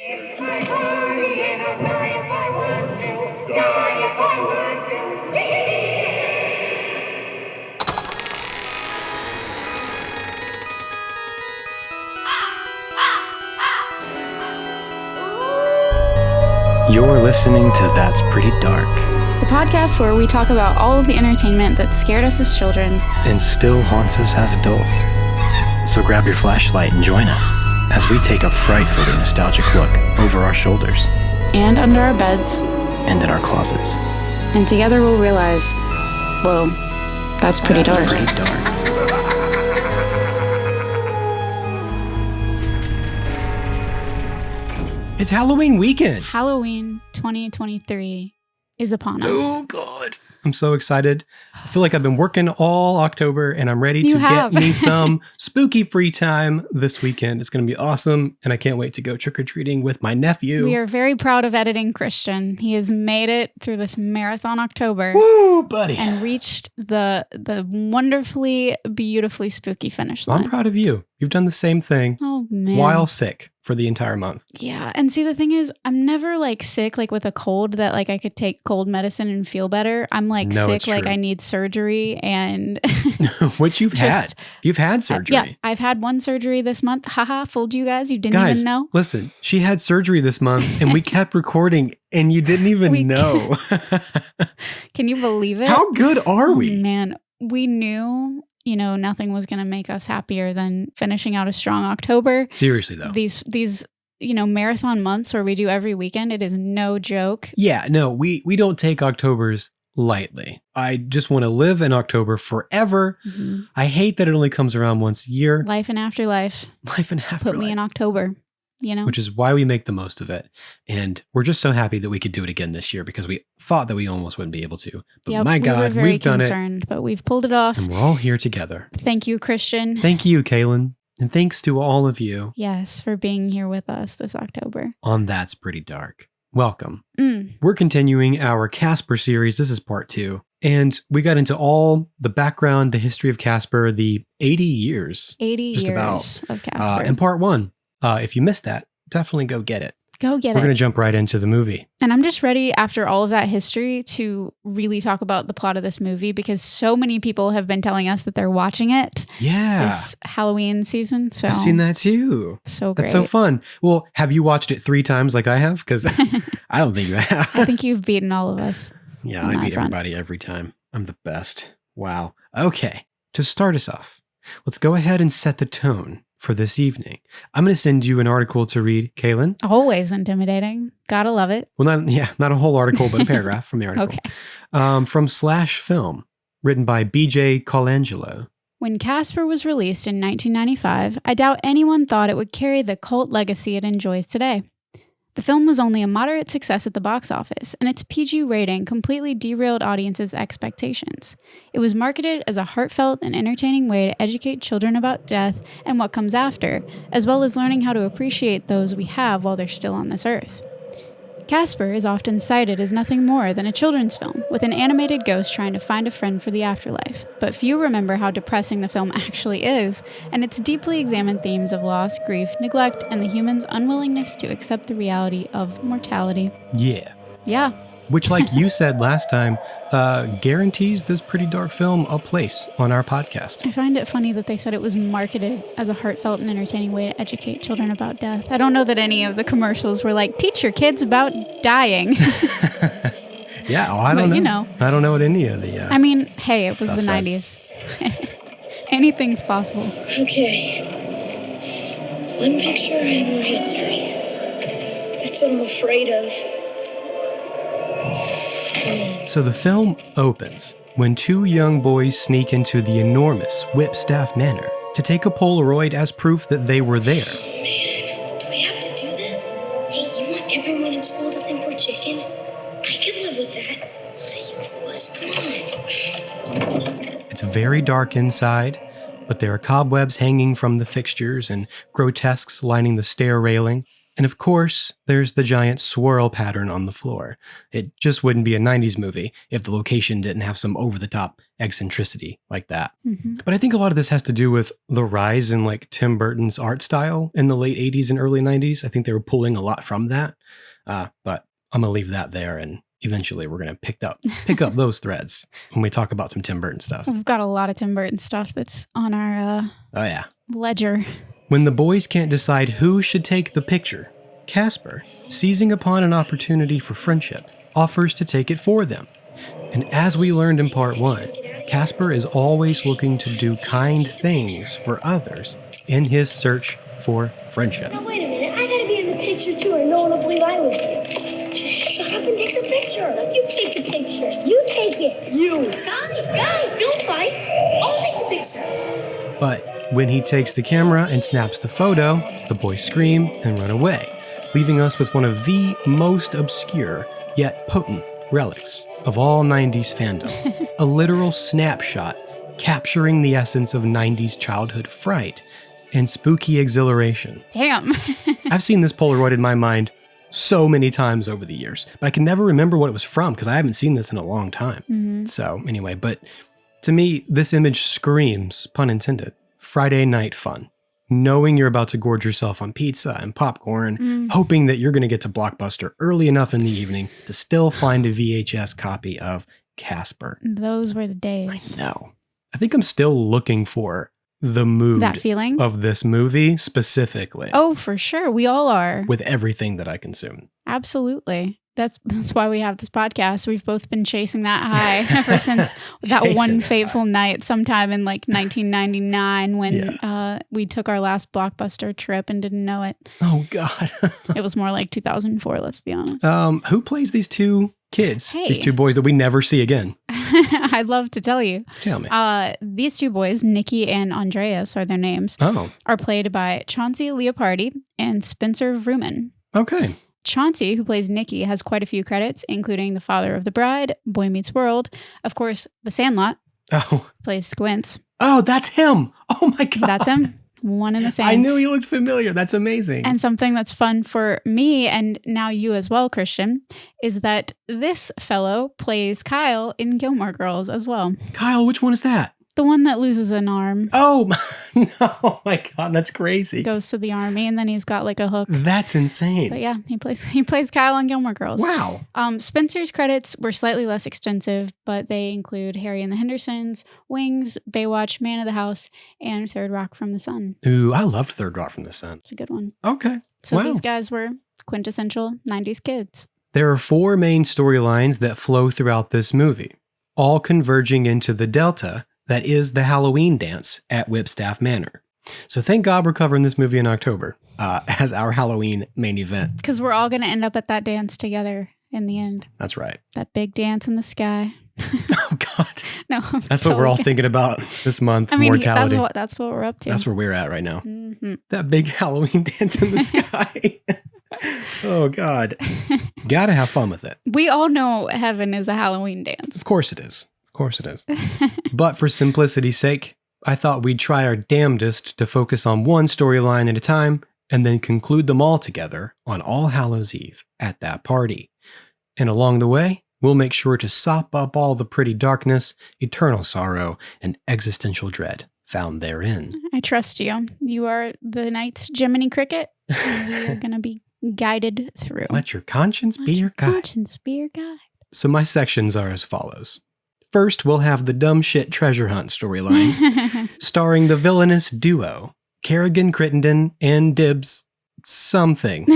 It's my body and I'll die if I want to. Die if I want to. You're listening to That's Pretty Dark, the podcast where we talk about all of the entertainment that scared us as children and still haunts us as adults. So grab your flashlight and join us as we take a frightfully nostalgic look over our shoulders and under our beds and in our closets. And together we'll realize, whoa, that's pretty dark. Pretty dark. It's Halloween weekend. Halloween 2023 is upon us. Oh, God. I'm so excited. I feel like I've been working all October and I'm ready You to have. get me some spooky free time this weekend. It's going to be awesome. And I can't wait to go trick-or-treating with my nephew. We are very proud of editing Christian. He has made it through this marathon October. Woo, buddy. And reached the wonderfully, beautifully spooky finish line. I'm proud of you. You've done the same thing Oh, man. while sick for the entire month. Yeah. And see, the thing is, I'm never like sick, like with a cold that like I could take cold medicine and feel better. I'm like No, sick, it's like true. I need surgery and Which you've had. You've had surgery. Yeah, I've had one surgery this month. Haha, fooled you guys. You didn't Guys, even know. listen, she had surgery this month and we kept recording and you didn't even know. Can you believe it? How good are Oh, we? man, we knew, nothing was going to make us happier than finishing out a strong October. Seriously, though. These marathon months where we do every weekend, it is no joke. Yeah, no, we don't take Octobers lightly. I just want to live in October forever. Mhm. I hate that it only comes around once a year. Life and afterlife. Life and afterlife. Put me in October, Which is why we make the most of it. And we're just so happy that we could do it again this year because we thought that we almost wouldn't be able to. But Yep, my God, we were very we've done concerned, but we've pulled it off. it. And we're all here together. Thank you, Christian. Thank you, Kaylin. And thanks to all of you Yes, for being here with us this October. on That's Pretty Dark. Welcome. Mm. We're continuing our Casper series. This is part 2. And we got into all the background, the history of Casper, the 80 years. 80 Just years about. of Casper. In part 1. If you missed that, definitely go get it. Go get We're it. going to jump right into the movie. And I'm just ready after all of that history to really talk about the plot of this movie because so many people have been telling us that they're watching it Yeah. this Halloween season. So I've seen that too. So great. That's so fun. Well, have you watched it 3 times like I have? Because I don't think you have. I think you've beaten all of us. Yeah, on I that beat front. everybody every time. I'm the best. Wow. Okay. To start us off, let's go ahead and set the tone for this evening. I'm going to send you an article to read, Kaylin. Always intimidating. Gotta love it. Well, not a whole article, but a paragraph from the article. Okay. From Slash Film, written by B.J. Colangelo. When Casper was released in 1995, I doubt anyone thought it would carry the cult legacy it enjoys today. The film was only a moderate success at the box office, and its PG rating completely derailed audiences' expectations. It was marketed as a heartfelt and entertaining way to educate children about death and what comes after, as well as learning how to appreciate those we have while they're still on this earth. Casper is often cited as nothing more than a children's film, with an animated ghost trying to find a friend for the afterlife. But few remember how depressing the film actually is, and its deeply examined themes of loss, grief, neglect, and the human's unwillingness to accept the reality of mortality. Yeah. Yeah. Which, like you said last time, guarantees this pretty dark film a place on our podcast. I find it funny that they said it was marketed as a heartfelt and entertaining way to educate children about death. I don't know that any of the commercials were like, teach your kids about dying. Yeah, I don't know. But, you know. I don't know what any of the... I mean, hey, it was the Stuff said. 90s. Anything's possible. Okay. One picture and more history. That's what I'm afraid of. So the film opens when 2 young boys sneak into the enormous Whipstaff Manor to take a Polaroid as proof that they were there. Oh man, do we have to do this? Hey, you want everyone in school to think we're chicken? I could live with that. You must, come on. It's very dark inside, but there are cobwebs hanging from the fixtures and grotesques lining the stair railing. And of course, there's the giant swirl pattern on the floor. It just wouldn't be a 90s movie if the location didn't have some over-the-top eccentricity like that. Mm-hmm. But I think a lot of this has to do with the rise in like Tim Burton's art style in the late 80s and early 90s. I think they were pulling a lot from that. But I'm going to leave that there, and eventually we're going to pick up those threads when we talk about some Tim Burton stuff. We've got a lot of Tim Burton stuff that's on our ledger. When the boys can't decide who should take the picture, Casper, seizing upon an opportunity for friendship, offers to take it for them. And as we learned in part 1, Casper is always looking to do kind things for others in his search for friendship. Now wait a minute, I gotta be in the picture too, or no one will believe I was here. Just shut up and take the picture. No, you take the picture. You take it. You. Guys, don't fight. I'll take the picture. But when he takes the camera and snaps the photo, the boys scream and run away, leaving us with one of the most obscure yet potent relics of all 90s fandom. A literal snapshot capturing the essence of 90s childhood fright and spooky exhilaration. Damn. I've seen this Polaroid in my mind so many times over the years, but I can never remember what it was from because I haven't seen this in a long time. Mm-hmm. So anyway, but to me, this image screams, pun intended, Friday night fun. Knowing you're about to gorge yourself on pizza and popcorn, hoping that you're going to get to Blockbuster early enough in the evening to still find a VHS copy of Casper. Those were the days. I know. I think I'm still looking for the mood That feeling of this movie specifically. Oh, for sure. We all are. With everything that I consume. Absolutely. That's why we have this podcast. We've both been chasing that high ever since that one fateful night sometime in like 1999 when we took our last Blockbuster trip and didn't know it. Oh, God. It was more like 2004, let's be honest. Who plays these two kids? Hey. These two boys that we never see again? I'd love to tell you. Tell me. These two boys, Nikki and Andreas are their names, are played by Chauncey Leopardi and Spencer Vrooman. Okay. Chauncey, who plays Nikki, has quite a few credits, including The Father of the Bride, Boy Meets World, of course, The Sandlot. Oh. Plays Squints. Oh, that's him. Oh, my God. That's him. One and the same. I knew he looked familiar. That's amazing. And something that's fun for me, and now you as well, Christian, is that this fellow plays Kyle in Gilmore Girls as well. Kyle, which one is that? The one that loses an arm. Oh, no, my God, that's crazy. Goes to the army, and then he's got like a hook. That's insane. But yeah, he plays Kyle on Gilmore Girls. Wow. Spencer's credits were slightly less extensive, but they include Harry and the Hendersons, Wings, Baywatch, Man of the House, and Third Rock from the Sun. Ooh, I loved Third Rock from the Sun. It's a good one. Okay. So these guys were quintessential 90s kids. There are 4 main storylines that flow throughout this movie, all converging into the delta that is the Halloween dance at Whipstaff Manor. So thank God we're covering this movie in October as our Halloween main event. Because we're all going to end up at that dance together in the end. That's right. That big dance in the sky. Oh, God. No, that's what we're all thinking about this month, I mean, mortality. That's what we're up to. That's where we're at right now. Mm-hmm. That big Halloween dance in the sky. Oh, God. Gotta have fun with it. We all know heaven is a Halloween dance. Of course it is. Of course it is. But for simplicity's sake, I thought we'd try our damnedest to focus on one storyline at a time and then conclude them all together on All Hallows Eve at that party. And along the way, we'll make sure to sop up all the pretty darkness, eternal sorrow, and existential dread found therein. I trust you. You are the night's Jiminy Cricket, and we are going to be guided through. Let your conscience be your guide. Conscience be your guide. So my sections are as follows. First, we'll have the dumb shit treasure hunt storyline, starring the villainous duo, Kerrigan Crittenden and Dibs something,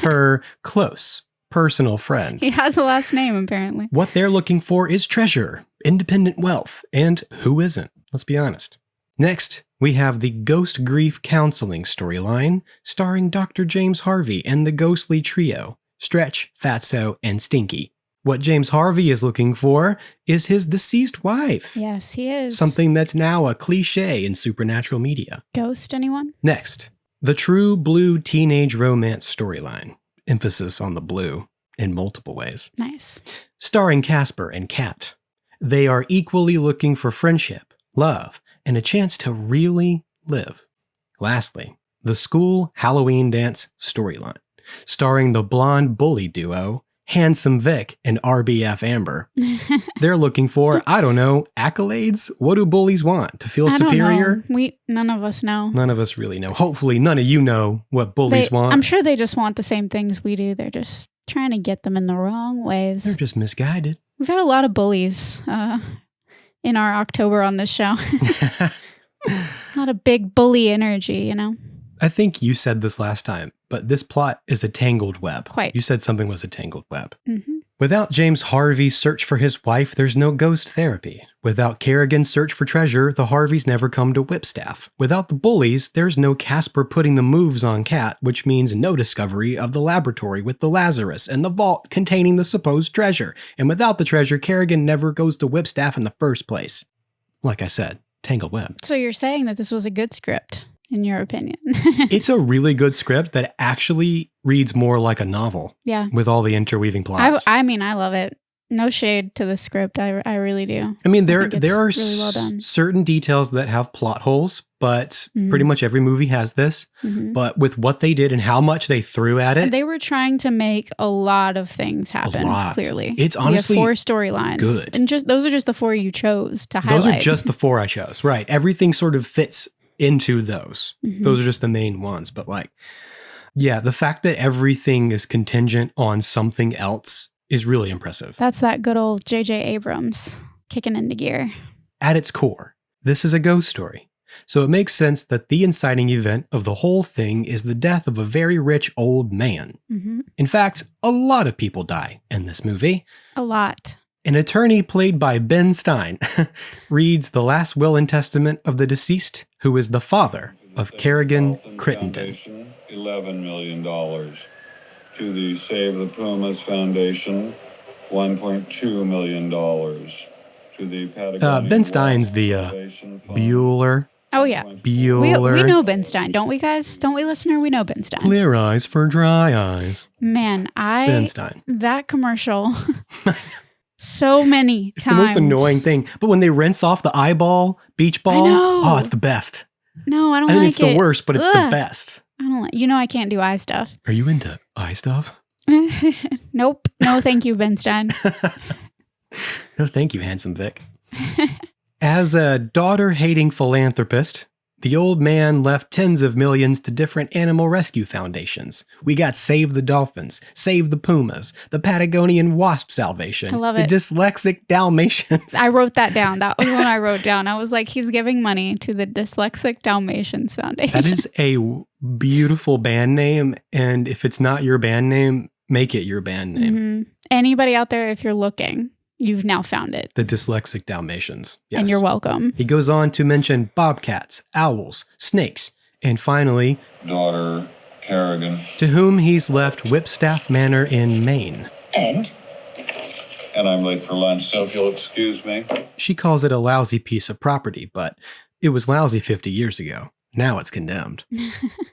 her close personal friend. He has a last name, apparently. What they're looking for is treasure, independent wealth, and who isn't? Let's be honest. Next, we have the ghost grief counseling storyline, starring Dr. James Harvey and the ghostly trio, Stretch, Fatso, and Stinky. What James Harvey is looking for is his deceased wife. Yes, he is. Something that's now a cliche in supernatural media. Ghost, anyone? Next, the true blue teenage romance storyline. Emphasis on the blue in multiple ways. Nice. Starring Casper and Kat. They are equally looking for friendship, love, and a chance to really live. Lastly, the school Halloween dance storyline. starring the blonde bully duo, Handsome Vic and RBF Amber. They're looking for, I don't know, accolades? What do bullies want? To feel I don't superior? know. None of us know. None of us really know. Hopefully none of you know what bullies want. I'm sure they just want the same things we do. They're just trying to get them in the wrong ways. They're just misguided. We've had a lot of bullies in our October on this show. A lot of big bully energy, you know? I think you said this last time, but this plot is a tangled web. Quite. You said something was a tangled web. Mm-hmm. Without James Harvey's search for his wife, there's no ghost therapy. Without Kerrigan's search for treasure, the Harveys never come to Whipstaff. Without the bullies, there's no Casper putting the moves on Cat, which means no discovery of the laboratory with the Lazarus and the vault containing the supposed treasure. And without the treasure, Kerrigan never goes to Whipstaff in the first place. Like I said, tangled web. So you're saying that this was a good script, in your opinion? It's a really good script that actually reads more like a novel. Yeah. With all the interweaving plots. I mean, I love it. No shade to the script. I really do. I mean, there think it's are really well done. certain details that have plot holes, but pretty much every movie has this. Mm-hmm. But with what they did and how much they threw at it, They were trying to make a lot of things happen, lot. clearly. It's honestly we have 4 storylines. good. And those are just the 4 you chose to highlight. those are just the 4 I chose. Right. Everything sort of fits into those. Mhm. Those are just the main ones. But like, yeah, the fact that everything is contingent on something else is really impressive. That's that good old J.J. Abrams kicking into gear. At its core, this is a ghost story. So it makes sense that the inciting event of the whole thing is the death of a very rich old man. Mm-hmm. In fact, a lot of people die in this movie. A lot. An attorney played by Ben Stein reads the last will and testament of the deceased, who is the father of Kerrigan Crittenden. $11 million. To the Save the Pumas Foundation, $1.2 million. To the Patagonia Ben Stein's the Foundation Fund, Bueller. Oh, yeah. Bueller. We know Ben Stein, don't we, guys? Don't we, listener? We know Ben Stein. Clear eyes for dry eyes. Man, Ben Stein. That commercial, so many It's times. the most annoying thing. But when they rinse off the eyeball, beach ball, know. oh, it's the best. No, I don't I mean, like it's the worst, but it's the Ugh. best. I don't like. You know, I can't do eye stuff. Are you into eye stuff? Nope. No, thank you, Ben Stein. No, thank you, Handsome Vic. As a daughter-hating philanthropist, the old man left tens of millions to different animal rescue foundations. We got Save the Dolphins, Save the Pumas, the Patagonian Wasp Salvation, I love the it. Dyslexic Dalmatians. I wrote that down. That was what I wrote down. I was like, he's giving money to the Dyslexic Dalmatians Foundation. That is a beautiful band name, and if it's not your band name, make it your band name. Mhm. Anybody out there, if you're looking, you've now found it. The Dyslexic Dalmatians. Yes. And you're welcome. He goes on to mention bobcats, owls, snakes, and finally, daughter Kerrigan. to whom he's left Whipstaff Manor in Maine. And And I'm late for lunch, so if you'll excuse me. She calls it a lousy piece of property, but it was lousy 50 years ago. Now it's condemned.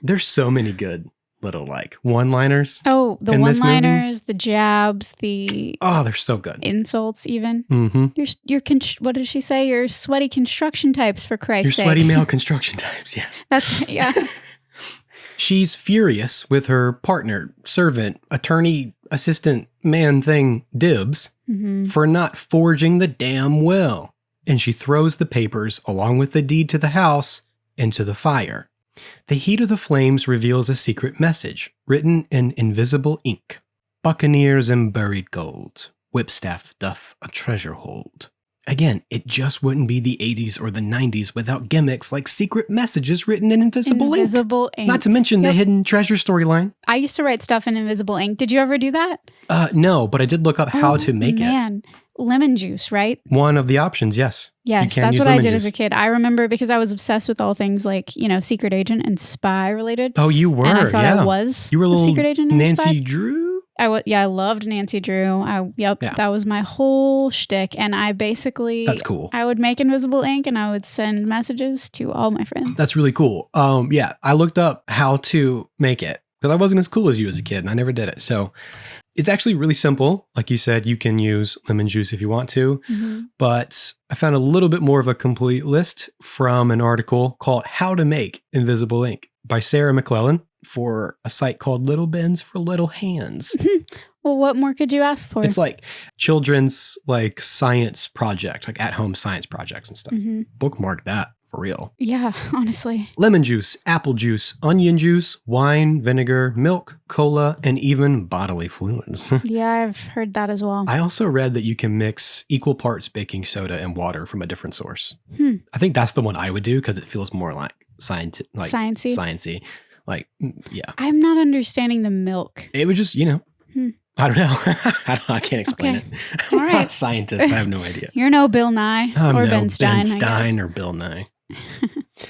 There's so many good little like one-liners. Oh, the in this movie. one-liners, the jabs, the Oh, they're so good. insults even. Mm-hmm. What did she say? You're sweaty construction types, for Your Christ's sake. sweaty male construction types, yeah. That's, yeah. She's furious with her partner, servant, attorney, assistant, man thing, Dibs, hmm for not forging the damn will. And she throws the papers, along with the deed to the house, into the fire. The heat of the flames reveals a secret message, written in invisible ink. Buccaneers and buried gold, Whipstaff doth a treasure hold. Again, it just wouldn't be the 80s or the 90s without gimmicks like secret messages written in invisible ink. Invisible ink. Not to mention the Yep. hidden treasure storyline. I used to write stuff in invisible ink. Did you ever do that? No, but I did look up how Oh, to make it. Man, lemon juice, right? One of the options, yes. Yes, can that's use what I lemon did juice. as a kid. I remember because I was obsessed with all things like, secret agent and spy related. Oh, you were, and I thought yeah. I was You were a little secret agent and a spy. Nancy Drew? I loved Nancy Drew. Yeah. That was my whole shtick. And I basically, That's cool. I would make invisible ink and I would send messages to all my friends. That's really cool. Yeah, I looked up how to make it because I wasn't as cool as you as a kid and I never did it. So it's actually really simple. Like you said, you can use lemon juice if you want to, Mhm. but I found a little bit more of a complete list from an article called How to Make Invisible Ink by Sarah McClellan. for a site called Little Bins for Little Hands. Well, what more could you ask for? It's like children's like science project, like at-home science projects and stuff. Bookmark that for real. Yeah, honestly. Lemon juice, apple juice, onion juice, wine, vinegar, milk, cola, and even bodily fluids. Yeah, I've heard that as well. I also read that you can mix equal parts baking soda and water from a different source. I think that's the one I would do because it feels more like sciencey. Like, yeah. I'm not understanding the milk. It was just, I don't know. I can't explain it. I'm not a scientist. I have no idea. You're no Bill Nye or no Ben Stein. Ben Stein or Bill Nye.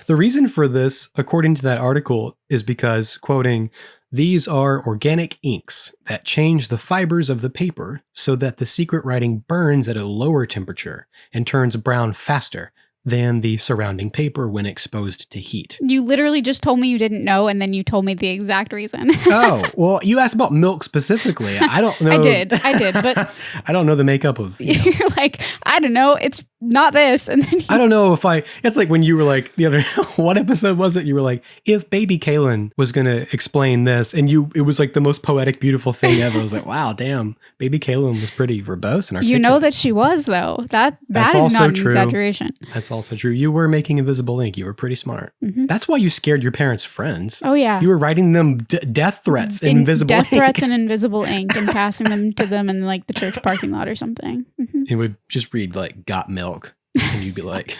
The reason for this, according to that article, is because, quoting, these are organic inks that change the fibers of the paper so that the secret writing burns at a lower temperature and turns brown faster than the surrounding paper when exposed to heat. You literally just told me you didn't know, and then you told me the exact reason. Oh, well, you asked about milk specifically. I don't know. I did, but I don't know the makeup of. You're like, I don't know. It's not this, and then I don't know if it's like when you were like the other. What episode was it? You were like, if Baby Kaylin was going to explain this, and it was like the most poetic, beautiful thing ever. I was like, wow, damn, Baby Kaylin was pretty verbose and articulate. You know that she was though. That's also not an true. exaggeration. That's also true. You were making invisible ink. You were pretty smart. That's why you scared your parents' friends. Oh yeah, you were writing them death threats in invisible death ink. threats in invisible ink and passing them to them in like the church parking lot or something. It would just read like "got milk," and you'd be like,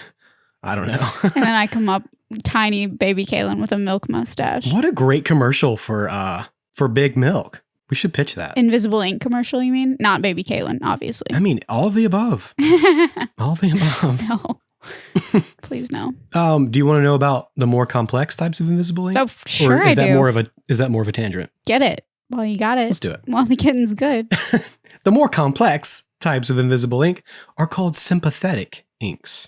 I don't know. And then I come up tiny baby Kaylin with a milk mustache. What a great commercial for Big Milk. We should pitch that. Invisible ink commercial, you mean? Not baby Kaylin, obviously. I mean, all of the above. All of the above. No. Please no. Do you want to know about the more complex types of invisible ink? Oh, sure, I do. Is that more of a tangent? Get it. Well, you got it. Let's do it. Well, the kitten's good. The more complex types of invisible ink are called sympathetic inks.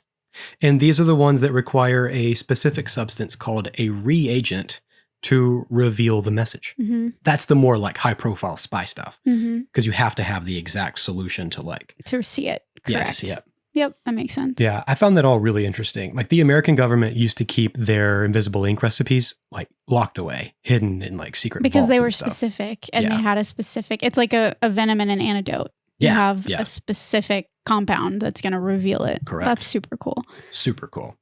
And these are the ones that require a specific substance called a reagent to reveal the message. That's the more like high profile spy stuff because you have to have the exact solution to see it. Correct. Yeah, to see it. Yep, that makes sense. Yeah, I found that all really interesting. Like the American government used to keep their invisible ink recipes like locked away, hidden in like secret because vaults they were and stuff. specific and they had a specific. It's like a venom and an antidote. You have a specific compound that's going to reveal it. Correct. That's super cool. Super cool.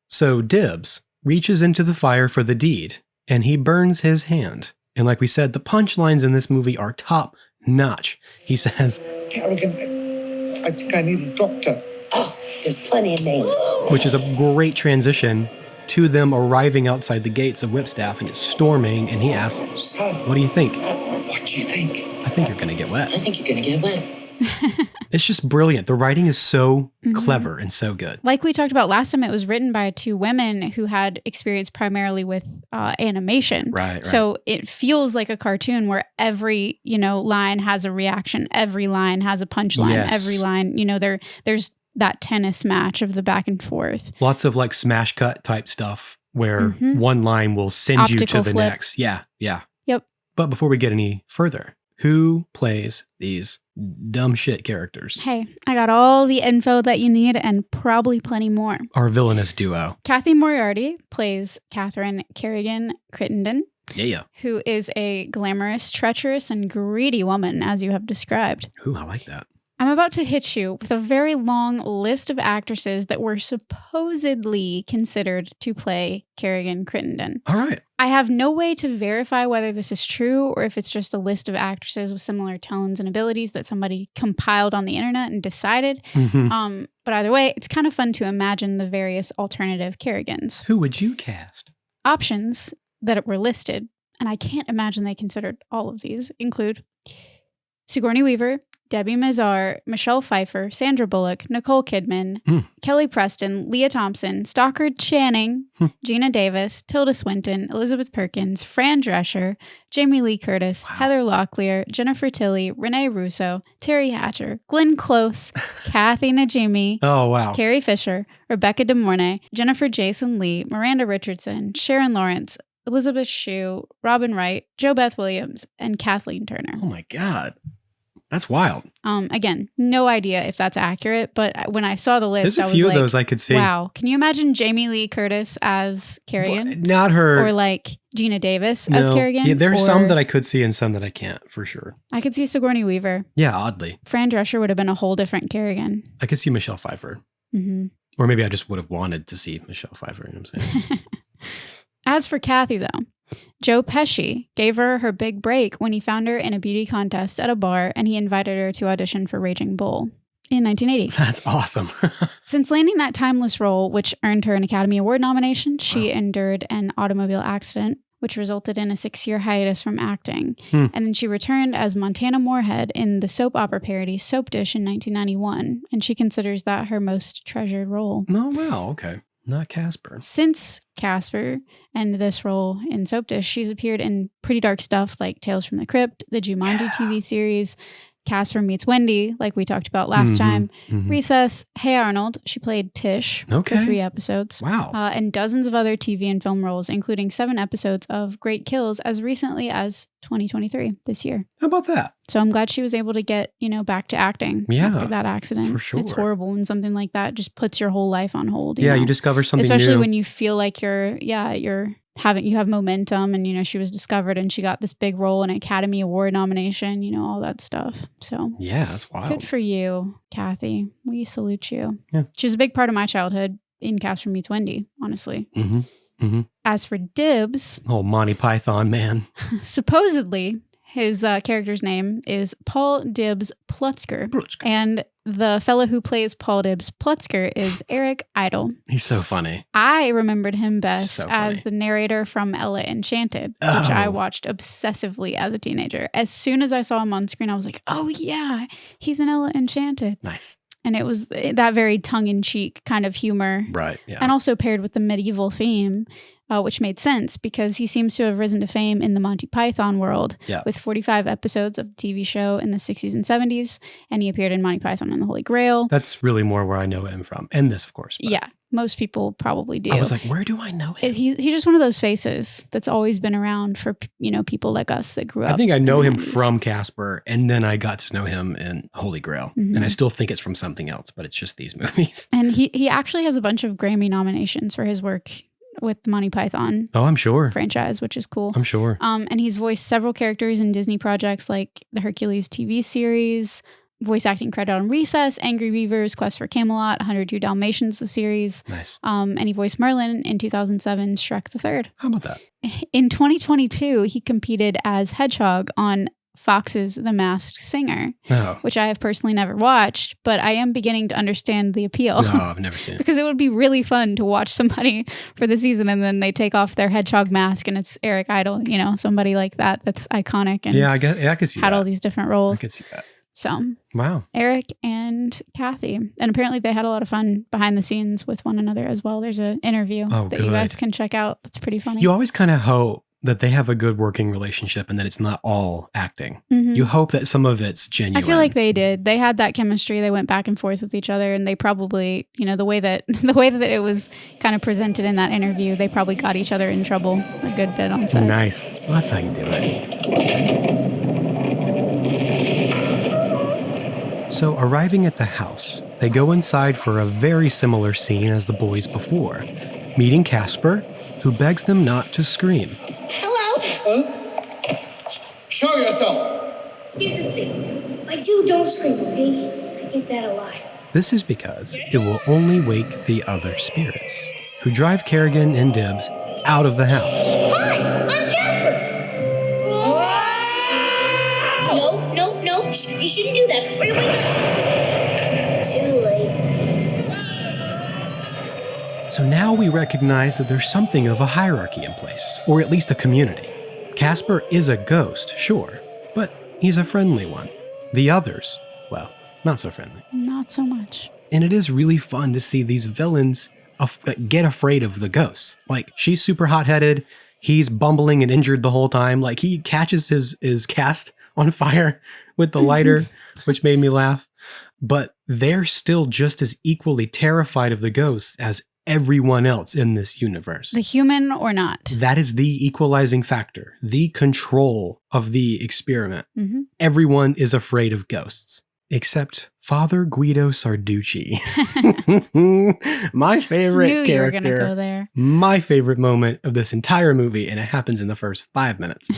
So Dibs reaches into the fire for the deed and he burns his hand. And like we said, the punchlines in this movie are top notch. He says, Kerrigan, I think I need a doctor. Oh, there's plenty of names. which is a great transition to them arriving outside the gates of Whipstaff and it's storming. And he asks, what do you think? What do you think? I think you're going to get wet. I think you're going to get wet. It's just brilliant. The writing is so clever and so good. Like we talked about last time, it was written by two women who had experience primarily with animation. Right. So it feels like a cartoon where every, line has a reaction. Every line has a punchline. Yes. Every line, there's that tennis match of the back and forth. Lots of like smash cut type stuff where one line will send Optical you to the flip. next. Yeah. Yep. But before we get any further, who plays these dumb shit characters? Hey, I got all the info that you need and probably plenty more. Our villainous duo. Kathy Moriarty plays Catherine Kerrigan Crittenden, Yeah. who is a glamorous, treacherous, and greedy woman, as you have described. Ooh, I like that. I'm about to hit you with a very long list of actresses that were supposedly considered to play Kerrigan Crittenden. All right. I have no way to verify whether this is true or if it's just a list of actresses with similar tones and abilities that somebody compiled on the internet and decided. But either way, it's kind of fun to imagine the various alternative Kerrigans. Who would you cast? Options that were listed, and I can't imagine they considered all of these, include Sigourney Weaver, Debbie Mazar, Michelle Pfeiffer, Sandra Bullock, Nicole Kidman, Kelly Preston, Leah Thompson, Stockard Channing, Gina Davis, Tilda Swinton, Elizabeth Perkins, Fran Drescher, Jamie Lee Curtis, Heather Locklear, Jennifer Tilly, Renee Russo, Terry Hatcher, Glenn Close, Kathy Najimy, Oh, wow. Carrie Fisher, Rebecca De Mornay, Jennifer Jason Leigh, Miranda Richardson, Sharon Lawrence, Elizabeth Shue, Robin Wright, Jo Beth Williams, and Kathleen Turner. Oh, my God. That's wild. Again, no idea if that's accurate, but when I saw the list, There's a I was few like, of those I could see. wow. Can you imagine Jamie Lee Curtis as Kerrigan? Not her. Or like Gina Davis as Kerrigan? Yeah, there's or some that I could see and some that I can't, for sure. I could see Sigourney Weaver. Yeah, oddly. Fran Drescher would have been a whole different Kerrigan. I could see Michelle Pfeiffer. Mm-hmm. Or maybe I just would have wanted to see Michelle Pfeiffer. You know what I'm saying? As for Kathy, though, Joe Pesci gave her big break when he found her in a beauty contest at a bar and he invited her to audition for Raging Bull in 1980. That's awesome. Since landing that timeless role, which earned her an Academy Award nomination, she endured an automobile accident, which resulted in a 6-year hiatus from acting. And then she returned as Montana Moorhead in the soap opera parody Soap Dish in 1991, and she considers that her most treasured role. Oh, wow. Okay. Not Casper. Since Casper and this role in Soap Dish, she's appeared in pretty dark stuff like Tales from the Crypt, the Jumanji TV series, Casper Meets Wendy, like we talked about last time, Recess, Hey Arnold. She played Tish for 3 episodes. Wow. And dozens of other TV and film roles, including 7 episodes of Great Kills as recently as 2023, this year. How about that? So I'm glad she was able to get, back to acting after that accident. For sure. It's horrible when something like that just puts your whole life on hold. You discover something especially new. when you feel like you have momentum, and she was discovered and she got this big role, an Academy Award nomination, all that stuff. So yeah, that's wild. Good for you, Kathy. We salute you. Yeah. She was a big part of my childhood in Casper Meets Wendy, honestly. As for Dibs, oh, Monty Python, man. supposedly his character's name is Paul Dibs Plutzker. And the fellow who plays Paul Dibs Plutzker is Eric Idle. He's so funny. I remembered him best as the narrator from Ella Enchanted, which I watched obsessively as a teenager. As soon as I saw him on screen, I was like, oh yeah, he's in Ella Enchanted. Nice. And it was that very tongue-in-cheek kind of humor. Right, yeah. And also paired with the medieval theme, which made sense because he seems to have risen to fame in the Monty Python world with 45 episodes of the TV show in the 60s and 70s. And he appeared in Monty Python and the Holy Grail. That's really more where I know him from. And this, of course. But yeah, most people probably do. I was like, where do I know him? He's just one of those faces that's always been around for, people like us that grew up. I think I know him from Casper, and then I got to know him in Holy Grail. And I still think it's from something else, but it's just these movies. And he actually has a bunch of Grammy nominations for his work with the Monty Python I'm sure. franchise, which is cool. I'm sure. And he's voiced several characters in Disney projects like the Hercules TV series, voice acting credit on Recess, Angry Beavers, Quest for Camelot, 102 Dalmatians, the series. Nice. And he voiced Merlin in 2007's Shrek the Third. How about that? In 2022, he competed as Hedgehog on Fox's The Masked Singer, which I have personally never watched, but I am beginning to understand the appeal. No, I've never seen it. Because it would be really fun to watch somebody for the season and then they take off their hedgehog mask and it's Eric Idle, somebody like that that's iconic and I can see had that. all these different roles. I can see that. So, wow. Eric and Kathy. And apparently they had a lot of fun behind the scenes with one another as well. There's an interview that you guys can check out. That's pretty funny. You always kind of hope that they have a good working relationship and that it's not all acting. You hope that some of it's genuine. I feel like they did. They had that chemistry. They went back and forth with each other, and they probably, the way that it was kind of presented in that interview, they probably got each other in trouble a good bit on set. Nice. Well, that's how you do it. So, arriving at the house, they go inside for a very similar scene as the boys before, meeting Casper, who begs them not to scream. Hello? Huh? Show yourself. Here's the thing. If I do, don't scream, okay? I get that a lot. This is because it will only wake the other spirits, who drive Kerrigan and Dibs out of the house. Hi, I'm Casper. No. Shh, you shouldn't do that. Or you wake up. Too late. So now we recognize that there's something of a hierarchy in place, or at least a community. Casper is a ghost, sure, but he's a friendly one. The others, well, not so friendly. Not so much. And it is really fun to see these villains get afraid of the ghosts. Like, she's super hot-headed, he's bumbling and injured the whole time. Like, he catches his cast on fire with the lighter, which made me laugh. But they're still just as equally terrified of the ghosts as everyone else in this universe. The human or not. That is the equalizing factor, the control of the experiment. Mm-hmm. Everyone is afraid of ghosts, except Father Guido Sarducci. My favorite Knew character. you were gonna go there. My favorite moment of this entire movie, and it happens in the first 5 minutes.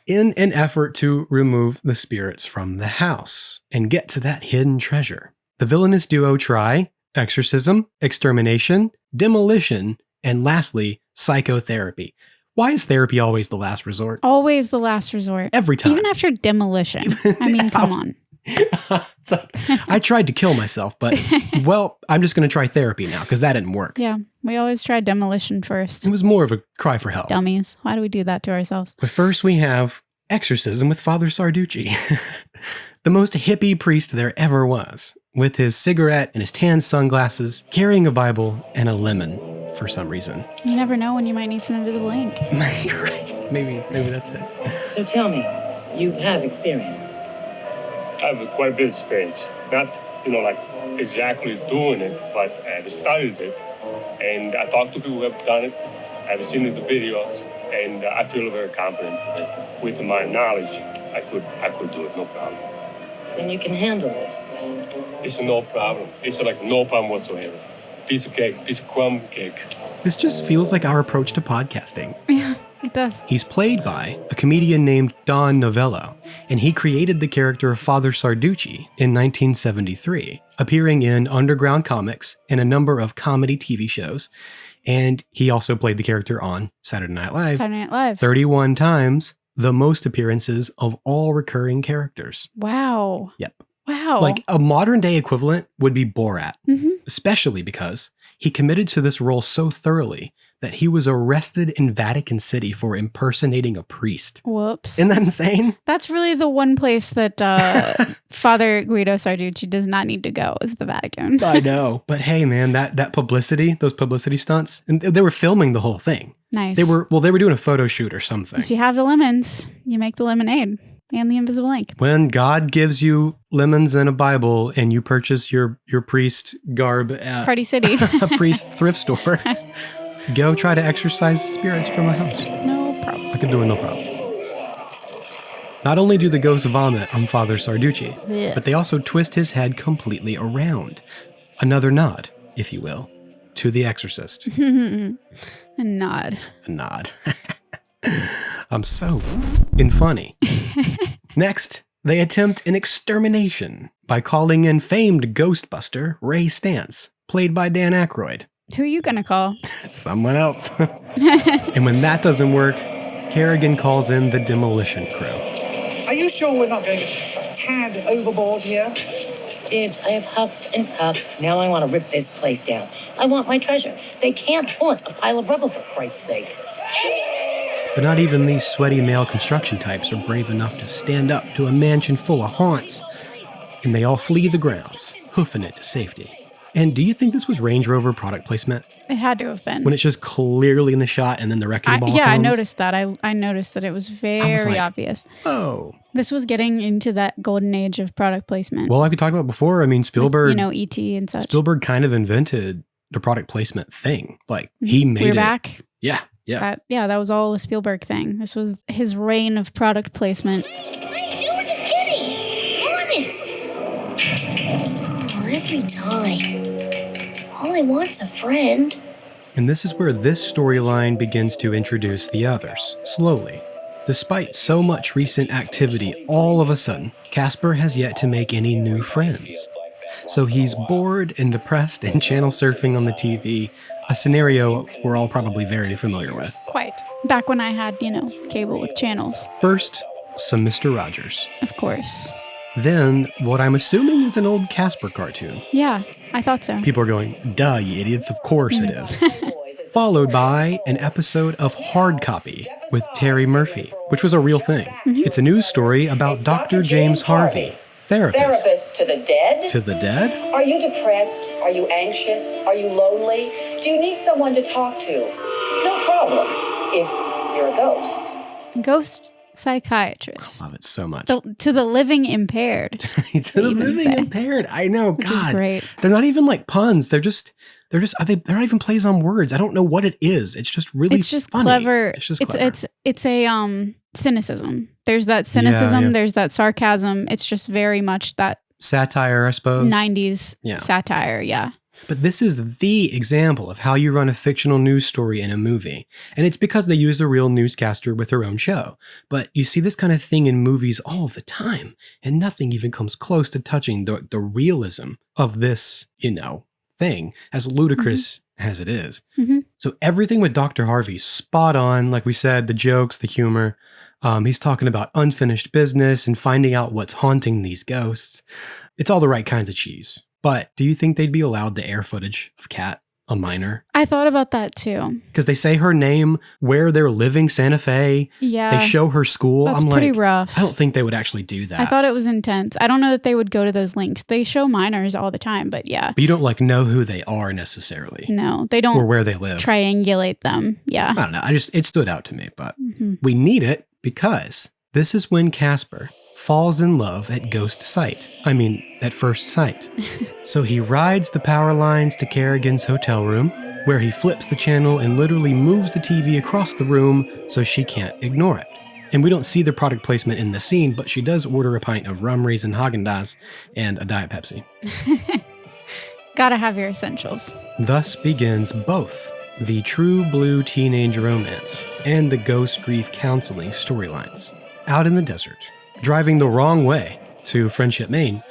In an effort to remove the spirits from the house and get to that hidden treasure, the villainous duo try exorcism, extermination, demolition, and lastly, psychotherapy. Why is therapy always the last resort? Always the last resort. Every time. Even after demolition. I mean, come on. It's like, I tried to kill myself, but, well, I'm just going to try therapy now because that didn't work. Yeah, we always try demolition first. It was more of a cry for help. Dummies. Why do we do that to ourselves? But first we have exorcism with Father Sarducci, the most hippie priest there ever was, with his cigarette and his tan sunglasses, carrying a Bible and a lemon for some reason. You never know when you might need some invisible ink. You're right. Maybe that's it. So tell me, you have experience. I have quite a bit of experience. Not, like exactly doing it, but I've studied it. And I talked to people who have done it. I've seen the videos, and I feel very confident that with my knowledge, I could do it, no problem. Then you can handle this. It's no problem. It's like no problem whatsoever. Piece of cake, piece of crumb cake. This just feels like our approach to podcasting. Yeah, it does. He's played by a comedian named Don Novello, and he created the character of Father Sarducci in 1973, appearing in underground comics and a number of comedy TV shows. And he also played the character on Saturday Night Live. 31 times, the most appearances of all recurring characters. Wow. Yep. Wow. Like a modern day equivalent would be Borat, Mm-hmm. especially because he committed to this role so thoroughly that he was arrested in Vatican City for impersonating a priest. Whoops. Isn't that insane? That's really the one place that Father Guido Sarducci does not need to go is the Vatican. I know. But hey, man, that publicity, those publicity stunts, and they were filming the whole thing. Nice. They were doing a photo shoot or something. If you have the lemons, you make the lemonade and the invisible ink. When God gives you lemons and a Bible and you purchase your priest garb at Party City. a priest thrift store, go try to exorcise spirits from a house. No problem. I can do it, no problem. Not only do the ghosts vomit on Father Sarducci, Yeah. but they also twist his head completely around. Another nod, if you will, to The Exorcist. A nod. A nod. I'm so funny. Next, they attempt an extermination by calling in famed Ghostbuster Ray Stantz, played by Dan Aykroyd. Who are you going to call? Someone else. And when that doesn't work, Kerrigan calls in the demolition crew. Are you sure we're not going a tad overboard here? Dibs, I have huffed and puffed. Now I want to rip this place down. I want my treasure. They can't haunt a pile of rubble, for Christ's sake. But not even these sweaty male construction types are brave enough to stand up to a mansion full of haunts. And they all flee the grounds, hoofing it to safety. And do you think this was Range Rover product placement? It had to have been. When it's just clearly in the shot and then the wrecking ball I comes? noticed that. I noticed that it was very like, obvious. Oh. This was getting into that golden age of product placement. Well, like we talked about before, I mean, Spielberg... With, E.T. and such. Spielberg kind of invented the product placement thing. Like, he made We're it. back. Yeah. That was all a Spielberg thing. This was his reign of product placement. You were just kidding. Honest. Oh, every time. All I want's a friend. And this is where this storyline begins to introduce the others, slowly. Despite so much recent activity, all of a sudden, Casper has yet to make any new friends. So he's bored and depressed and channel surfing on the TV, a scenario we're all probably very familiar with. Quite. Back when I had, cable with channels. First, some Mr. Rogers. Of course. Then, what I'm assuming is an old Casper cartoon. Yeah, I thought so. People are going, duh, you idiots, of course it is. Followed by an episode of Hard Copy with Terry Murphy, which was a real thing. It's a news story about Dr. James Harvey, therapist. To the dead? To the dead? Are you depressed? Are you anxious? Are you lonely? Do you need someone to talk to? No problem, if you're a ghost. Ghost psychiatrist. I love it so much. To the living impaired. To the living impaired. I know. Which God, is great. They're not even like puns. They're not even plays on words. I don't know what it is. It's just really It's just funny. clever. It's just clever. It's a cynicism. There's that cynicism. Yeah. There's that sarcasm. It's just very much that Satire, I suppose. 90s satire. Yeah. But this is the example of how you run a fictional news story in a movie. And it's because they use a real newscaster with her own show. But you see this kind of thing in movies all the time, and nothing even comes close to touching the realism of this, thing, as ludicrous as it is. Mm-hmm. So everything with Dr. Harvey, spot on. Like we said, the jokes, the humor. He's talking about unfinished business and finding out what's haunting these ghosts. It's all the right kinds of cheese. But do you think they'd be allowed to air footage of Kat, a minor? I thought about that too. Because they say her name, where they're living, Santa Fe. Yeah. They show her school. That's pretty rough. I don't think they would actually do that. I thought it was intense. I don't know that they would go to those links. They show minors all the time, but yeah. But you don't know who they are necessarily. No, they don't. Or where they live. Triangulate them. Yeah. I don't know. It stood out to me, but we need it because this is when Casper falls in love at at first sight. So he rides the power lines to Kerrigan's hotel room, where he flips the channel and literally moves the TV across the room so she can't ignore it. And we don't see the product placement in the scene, but she does order a pint of rum raisin Haagen-Dazs and a Diet Pepsi. Gotta have your essentials. Thus begins both the true blue teenage romance and the ghost grief counseling storylines. Out in the desert, driving the wrong way to Friendship, Maine,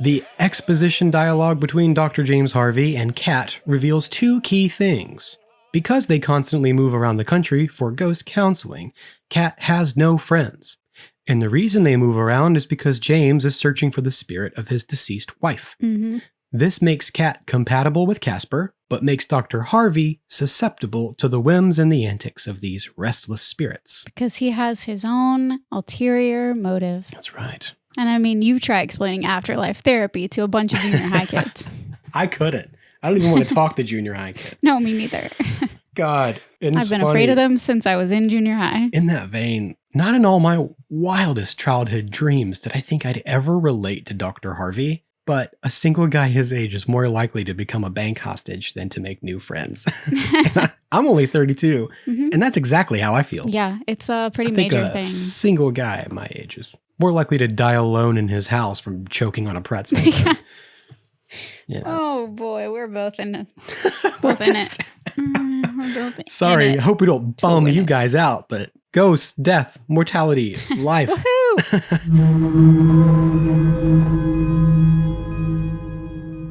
the exposition dialogue between Dr. James Harvey and Kat reveals two key things. Because they constantly move around the country for ghost counseling, Kat has no friends. And the reason they move around is because James is searching for the spirit of his deceased wife. Mm-hmm. This makes Kat compatible with Casper, but makes Dr. Harvey susceptible to the whims and the antics of these restless spirits. Because he has his own ulterior motive. That's right. And I mean, you try explaining afterlife therapy to a bunch of junior high kids. I couldn't. I don't even want to talk to junior high kids. No, me neither. God. I've been afraid of them since I was in junior high. In that vein, not in all my wildest childhood dreams did I think I'd ever relate to Dr. Harvey. But a single guy his age is more likely to become a bank hostage than to make new friends. I'm only 32, and that's exactly how I feel. Yeah, it's a pretty major thing. A single guy at my age is more likely to die alone in his house from choking on a pretzel. Oh boy, we're both in it. We're both in it. Sorry, I hope we don't bum you guys out, but ghosts, death, mortality, life.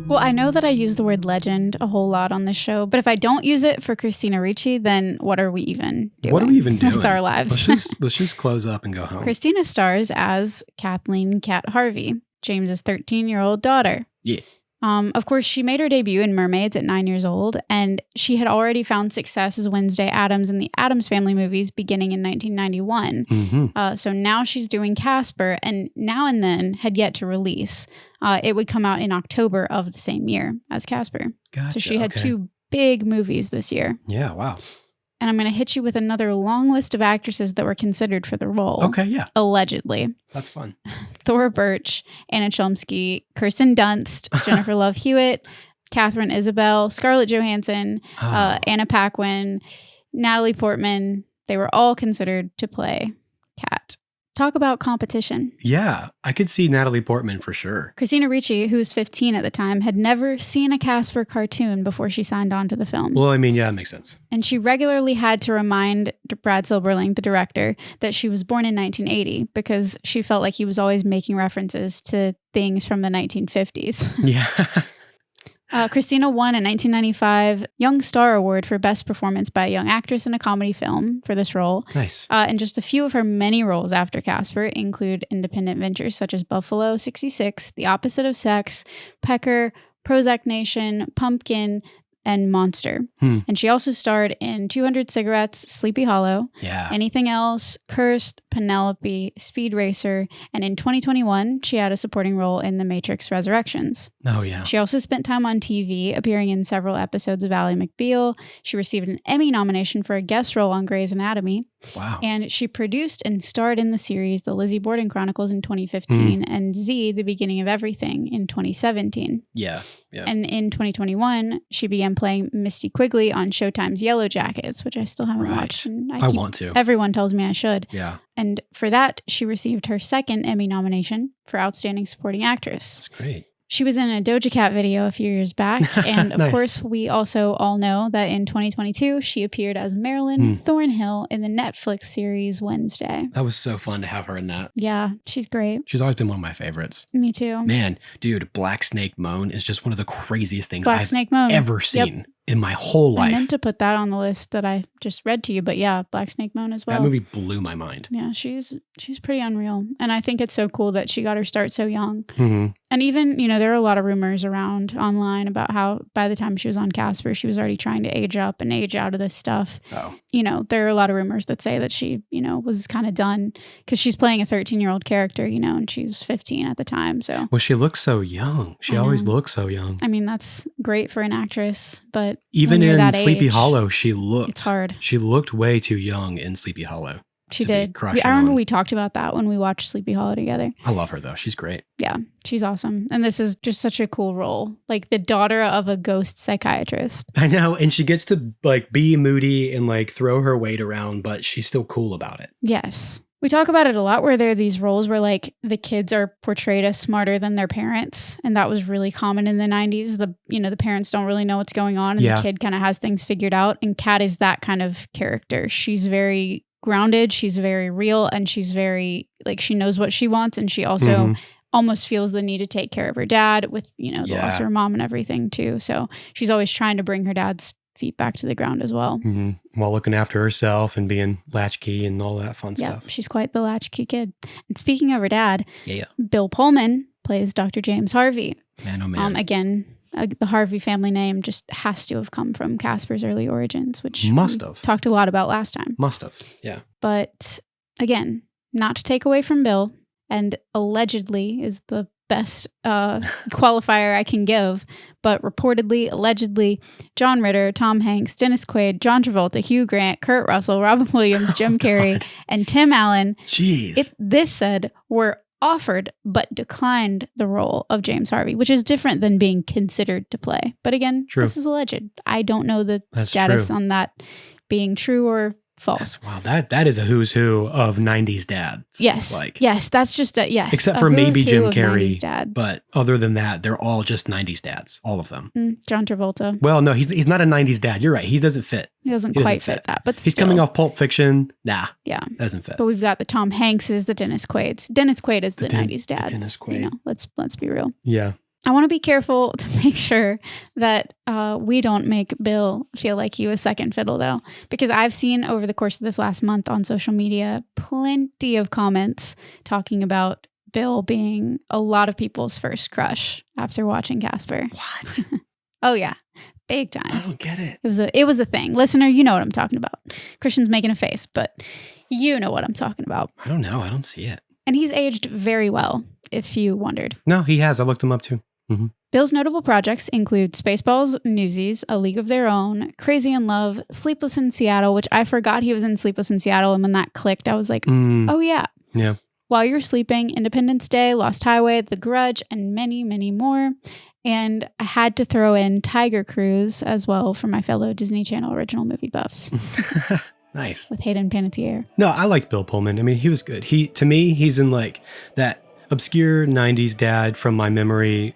Well, I know that I use the word legend a whole lot on this show, but if I don't use it for Christina Ricci, then what are we even doing? What are we even doing with our lives? Let's just close up and go home. Christina stars as Kathleen Kat Harvey, James's 13-year-old daughter. Yeah. Of course, she made her debut in Mermaids at 9 years old, and she had already found success as Wednesday Addams in the Addams Family movies beginning in 1991. Mm-hmm. So now she's doing Casper, and Now and Then had yet to release. It would come out in October of the same year as Casper. Gotcha. So she had two big movies this year. Yeah, wow. And I'm going to hit you with another long list of actresses that were considered for the role. Okay, yeah. Allegedly. That's fun. Thora Birch, Anna Chlumsky, Kirsten Dunst, Jennifer Love Hewitt, Catherine Isabel, Scarlett Johansson, Anna Paquin, Natalie Portman. They were all considered to play Kat. Talk about competition. Yeah, I could see Natalie Portman for sure. Christina Ricci, who was 15 at the time, had never seen a Casper cartoon before she signed on to the film. Well, I mean, yeah, that makes sense. And she regularly had to remind Brad Silberling, the director, that she was born in 1980 because she felt like he was always making references to things from the 1950s. Yeah. Christina won a 1995 Young Star Award for Best Performance by a Young Actress in a Comedy Film for this role. Nice. And just a few of her many roles after Casper include independent ventures such as Buffalo 66, The Opposite of Sex, Pecker, Prozac Nation, Pumpkin, and Monster. And she also starred in 200 Cigarettes, Sleepy Hollow, yeah. Anything Else, Cursed, Penelope, Speed Racer, and in 2021, she had a supporting role in The Matrix Resurrections. Oh, yeah. She also spent time on TV, appearing in several episodes of Ally McBeal. She received an Emmy nomination for a guest role on Grey's Anatomy. Wow. And she produced and starred in the series The Lizzie Borden Chronicles in 2015 and Z, The Beginning of Everything in 2017. Yeah. Yeah. And in 2021, she began playing Misty Quigley on Showtime's Yellow Jackets, which I still haven't watched. And I want to. Everyone tells me I should. Yeah. And for that, she received her second Emmy nomination for Outstanding Supporting Actress. That's great. She was in a Doja Cat video a few years back. And of Nice. course, we also all know that in 2022, she appeared as Marilyn Thornhill in the Netflix series Wednesday. That was so fun to have her in that. Yeah, she's great. She's always been one of my favorites. Me too. Man, dude, Black Snake Moan is just one of the craziest things Black I've Snake Moan. ever seen in my whole I life. meant to put that on the list that I just read to you, but yeah, Black Snake Moan as well. That movie blew my mind. Yeah, she's pretty unreal. And I think it's so cool that she got her start so young. Mm-hmm. And even, there are a lot of rumors around online about how by the time she was on Casper, she was already trying to age up and age out of this stuff. Oh. There are a lot of rumors that say that she, was kind of done because she's playing a 13-year-old character, and she was 15 at the time. So, Well, she looks so young. She always looks so young. I mean, that's great for an actress, but Even when you're in that Sleepy age, Hollow, she looked. it's hard. She looked way too young in Sleepy Hollow. She to be did. crushing I remember on. we talked about that when we watched Sleepy Hollow together. I love her though. She's great. Yeah, she's awesome. And this is just such a cool role. Like the daughter of a ghost psychiatrist. I know, and she gets to be moody and throw her weight around, but she's still cool about it. Yes. We talk about it a lot where there are these roles where the kids are portrayed as smarter than their parents. And that was really common in the 90s. The parents don't really know what's going on and the kid kind of has things figured out. And Kat is that kind of character. She's very grounded. She's very real. And she's very, she knows what she wants. And she also almost feels the need to take care of her dad with, the loss of her mom and everything too. So she's always trying to bring her dad's feet back to the ground as well. Mm-hmm. While looking after herself and being latchkey and all that fun stuff. She's quite the latchkey kid. And speaking of her dad, Yeah. Bill Pullman plays Dr. James Harvey. Man, oh man. Again, the Harvey family name just has to have come from Casper's early origins, which Must we have. talked a lot about last time. Must have. Yeah. But again, not to take away from Bill, and allegedly is the best qualifier I can give, but reportedly, allegedly, John Ritter, Tom Hanks, Dennis Quaid, John Travolta, Hugh Grant, Kurt Russell, Robin Williams, Jim Carrey, God. and Tim Allen, Jeez. this said, were offered but declined the role of James Harvey, which is different than being considered to play. But again, True. this is alleged. I don't know the That's status true. on that being true or false. Wow, that is a who's who of 90s dads. Yes. Yes, that's just a yes. Except a for who's maybe who Jim of Carrey. 90s dad. But other than that, they're all just 90s dads. All of them. John Travolta. Well, no, he's not a 90s dad. You're right. He doesn't fit. He doesn't He quite doesn't fit that, but He's still. coming off Pulp Fiction. Nah. Yeah. Doesn't fit. But we've got the Tom Hankses, the Dennis Quaids. Dennis Quaid is the 90s dad. The Dennis Quaid. Let's be real. Yeah. I want to be careful to make sure that we don't make Bill feel like he was second fiddle, though, because I've seen over the course of this last month on social media plenty of comments talking about Bill being a lot of people's first crush after watching Casper. What? Oh, yeah. Big I time. don't get it. It was a thing. Listener, you know what I'm talking about. Christian's making a face, but you know what I'm talking about. I don't know. I don't see it. And he's aged very well, if you wondered. No, he has. I looked him up too. Mm-hmm. Bill's notable projects include Spaceballs, Newsies, A League of Their Own, Crazy in Love, Sleepless in Seattle, which I forgot he was in Sleepless in Seattle. And when that clicked, I was like, oh, yeah. Yeah. While You're Sleeping, Independence Day, Lost Highway, The Grudge, and many, many more. And I had to throw in Tiger Cruise as well for my fellow Disney Channel original movie buffs Nice. with Hayden Panettiere. No, I liked Bill Pullman. I mean, he was good. To me, he's in that obscure 90s dad from my memory,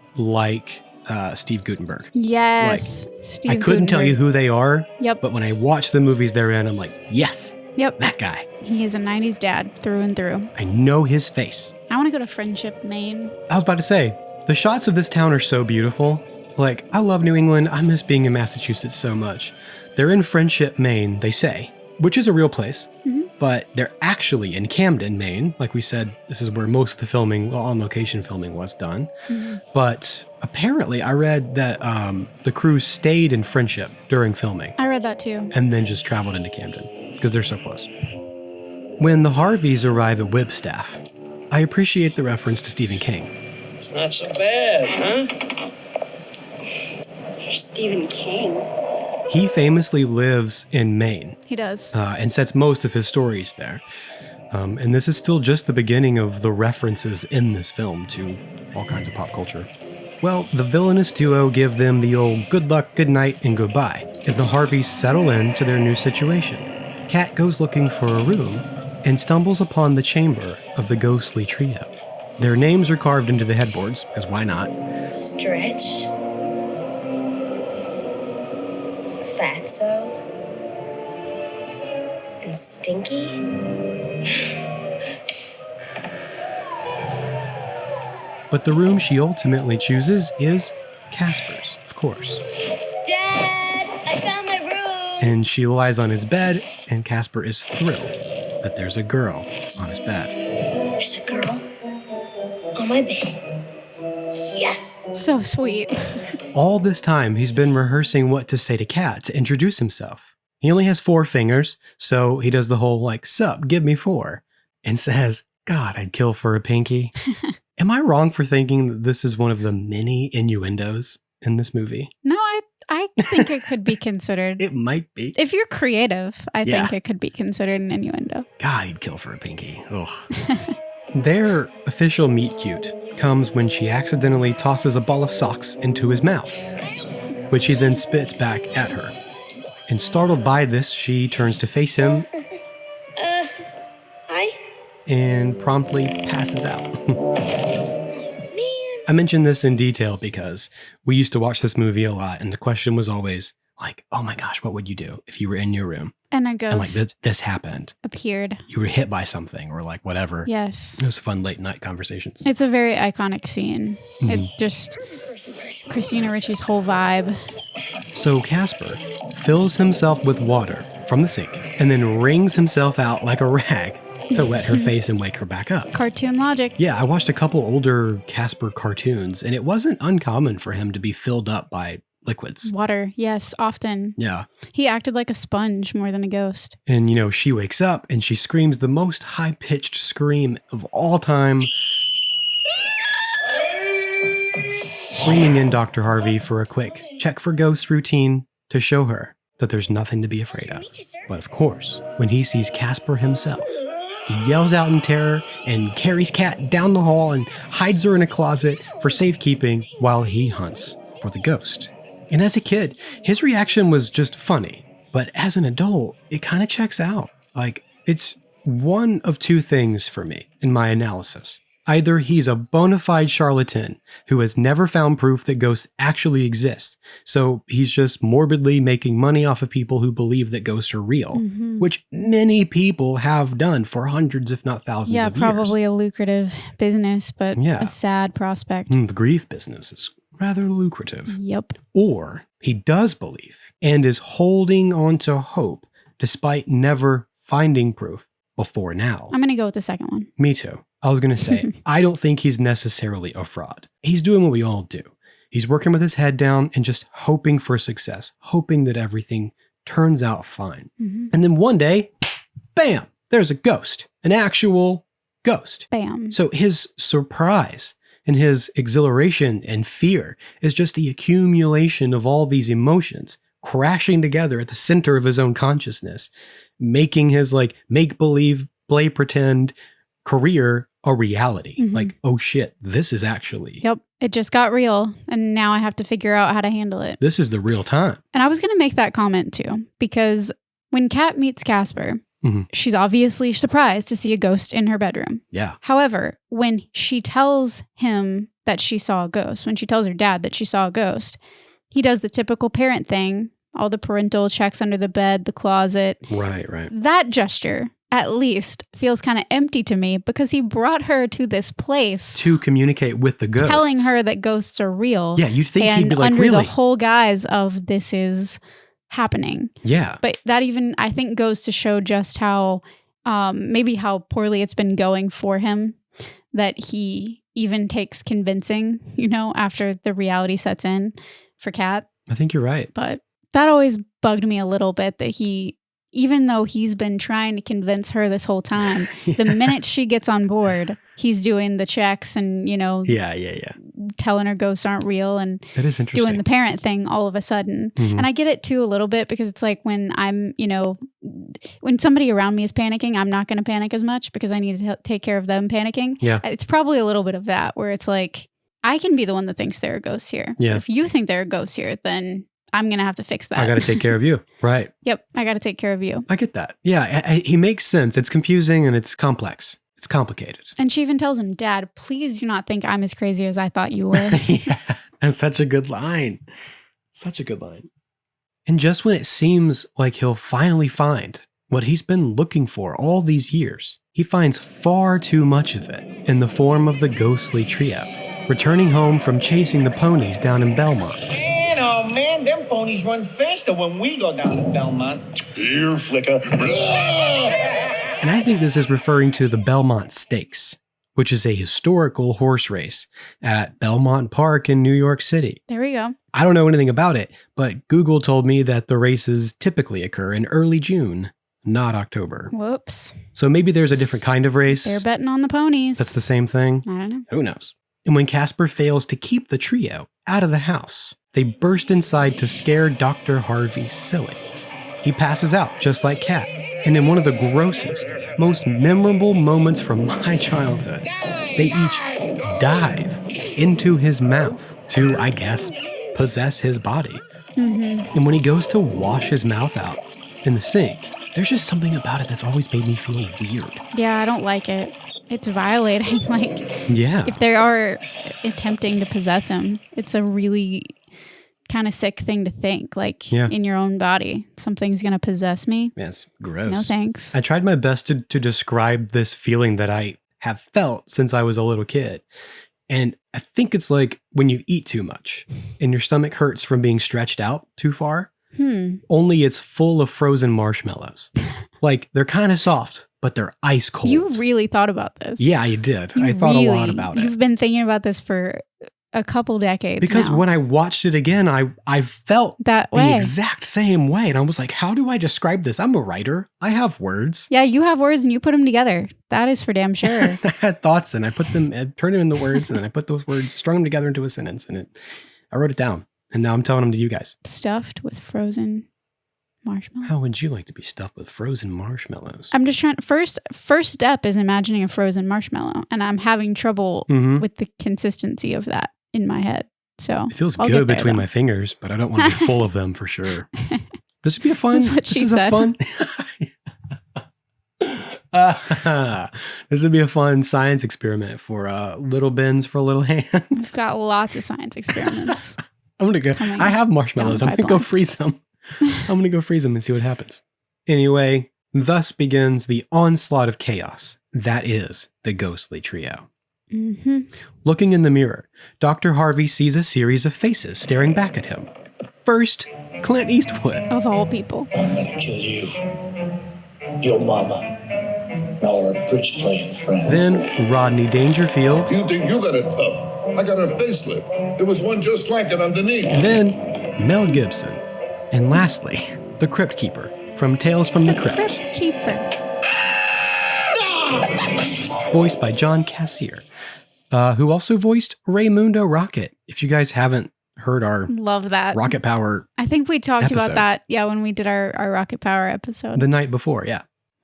Steve Guttenberg. Yes. Steve I couldn't tell Guttenberg. you who they are, Yep. but when I watch the movies they're in, I'm like, yes, Yep. that guy. He is a 90s dad through and through. I know his face. I want to go to Friendship, Maine. I was about to say, the shots of this town are so beautiful. I love New England. I miss being in Massachusetts so much. They're in Friendship, Maine, they say, which is a real place. Mm-hmm. But they're actually in Camden, Maine. Like we said, this is where most of the filming, on-location filming was done. Mm-hmm. But apparently, I read that the crew stayed in Friendship during filming I read that too. and then just traveled into Camden because they're so close. When the Harveys arrive at Whipstaff, I appreciate the reference to Stephen King. It's not so bad, huh? You're Stephen King. He famously lives in Maine. He does. And sets most of his stories there. And this is still just the beginning of the references in this film to all kinds of pop culture. Well, the villainous duo give them the old good luck, good night, and goodbye, and the Harveys settle into their new situation. Kat goes looking for a room and stumbles upon the chamber of the ghostly trio. Their names are carved into the headboards, because why not? Stretch. Fatso. And Stinky. But the room she ultimately chooses is Casper's, of course. Dad, I found my room. And she lies on his bed, and Casper is thrilled that there's a girl on his bed. There's a girl on my bed. Yes. So sweet. All this time, he's been rehearsing what to say to Kat to introduce himself. He only has 4 fingers, so he does the whole, like, sup, give me 4, and says, God, I'd kill for a pinky. Am I wrong for thinking that this is one of the many innuendos in this movie? No, I think it could be considered. It might be. If you're creative, I Yeah. think it could be considered an innuendo. God, he'd kill for a pinky. Ugh. Their official meet cute comes when she accidentally tosses a ball of socks into his mouth, which he then spits back at her. And startled by this, she turns to face him Hi. and promptly passes out. Man. I mention this in detail because we used to watch this movie a lot, and the question was always like, oh my gosh, what would you do if you were in your room And a ghost and like this happened? appeared. You were hit by something or like whatever. Yes. It was fun late night conversations. It's a very iconic scene. It just, Christina Ricci's whole vibe. So Casper fills himself with water from the sink and then wrings himself out like a rag to wet her face and wake her back up. Cartoon logic. Yeah, I watched a couple older Casper cartoons, and it wasn't uncommon for him to be filled up by liquids. Water, yes, often. Yeah. He acted like a sponge more than a ghost. And, she wakes up and she screams the most high-pitched scream of all time, bringing in Dr. Harvey for a quick check for ghosts routine to show her that there's nothing to be afraid of. But of course, when he sees Casper himself, he yells out in terror and carries Kat down the hall and hides her in a closet for safekeeping while he hunts for the ghost. And as a kid, his reaction was just funny. But as an adult, it kind of checks out. Like, it's one of 2 things for me in my analysis. Either he's a bona fide charlatan who has never found proof that ghosts actually exist, so he's just morbidly making money off of people who believe that ghosts are real, which many people have done for hundreds, if not thousands Yeah, of years. probably a lucrative business, but Yeah. a sad prospect. The grief business is rather lucrative. Yep. Or he does believe and is holding on to hope despite never finding proof before now. I'm going to go with the second one. Me too. I was going to say, I don't think he's necessarily a fraud. He's doing what we all do. He's working with his head down and just hoping for success, hoping that everything turns out fine. And then one day, bam, there's a ghost, an actual ghost. Bam. So his surprise and his exhilaration and fear is just the accumulation of all these emotions crashing together at the center of his own consciousness, making his make-believe, play pretend career a reality. Like, oh shit, this is actually... Yep. It just got real, and now I have to figure out how to handle it. This is the real time. And I was going to make that comment too, because when Kat meets Casper, she's obviously surprised to see a ghost in her bedroom. Yeah. However, when she tells him that she saw a ghost, when she tells her dad that she saw a ghost, he does the typical parent thing, all the parental checks under the bed, the closet. Right. That gesture, at least, feels kind of empty to me because he brought her to this place To communicate with the ghosts. telling her that ghosts are real. Yeah, you'd think he'd and be like, under really? the whole guise of this is happening. Yeah. But that even, I think, goes to show just how, maybe how poorly it's been going for him, that he even takes convincing, after the reality sets in for Kat. I think you're right. But that always bugged me a little bit, that he even though he's been trying to convince her this whole time, the minute she gets on board, he's doing the checks and, telling her ghosts aren't real and that is interesting. doing the parent thing all of a sudden. Mhm. And I get it too a little bit because it's like when I'm, when somebody around me is panicking, I'm not going to panic as much because I need to take care of them panicking. Yeah. It's probably a little bit of that where it's like, I can be the one that thinks there are ghosts here. Yeah. If you think there are ghosts here, then I'm going to have to fix that. I got to take care of you. Right. Yep. I got to take care of you. I get that. Yeah. He makes sense. It's confusing and it's complex. It's complicated. And she even tells him, Dad, please do not think I'm as crazy as I thought you were. Yeah. That's such a good line. Such a good line. And just when it seems like he'll finally find what he's been looking for all these years, he finds far too much of it in the form of the ghostly trio, returning home from chasing the ponies down in Belmont. Man, them ponies run faster when we go down to Belmont. Ear flicker. And I think this is referring to the Belmont Stakes, which is a historical horse race at Belmont Park in New York City. There we go. I don't know anything about it, but Google told me that the races typically occur in early June, not October. Whoops. So maybe there's a different kind of race. They're betting on the ponies. That's the same thing. I don't know. Who knows? And when Casper fails to keep the trio out of the house, they burst inside to scare Dr. Harvey silly. He passes out just like Kat. And in one of the grossest, most memorable moments from my childhood, they each dive into his mouth to, I guess, possess his body. Mm-hmm. And when he goes to wash his mouth out in the sink, there's just something about it that's always made me feel weird. Yeah, I don't like it. It's violating. Yeah. If they are attempting to possess him, it's a really kind of sick thing to think. In your own body, something's going to possess me. Yeah, it's gross. No thanks. I tried my best to describe this feeling that I have felt since I was a little kid. And I think it's like when you eat too much and your stomach hurts from being stretched out too far. Only it's full of frozen marshmallows. They're kind of soft, but they're ice cold. You really thought about this. Yeah, I did. I thought a lot about it. You've been thinking about this for a couple decades because now. when I watched it again, I felt that way. The exact same way. And I was like, how do I describe this? I'm a writer. I have words. Yeah, you have words and you put them together. That is for damn sure. I had thoughts and I turned them into words and then I put those words, strung them together into a sentence and I wrote it down. And now I'm telling them to you guys. Stuffed with frozen marshmallows. How would you like to be stuffed with frozen marshmallows? I'm just trying. First step is imagining a frozen marshmallow, and I'm having trouble with the consistency of that in my head. So it feels good between my fingers, but I don't want to be full of them for sure. This would be a fun. That's what she said. This would be a fun science experiment for little bins for little hands. It's got lots of science experiments. I'm gonna go. I have marshmallows. I'm gonna go freeze them. I'm gonna go freeze them and see what happens. Anyway, thus begins the onslaught of chaos that is the ghostly trio. Mm-hmm. Looking in the mirror, Dr. Harvey sees a series of faces staring back at him. First, Clint Eastwood. Of all people. I'm gonna kill you, your mama, and all her bridge playing friends. Then Rodney Dangerfield. You think you got it tough? I got a facelift. There was one just like it underneath. And then Mel Gibson. And lastly, the Crypt Keeper from Tales from the Crypt. Crypt Keeper. Voiced by John Cassier, who also voiced Raymundo Rocket. If you guys haven't heard our Love that. Rocket Power I think we talked episode. about that, when we did our Rocket Power episode. The night before, yeah.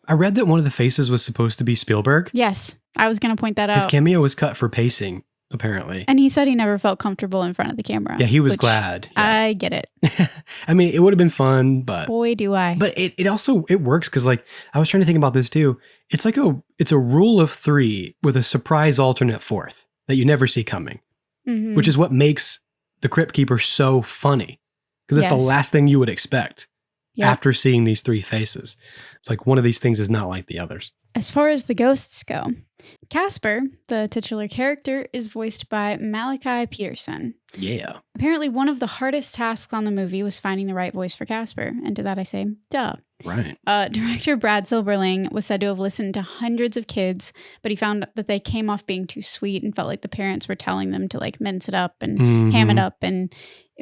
I read that one of the faces was supposed to be Spielberg. Yes, I was going to point that out. His cameo was cut for pacing, apparently. And he said he never felt comfortable in front of the camera. Yeah, he was glad. Yeah. I get it. I mean, it would have been fun, but... Boy, do I. But it also works because, I was trying to think about this too. It's it's a rule of 3 with a surprise alternate fourth that you never see coming, which is what makes the Crypt Keeper so funny because it's the last thing you would expect after seeing these 3 faces. It's like one of these things is not like the others. As far as the ghosts go, Casper, the titular character, is voiced by Malachi Peterson. Yeah. Apparently, one of the hardest tasks on the movie was finding the right voice for Casper. And to that I say, duh. Right. Director Brad Silberling was said to have listened to hundreds of kids, but he found that they came off being too sweet and felt like the parents were telling them to mince it up and ham it up. And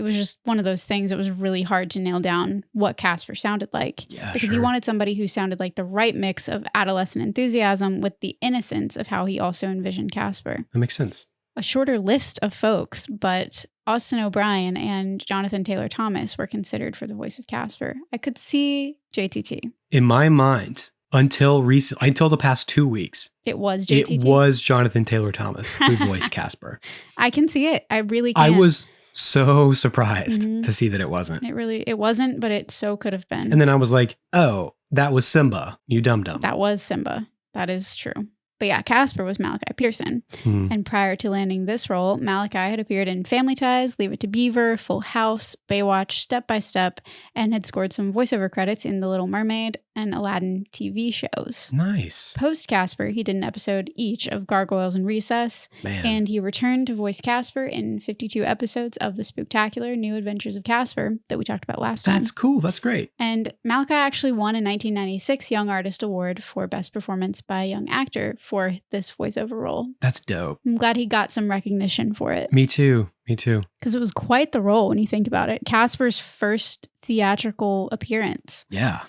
it was just one of those things. It was really hard to nail down what Casper sounded like. Yeah, because he sure. wanted somebody who sounded like the right mix of adolescent enthusiasm with the innocence of how he also envisioned Casper. That makes sense. A shorter list of folks, but Austin O'Brien and Jonathan Taylor Thomas were considered for the voice of Casper. I could see JTT. In my mind, until the past 2 weeks, It was JTT. it was Jonathan Taylor Thomas who voiced Casper. I can see it. I really can. I was so surprised Mhm. to see that it wasn't. It wasn't, but it so could have been. And then I was like, oh, that was Simba, you dum-dum. That was Simba. That is true. But yeah, Casper was Malachi Pearson. Hmm. And prior to landing this role, Malachi had appeared in Family Ties, Leave It to Beaver, Full House, Baywatch, Step by Step, and had scored some voiceover credits in The Little Mermaid and Aladdin TV shows. Nice. Post Casper, he did an episode each of Gargoyles and Recess, Man. and he returned to voice Casper in 52 episodes of the spectacular New Adventures of Casper that we talked about last time. That's cool. That's great. And Malachi actually won a 1996 Young Artist Award for Best Performance by a Young Actor for this voiceover role. That's dope. I'm glad he got some recognition for it. Me too. Me too. Because it was quite the role when you think about it. Casper's first theatrical appearance. Yeah.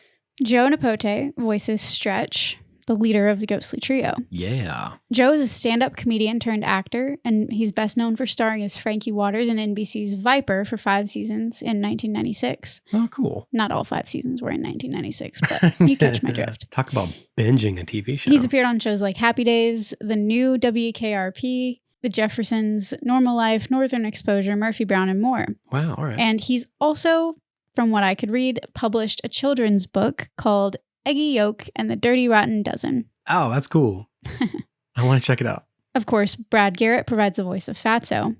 Joe Napote voices Stretch, the leader of the Ghostly Trio. Yeah. Joe is a stand-up comedian turned actor, and he's best known for starring as Frankie Waters in NBC's Viper for 5 seasons in 1996. Oh, cool. Not all 5 seasons were in 1996, but you catch my drift. Talk about binging a TV show. He's appeared on shows like Happy Days, The New WKRP, The Jeffersons, Normal Life, Northern Exposure, Murphy Brown, and more. Wow. All right. And he's also, from what I could read, published a children's book called Eggy Yolk and the Dirty Rotten Dozen. Oh, that's cool. I want to check it out. Of course, Brad Garrett provides the voice of Fatso,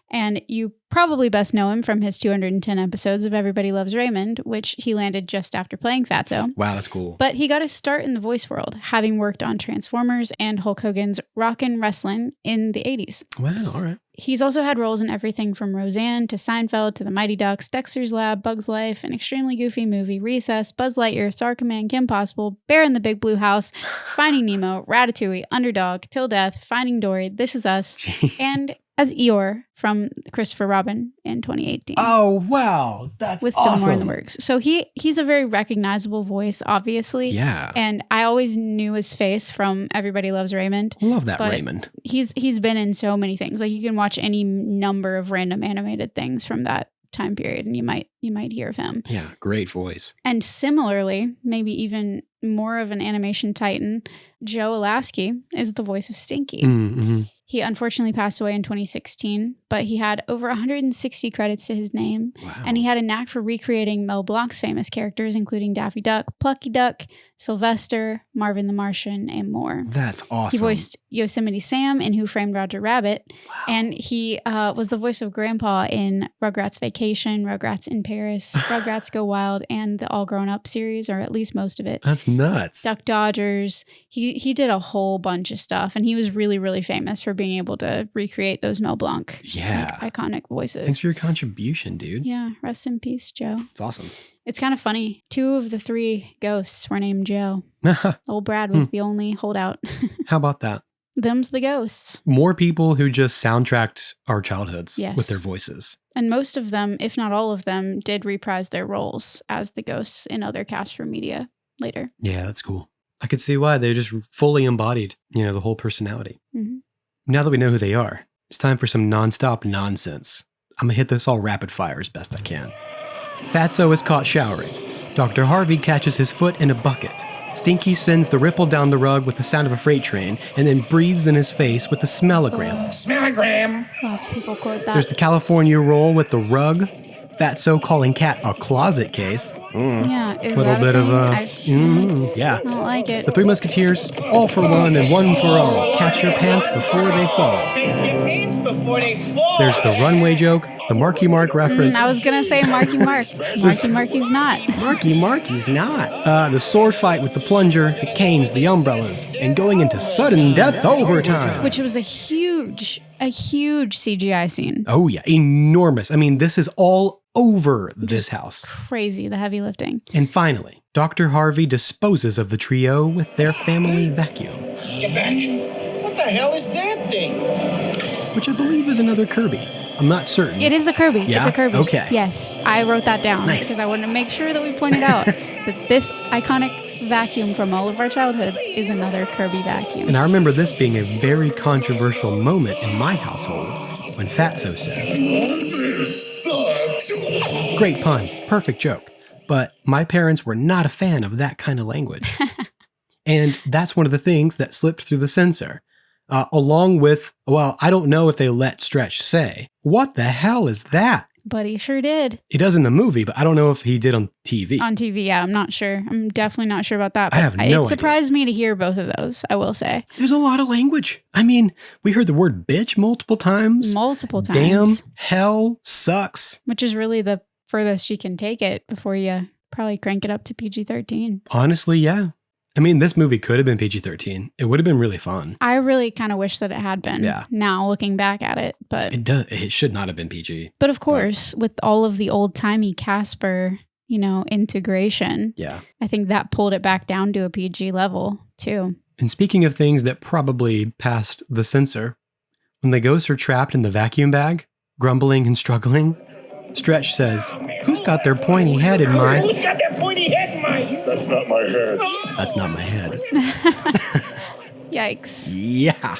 and you probably best know him from his 210 episodes of Everybody Loves Raymond, which he landed just after playing Fatso. Wow, that's cool. But he got his start in the voice world, having worked on Transformers and Hulk Hogan's Rockin' Wrestling in the 80s. Wow, all right. He's also had roles in everything from Roseanne to Seinfeld to The Mighty Ducks, Dexter's Lab, Bug's Life, An Extremely Goofy Movie, Recess, Buzz Lightyear, Star Command, Kim Possible, Bear in the Big Blue House, Finding Nemo, Ratatouille, Underdog, Till Death, Finding Dory, This Is Us, Jeez. and as Eeyore from Christopher Robin in 2018. Oh, wow. That's with awesome. still more in the works. So he's a very recognizable voice, obviously. Yeah. And I always knew his face from Everybody Loves Raymond. Love that but Raymond. He's been in so many things. Like you can watch any number of random animated things from that time period and you might hear of him. Yeah, great voice. And similarly, maybe even more of an animation titan, Joe Alasky is the voice of Stinky. Mm-hmm. He unfortunately passed away in 2016, but he had over 160 credits to his name. Wow. And he had a knack for recreating Mel Blanc's famous characters, including Daffy Duck, Plucky Duck, Sylvester, Marvin the Martian, and more. That's awesome. He voiced Yosemite Sam in Who Framed Roger Rabbit. Wow. And he was the voice of Grandpa in Rugrats Vacation, Rugrats in Paris, Rugrats Go Wild, and the All Grown Up series, or at least most of it. That's nuts. Duck Dodgers. He did a whole bunch of stuff, and he was really, really famous for being able to recreate those Mel Blanc iconic voices. Thanks for your contribution, dude. Yeah, rest in peace, Joe. It's awesome. It's kind of funny. 2 of the 3 ghosts were named Joe. Old Brad was the only holdout. How about that? Them's the ghosts. More people who just soundtracked our childhoods Yes. with their voices. And most of them, if not all of them, did reprise their roles as the ghosts in other Casper media later. Yeah, that's cool. I could see why. They just fully embodied, the whole personality. Mm-hmm. Now that we know who they are, it's time for some nonstop nonsense. I'm going to hit this all rapid fire as best I can. Fatso is caught showering. Dr. Harvey catches his foot in a bucket. Stinky sends the ripple down the rug with the sound of a freight train and then breathes in his face with the smellogram. Smellogram. Lots of people quote that. There's the California roll with the rug. Fatso calling cat a closet case. Yeah, is Little that a bit of thing? yeah. I don't like it. The Three Musketeers, all for one and one for all. Catch your pants before they fall. There's the runway joke, the Marky Mark reference. I was going to say Marky Mark. Marky's not. Marky's not. The sword fight with the plunger, the canes, the umbrellas, and going into sudden death overtime. Which was a huge CGI scene. Oh yeah, enormous. I mean, this is all over this house. Crazy, the heavy lifting. And finally, Dr. Harvey disposes of the trio with their family vacuum. Get back. What the hell is that thing? Which I believe is another Kirby. I'm not certain. It is a Kirby. Yeah? It's a Kirby. Okay. Yes, I wrote that down Nice. because I wanted to make sure that we pointed out that this iconic vacuum from all of our childhoods is another Kirby vacuum. And I remember this being a very controversial moment in my household when Fatso said, "Great pun, perfect joke." But my parents were not a fan of that kind of language. And that's one of the things that slipped through the censor. Along with, well, I don't know if they let Stretch say, "What the hell is that?" But he sure did. He does in the movie, but I don't know if he did on TV. On TV, yeah, I'm not sure. I'm definitely not sure about that. But I have no It idea. surprised me to hear both of those, I will say. There's a lot of language. I mean, we heard the word bitch multiple times. Multiple times. Damn, hell, sucks. Which is really the furthest you can take it before you probably crank it up to PG-13. Honestly, yeah. I mean, this movie could have been PG-13. It would have been really fun. I really kind of wish that it had been. Yeah. Now, looking back at it. But It should not have been PG. But of course, with all of the old-timey Casper, integration, Yeah. I think that pulled it back down to a PG level, too. And speaking of things that probably passed the censor, when the ghosts are trapped in the vacuum bag, grumbling and struggling, Stretch says, "Who's got their pointy head in mind?" Who's got that pointy head in mind? That's not my head. That's not my head. Yikes. Yeah.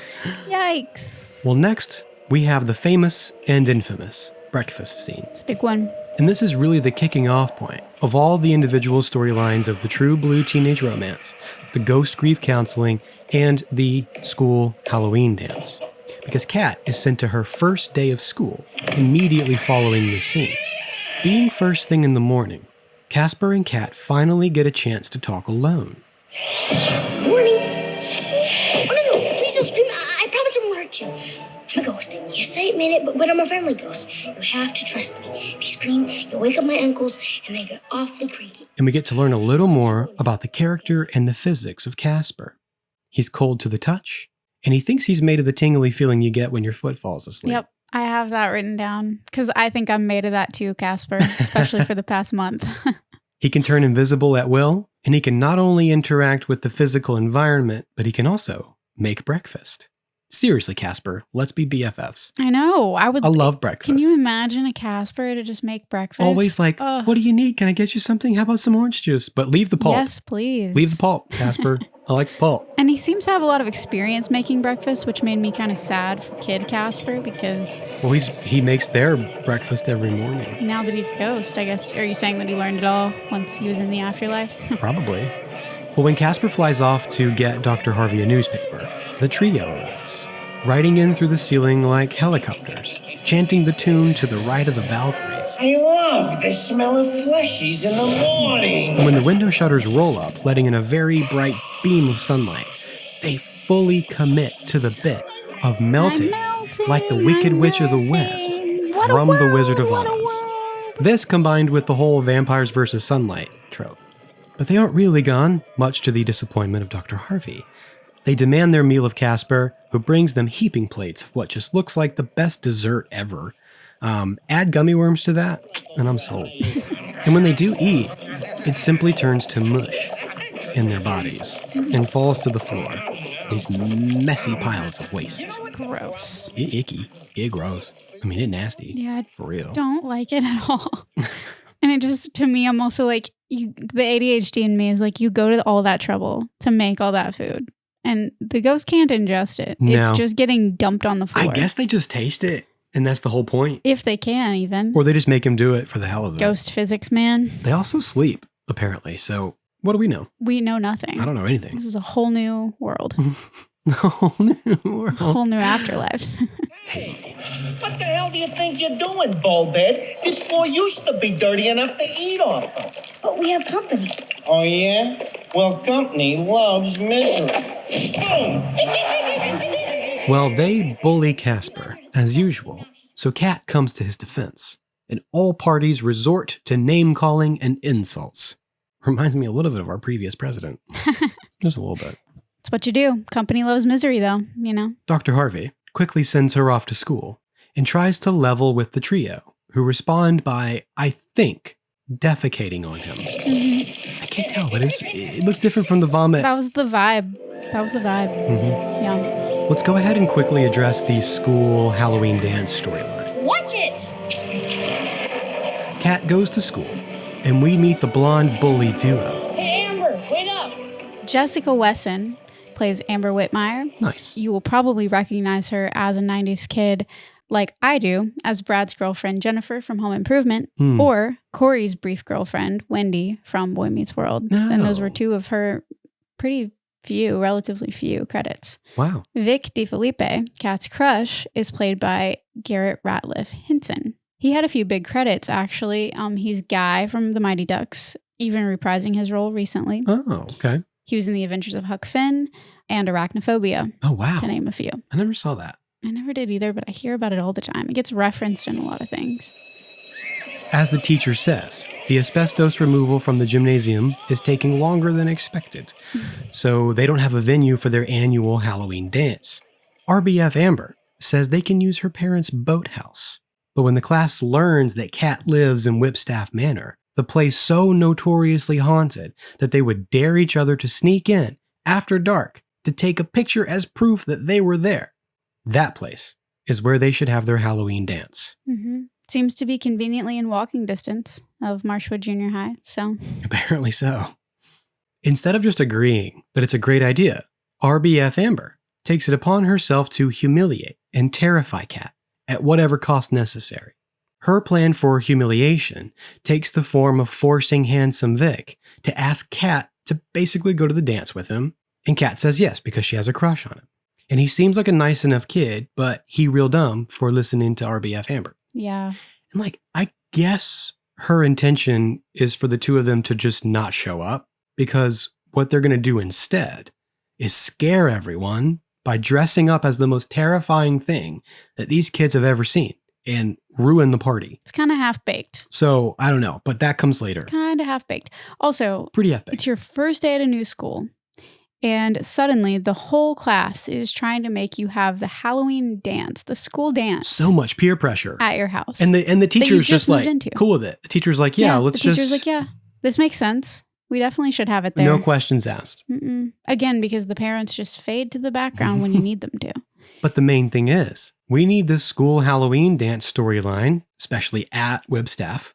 Yikes. Well, next, we have the famous and infamous breakfast scene. It's a big one. And this is really the kicking off point of all the individual storylines of the True Blue teenage romance, the ghost grief counseling, and the school Halloween dance. Because Kat is sent to her first day of school immediately following this scene. Being first thing in the morning, Casper and Kat finally get a chance to talk alone. Morning. Oh, no, please don't scream. I promise I won't hurt you. I'm a ghost. Yes, I admit it, but I'm a friendly ghost. You have to trust me. If you scream, you'll wake up my ankles, and they get awfully creaky. And we get to learn a little more about the character and the physics of Casper. He's cold to the touch, and he thinks he's made of the tingly feeling you get when your foot falls asleep. Yep. I have that written down because I think I'm made of that too, Casper, especially for the past month. He can turn invisible at will, and he can not only interact with the physical environment, but he can also make breakfast. Seriously, Casper, let's be BFFs. I know. I love breakfast. Can you imagine a Casper to just make breakfast? Always like, Ugh. what do you need? Can I get you something? How about some orange juice? But leave the pulp. Yes, please. Leave the pulp, Casper. I like the pulp. And he seems to have a lot of experience making breakfast, which made me kind of sad for kid Casper because Well, he makes their breakfast every morning. now that he's a ghost, I guess. Are you saying that he learned it all once he was in the afterlife? Probably. Well, when Casper flies off to get Dr. Harvey a newspaper, the trio arrives, riding in through the ceiling like helicopters, chanting the tune to the right of the Valkyries. I love the smell of fleshies in the morning. And when the window shutters roll up, letting in a very bright beam of sunlight, they fully commit to the bit of melting like the Wicked Witch of the West from The Wizard of Oz. This combined with the whole vampires versus sunlight trope. But they aren't really gone, much to the disappointment of Dr. Harvey. They demand their meal of Casper, who brings them heaping plates of what just looks like the best dessert ever. Add gummy worms to that, and I'm sold. And when they do eat, it simply turns to mush in their bodies and falls to the floor. These messy piles of waste. Gross. Icky. Gross. I mean, it's nasty. Yeah, For real. don't like it at all. And it just, to me, I'm also like, the ADHD in me is like, you go to all that trouble to make all that food. And the ghost can't ingest it. No. It's just getting dumped on the floor. I guess they just taste it, and that's the whole point. If they can, even. Or they just make him do it for the hell of it. Ghost physics, man. They also sleep, apparently. So what do we know? We know nothing. I don't know anything. This is a whole new world. A whole new world. A whole new afterlife. What the hell do you think you're doing, Bullbed? This floor used to be dirty enough to eat off of. But we have company. Oh, yeah? Well, company loves misery. Boom! Well, they bully Casper, as usual. So Kat comes to his defense, and all parties resort to name-calling and insults. Reminds me a little bit of our previous president. Just a little bit. It's what you do. Company loves misery, though, you know? Dr. Harvey quickly sends her off to school and tries to level with the trio, who respond by, I think, defecating on him. I can't tell, but it looks different from the vomit. That was the vibe. Yeah. Let's go ahead and quickly address the school Halloween dance storyline. Watch it! Kat goes to school, and we meet the blonde bully duo. Hey, Amber, wait up! Jessica Wesson plays Amber Whitmire. Nice. You will probably recognize her as a 90s kid, like I do, as Brad's girlfriend Jennifer from Home Improvement, or Corey's brief girlfriend Wendy from Boy Meets World. No. And those were two of her relatively few credits. Wow. Vic DeFelipe, Kat's crush, is played by Garrett Ratliff Hinson. He had a few big credits, actually. He's Guy from The Mighty Ducks, even reprising his role recently. Oh, okay. He was in The Adventures of Huck Finn and Arachnophobia, Oh, wow. to name a few. I never saw that. I never did either, but I hear about it all the time. It gets referenced in a lot of things. As the teacher says, the asbestos removal from the gymnasium is taking longer than expected, so they don't have a venue for their annual Halloween dance. RBF Amber says they can use her parents' boathouse, but when the class learns that Kat lives in Whipstaff Manor, the place so notoriously haunted that they would dare each other to sneak in after dark to take a picture as proof that they were there. That place is where they should have their Halloween dance. Mm-hmm. Seems to be conveniently in walking distance of Marshwood Junior High, so. Apparently so. Instead of just agreeing that it's a great idea, RBF Amber takes it upon herself to humiliate and terrify Kat at whatever cost necessary. Her plan for humiliation takes the form of forcing Handsome Vic to ask Kat to basically go to the dance with him, and Kat says yes because she has a crush on him. And he seems like a nice enough kid, but he real dumb for listening to RBF Amber. Yeah. And I guess her intention is for the two of them to just not show up, because what they're going to do instead is scare everyone by dressing up as the most terrifying thing that these kids have ever seen and ruin the party. It's kind of half-baked. So, I don't know, but that comes later. Kind of half-baked. Also, pretty half-baked. It's your first day at a new school, and suddenly the whole class is trying to make you have the Halloween dance, the school dance. So much peer pressure. At your house. And the teacher's just like, cool with it. The teacher's like, yeah, let's just... The teacher's like, yeah, this makes sense. We definitely should have it there. No questions asked. Again, because the parents just fade to the background when you need them to. But the main thing is, we need this school Halloween dance storyline, especially at Whipstaff,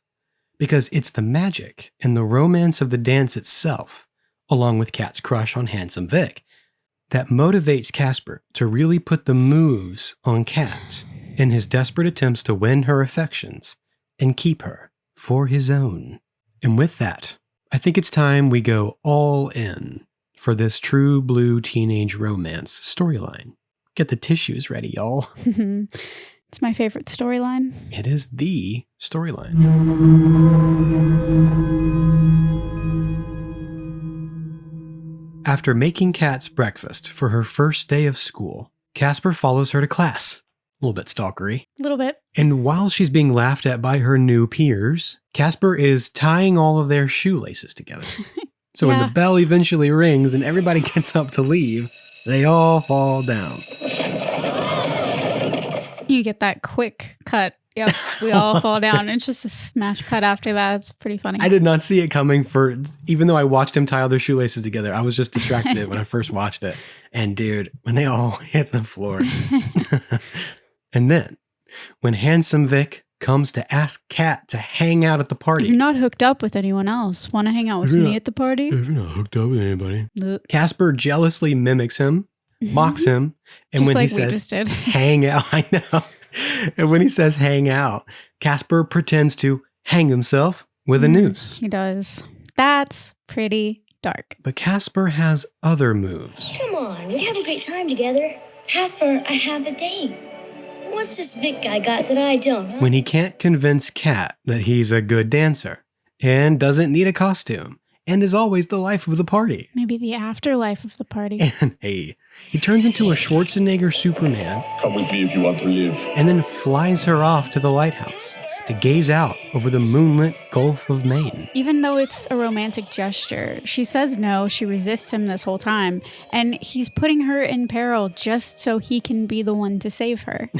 because it's the magic and the romance of the dance itself, along with Kat's crush on Handsome Vic, that motivates Casper to really put the moves on Kat in his desperate attempts to win her affections and keep her for his own. And with that, I think it's time we go all in for this true blue teenage romance storyline. Get the tissues ready, y'all. It's my favorite storyline. It is the storyline. After making Kat's breakfast for her first day of school, Casper follows her to class. A little bit stalkery. A little bit. And while she's being laughed at by her new peers, Casper is tying all of their shoelaces together. So when the bell eventually rings and everybody gets up to leave, they all fall down. You get that quick cut. Yep, we all fall down. It's just a smash cut after that. It's pretty funny. I did not see it coming even though I watched him tie all their shoelaces together. I was just distracted when I first watched it. And dude, when they all hit the floor. And then, when Handsome Vic comes to ask Kat to hang out at the party. If you're not hooked up with anyone else, want to hang out with me at the party? If you're not hooked up with anybody. Casper jealously mimics him, mocks him, and just when like he says, just did. hang out, I know. And when he says hang out, Casper pretends to hang himself with a noose. He does. That's pretty dark. But Casper has other moves. Come on, we have a great time together. Casper, I have a date. What's this Vic guy got that I don't, huh? When he can't convince Kat that he's a good dancer and doesn't need a costume and is always the life of the party. Maybe the afterlife of the party. And hey, he turns into a Schwarzenegger Superman. Come with me if you want to live. And then flies her off to the lighthouse to gaze out over the moonlit Gulf of Maine. Even though it's a romantic gesture, she says no, she resists him this whole time, and he's putting her in peril just so he can be the one to save her.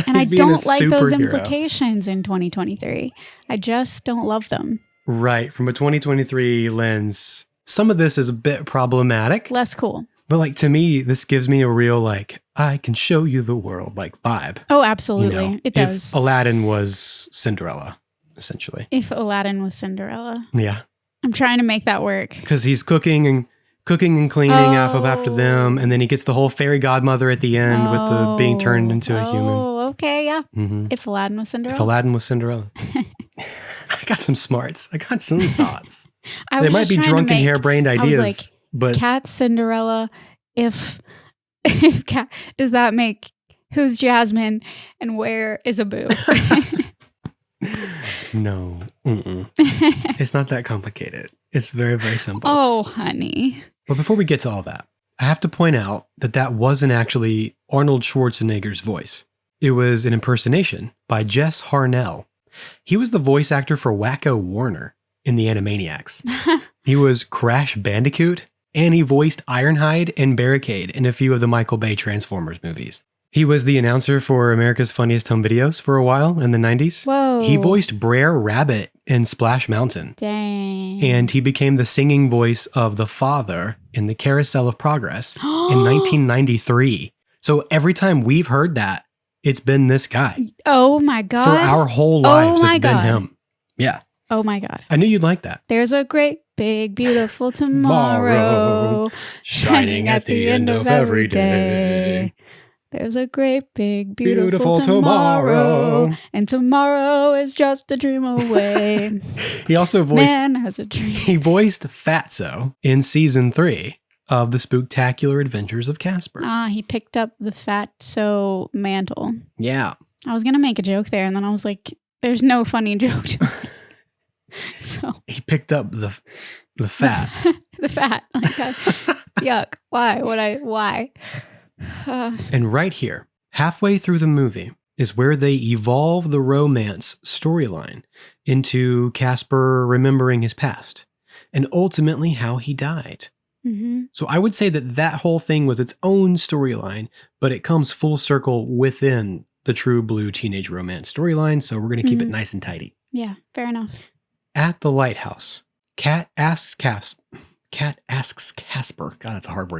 And I don't like those implications in 2023. I just don't love them. Right, from a 2023 lens, some of this is a bit problematic. Less cool. But to me, this gives me a real I can show you the world like vibe. Oh, absolutely. You know, It does. If Aladdin was Cinderella, essentially. If Aladdin was Cinderella. Yeah. I'm trying to make that work. Because he's cooking and cleaning after them, and then he gets the whole fairy godmother at the end with the being turned into a human. Oh, okay, yeah. Mm-hmm. If Aladdin was Cinderella. If Aladdin was Cinderella. I got some smarts. I got some thoughts. They might be drunken, harebrained ideas, I was like, but Cat's Cinderella. If Cat, does that make who's Jasmine and where is Abu? No, it's not that complicated. It's very, very simple. Oh, honey. But before we get to all that, I have to point out that wasn't actually Arnold Schwarzenegger's voice. It was an impersonation by Jess Harnell. He was the voice actor for Wacko Warner in the Animaniacs. He was Crash Bandicoot, and he voiced Ironhide and Barricade in a few of the Michael Bay Transformers movies. He was the announcer for America's Funniest Home Videos for a while in the 90s. Whoa. He voiced Brer Rabbit in Splash Mountain. Dang. And he became the singing voice of the father in the Carousel of Progress in 1993. So every time we've heard that, it's been this guy. Oh my God. For our whole lives, it's been him. Yeah. Oh my God. I knew you'd like that. There's a great, big, beautiful tomorrow shining at the end of every day. There's a great, big, beautiful tomorrow. And tomorrow is just a dream away. He also voiced... Man has a dream. He voiced Fatso in season 3 of The Spooktacular Adventures of Casper. He picked up the Fatso mantle. Yeah. I was going to make a joke there, and then I was like, there's no funny joke to me. So he picked up the fat. The fat. Like that. Yuck. Why? Why? And right here, halfway through the movie, is where they evolve the romance storyline into Casper remembering his past and ultimately how he died. Mm-hmm. So I would say that whole thing was its own storyline, but it comes full circle within the true blue teenage romance storyline. So we're going to keep it nice and tidy. Yeah, fair enough. At the lighthouse, Cat asks Casper. God, that's a hard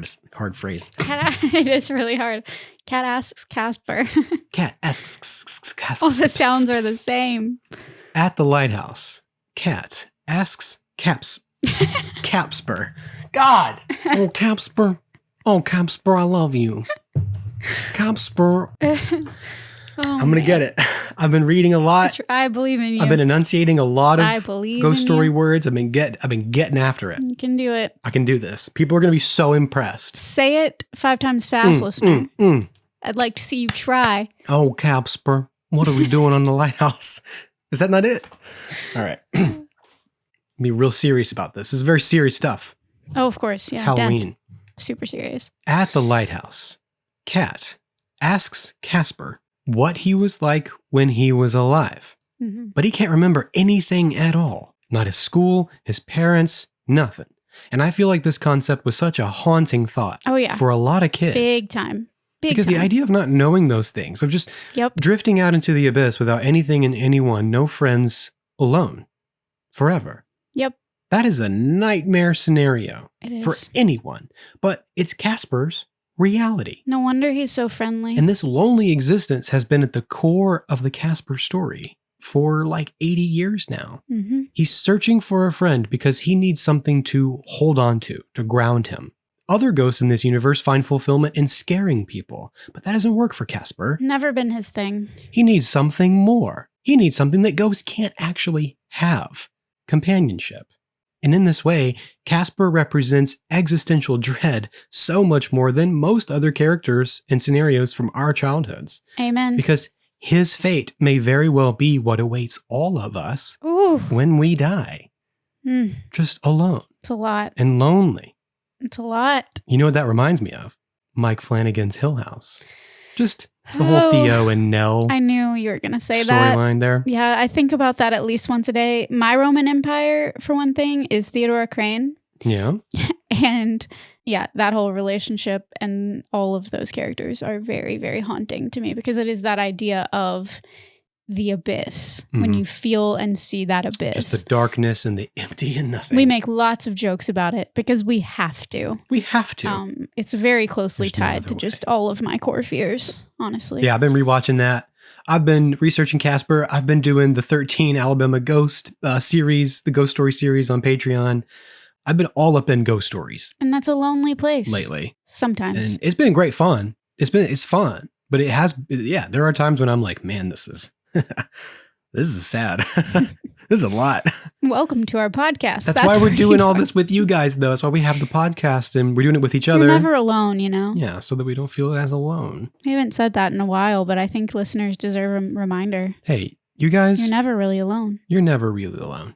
phrase. It is really hard. Cat asks Casper. Cat asks Casper. All the sounds are the same. At the lighthouse, Cat asks Casper. God! Oh, Casper. Oh, Casper, I love you. Casper. I'm going to get it. I've been reading a lot. I believe in you. I've been enunciating a lot of ghost story words. I've been getting after it. You can do it. I can do this. People are going to be so impressed. Say it 5 times fast, listener. I'd like to see you try. Oh, Casper, what are we doing on the lighthouse? Is that not it? All right. Be real serious about this. This is very serious stuff. Oh, of course. Yeah. It's Halloween. Death. Super serious. At the lighthouse, Cat asks Casper what he was like when he was alive. Mm-hmm. But he can't remember anything at all. Not his school, his parents, nothing. And I feel like this concept was such a haunting thought for a lot of kids. Big time. Because the idea of not knowing those things, of just drifting out into the abyss without anything and anyone, no friends, alone, forever. Yep. That is a nightmare scenario for anyone. But it's Casper's reality. No wonder he's so friendly. And this lonely existence has been at the core of the Casper story for like 80 years now. Mm-hmm. He's searching for a friend because he needs something to hold on to ground him. Other ghosts in this universe find fulfillment in scaring people, but that doesn't work for Casper. Never been his thing. He needs something more. He needs something that ghosts can't actually have. Companionship. And in this way, Casper represents existential dread so much more than most other characters and scenarios from our childhoods. Amen. Because his fate may very well be what awaits all of us when we die. Just alone. It's a lot. And lonely. It's a lot. You know what that reminds me of? Mike Flanagan's Hill House. Just the whole Theo and Nell. I knew you were going to say that. Storyline there. Yeah, I think about that at least once a day. My Roman Empire, for one thing, is Theodora Crane. Yeah. And yeah, that whole relationship and all of those characters are very, very haunting to me because it is that idea of the abyss, when you feel and see that abyss. Just the darkness and the empty and nothing. We make lots of jokes about it because we have to. We have to. It's very closely There's no tied other to way. just all of my core fears, honestly. Yeah, I've been rewatching that. I've been researching Casper. I've been doing the 13 Alabama Ghost series, the Ghost Story series on Patreon. I've been all up in ghost stories And that's a lonely place. lately. Sometimes. And it's been great fun. It's fun. But there are times when I'm like, man, this is sad. This is a lot. Welcome to our podcast. That's why we're doing all this with you guys, though. That's why we have the podcast and we're doing it with each other. You're never alone, you know? Yeah, so that we don't feel as alone. We haven't said that in a while, but I think listeners deserve a reminder. Hey, you guys. You're never really alone. You're never really alone.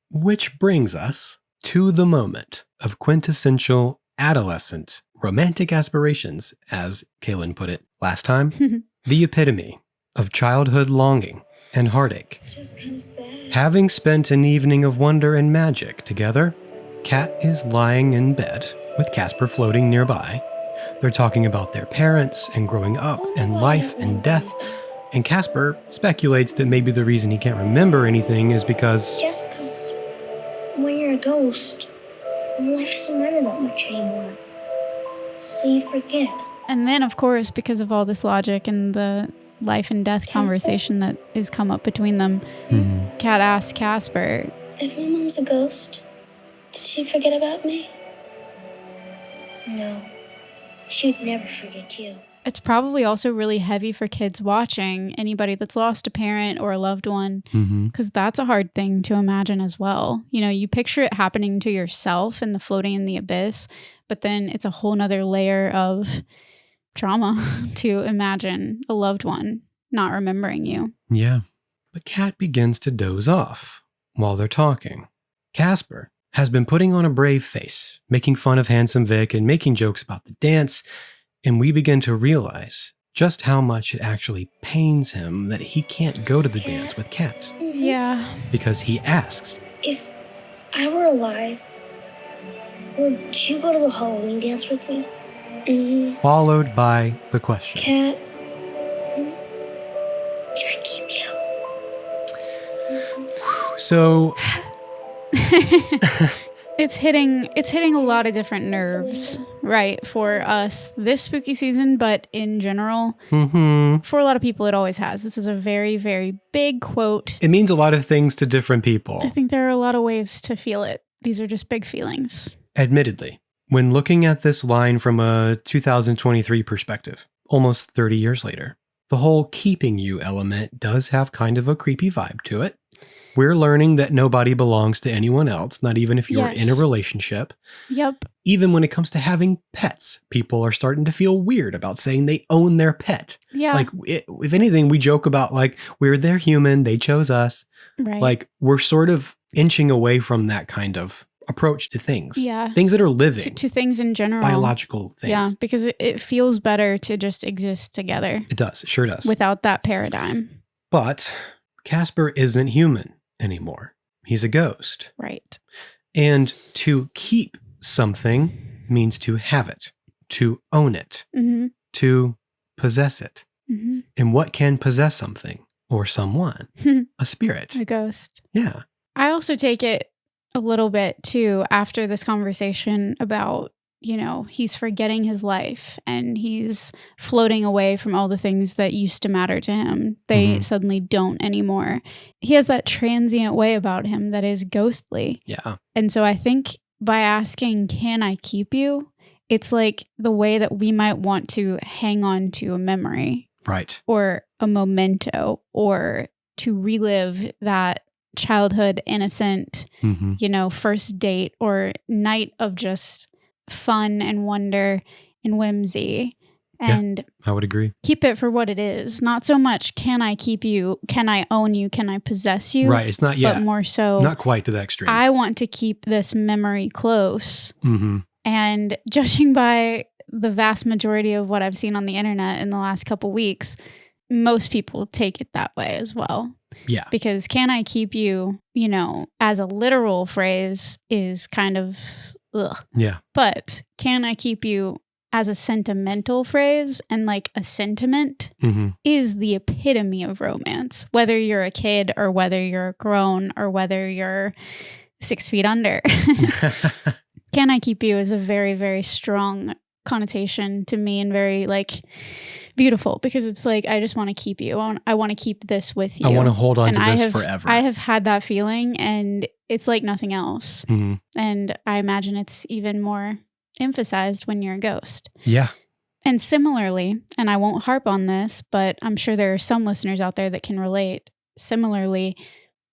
Which brings us to the moment of quintessential adolescent romantic aspirations, as Kaylin put it last time. The epitome of childhood longing and heartache. It's just kind of sad. Having spent an evening of wonder and magic together, Kat is lying in bed with Casper floating nearby. They're talking about their parents and growing up and life and death. And Casper speculates that maybe the reason he can't remember anything is because... Just because when you're a ghost, life doesn't matter that much anymore. So you forget. And then, of course, because of all this logic and the life and death conversation that has come up between them, Kat asks Casper, If my mom's a ghost, did she forget about me? No. She'd never forget you. it's probably also really heavy for kids watching, anybody that's lost a parent or a loved one, because that's a hard thing to imagine as well. You know, you picture it happening to yourself and the floating in the abyss, but then it's a whole nother layer of trauma to imagine a loved one not remembering you. Yeah. But Kat begins to doze off while they're talking. Casper has been putting on a brave face, making fun of Handsome Vic and making jokes about the dance, and we begin to realize just how much it actually pains him that he can't go to the dance with Kat. Yeah. Because he asks, If I were alive, would you go to the Halloween dance with me? followed by the question. Cat, can I keep you? So... It's hitting a lot of different nerves, right, for us this spooky season, but in general, for a lot of people, it always has. This is a very, very big quote. It means a lot of things to different people. I think there are a lot of ways to feel it. These are just big feelings. Admittedly, when looking at this line from a 2023 perspective, almost 30 years later, the whole keeping you element does have kind of a creepy vibe to it. We're learning that nobody belongs to anyone else, not even if you're in a relationship. Yep. Even when it comes to having pets, people are starting to feel weird about saying they own their pet. Yeah. Like, if anything, we joke about, like, we're their human, they chose us. Right. Like, we're sort of inching away from that kind of approach to things. Yeah. Things that are living. To things in general. Biological things. Yeah, because it feels better to just exist together. It does. It sure does. Without that paradigm. But Casper isn't human anymore. He's a ghost. Right. And to keep something means to have it, to own it, to possess it. And what can possess something or someone? A spirit. A ghost. Yeah. I also take it a little bit too after this conversation about, you know, he's forgetting his life and he's floating away from all the things that used to matter to him. They suddenly don't anymore. He has that transient way about him that is ghostly. Yeah. And so I think by asking, can I keep you? It's like the way that we might want to hang on to a memory. Right. Or a memento, or to relive that childhood innocent, you know, first date or night of just fun and wonder and whimsy, and I would agree. keep it for what it is. Not so much can I keep you, can I own you, can I possess you? Right. It's not yet. But more so, not quite to that extreme. I want to keep this memory close. And judging by the vast majority of what I've seen on the internet in the last couple weeks, most people take it that way as well. Yeah. Because can I keep you, you know, as a literal phrase is kind of ugh. Yeah. But can I keep you as a sentimental phrase and like a sentiment Mm-hmm. is the epitome of romance, whether you're a kid or whether you're grown or whether you're 6 feet under. Can I Keep You is a very, very strong connotation to me and very like beautiful, because it's like, I just want to keep you. I want to keep this with you. I want to hold on And to I this have, forever. I have had that feeling, and it's like nothing else. Mm-hmm. And I imagine it's even more emphasized when you're a ghost. Yeah. And similarly, and I won't harp on this, but I'm sure there are some listeners out there that can relate. Similarly,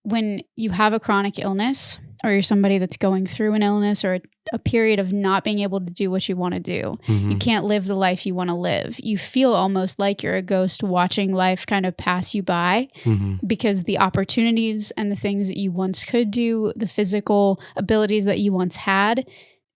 when you have a chronic illness, or you're somebody that's going through an illness or a period of not being able to do what you want to do, Mm-hmm. you can't live the life you want to live. You feel almost like you're a ghost watching life kind of pass you by, Mm-hmm. because the opportunities and the things that you once could do, the physical abilities that you once had,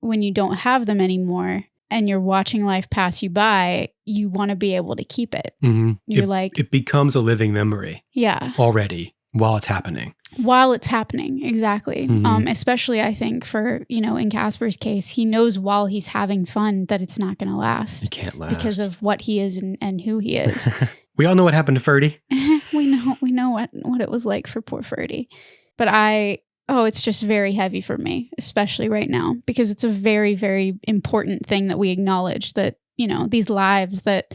when you don't have them anymore and you're watching life pass you by, you want to be able to keep it. Mm-hmm. You're like, it becomes a living memory yeah, already while it's happening. while it's happening. Exactly. Mhm. Especially I think for, in Casper's case, he knows while he's having fun that it's not going to last It can't last. because of what he is and who he is. We all know what happened to Ferdy. we know what it was like for poor Ferdy. But it's just very heavy for me, especially right now, because it's a very, very important thing that we acknowledge, that, these lives that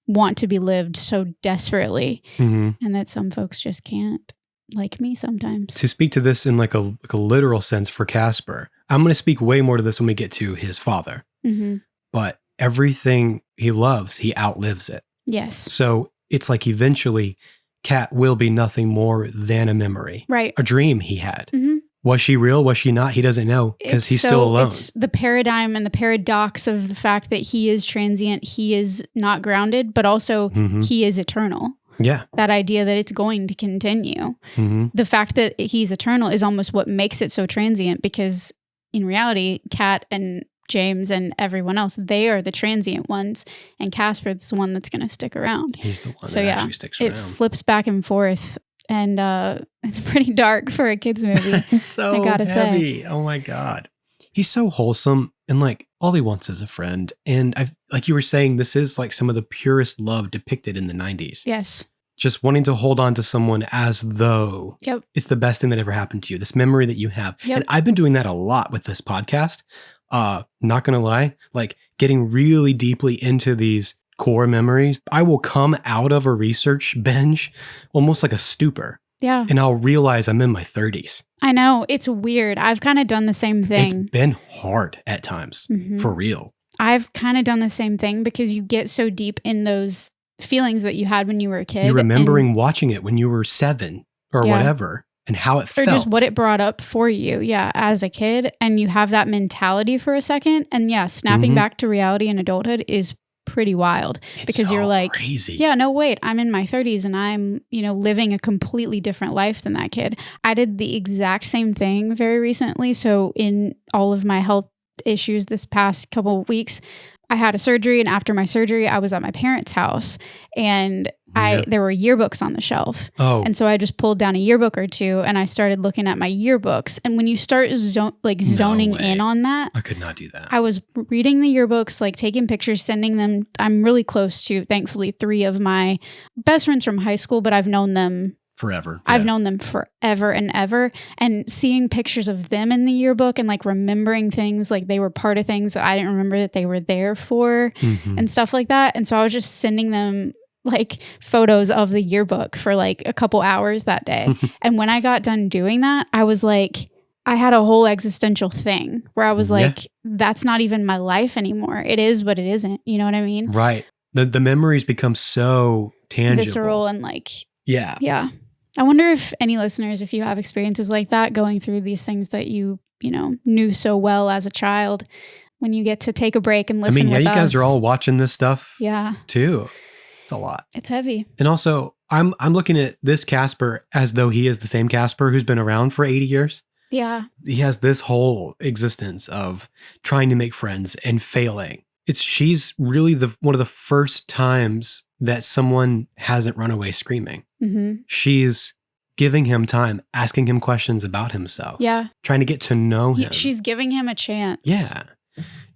want to be lived so desperately, Mm-hmm. and that some folks just can't, like me sometimes. To speak to this in like a literal sense for Casper, I'm going to speak way more to this when we get to his father. Mm-hmm. But everything he loves, he outlives it. Yes. So it's like eventually Kat will be nothing more than a memory. Right. A dream he had. Mm-hmm. Was she real? Was she not? He doesn't know because he's still alone. It's the paradigm and the paradox of the fact that he is transient, he is not grounded, but also Mhm. he is eternal. Yeah. That idea that it's going to continue. Mm-hmm. The fact that he's eternal is almost what makes it so transient, because in reality, Kat and James and everyone else, they are the transient ones, and Casper's the one that's going to stick around. He's the one So that yeah, actually sticks it around. flips back and forth, and it's pretty dark for a kid's movie. It's so I gotta say. heavy. Oh my God. He's so wholesome, and like all he wants is a friend. And like you were saying, this is like some of the purest love depicted in the 90s. Yes. Just Wanting to hold on to someone as though Yep. it's the best thing that ever happened to you. This memory that you have. Yep. And I've been doing that a lot with this podcast. Not gonna lie, like getting really deeply into these core memories. I will come out of a research binge almost like a stupor, Yeah. and I'll realize I'm in my 30s. I know. It's weird. I've kind of done the same It's thing. been hard at times, Mhm. for real. I've kind of done the same thing, because you get so deep in those feelings that you had when you were a kid. You're remembering watching it when you were 7 or Yeah. whatever, and how it or felt. just what it brought up for you, as a kid, and you have that mentality for a second, and snapping Mhm. back to reality in adulthood is pretty wild, It's because so you're like, crazy. yeah, no, wait, I'm in my 30s and I'm, living a completely different life than that kid. I did the exact same thing very recently. So in all of my health issues this past couple of weeks, I had a surgery, and after my surgery, I was at my parents' house, and Yeah. there were yearbooks on the shelf. Oh, And so I just pulled down a yearbook or two, and I started looking at my yearbooks. And when you start zoning way. in on that, I could not do that. I was reading the yearbooks, like taking pictures, sending them. I'm really close to, thankfully, 3 of my best friends from high school, but I've known them. Forever. I've Yeah. known them forever and ever, and seeing pictures of them in the yearbook and like remembering things, like they were part of things that I didn't remember that they were there for, Mhm. and stuff like that. And so I was just sending them like photos of the yearbook for like a couple hours that day. And when I got done doing that, I was like, I had a whole existential thing where I was Yeah. like, that's not even my life anymore. It is, but it isn't. You know what I mean? Right. The memories become so tangible. Visceral and like, Yeah. yeah. I wonder if any listeners, if you have experiences like that, going through these things that you knew so well as a child, when you get to take a break and listen with you guys us. are all watching this stuff Yeah, too. It's a lot. it's heavy. And also, I'm looking at this Casper as though he is the same Casper who's been around for 80 years. Yeah. He has this whole existence of trying to make friends and failing. She's really one of the first times that someone hasn't run away screaming. hmm She's giving him time, asking him questions about himself. Yeah. Trying to get to know him. She's giving him a chance. Yeah.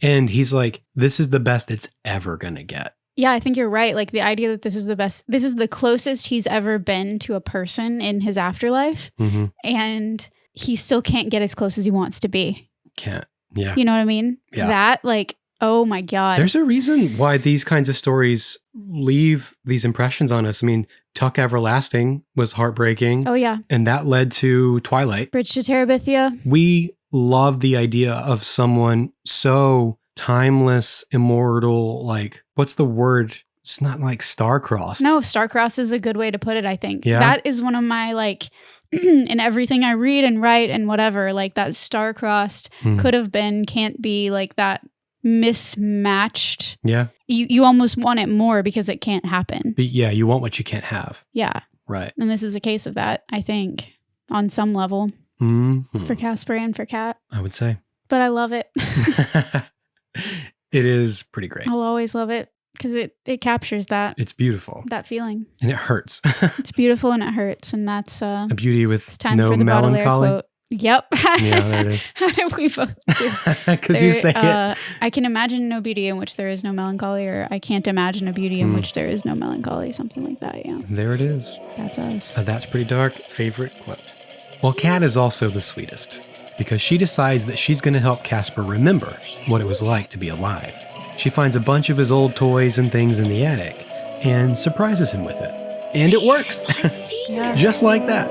And he's like, this is the best it's ever going to get. Yeah, I think you're right. Like the idea that this is the closest he's ever been to a person in his afterlife. Mm-hmm. And he still can't get as close as he wants to be. Can't. Yeah. You know what I mean? Yeah. That, like, oh my God. There's a reason why these kinds of stories leave these impressions on us. I mean, Tuck Everlasting was heartbreaking. Oh, yeah. And that led to Twilight. Bridge to Terabithia. We love the idea of someone so timeless, immortal, like, what's the word? It's not like star-crossed. No, star-crossed is a good way to put it, I think. Yeah. That is one of my, like, in everything I read and write and whatever, like that star-crossed could have been, can't be, like that mismatched. Yeah. You almost want it more because it can't happen. But yeah, you want what you can't have. Yeah. Right. And this is a case of that, I think, on some level. Mm-hmm. For Casper and for Kat. I would say. But I love it. It is pretty great. I'll always love it because it captures that. It's beautiful. That feeling. And it hurts. It's beautiful and it hurts. And that's a beauty with it's time no for the melancholy. Quote. Yep. Yeah, there it is. How did we both do? Because you say it. I can imagine no beauty in which there is no melancholy, or I can't imagine a beauty in which there is no melancholy. Something like that, yeah. There it is. That's us. That's pretty dark. Favorite quote. Well, Kat is also the sweetest because she decides that she's going to help Casper remember what it was like to be alive. She finds a bunch of his old toys and things in the attic and surprises him with it. And it works. Yeah. Just like that.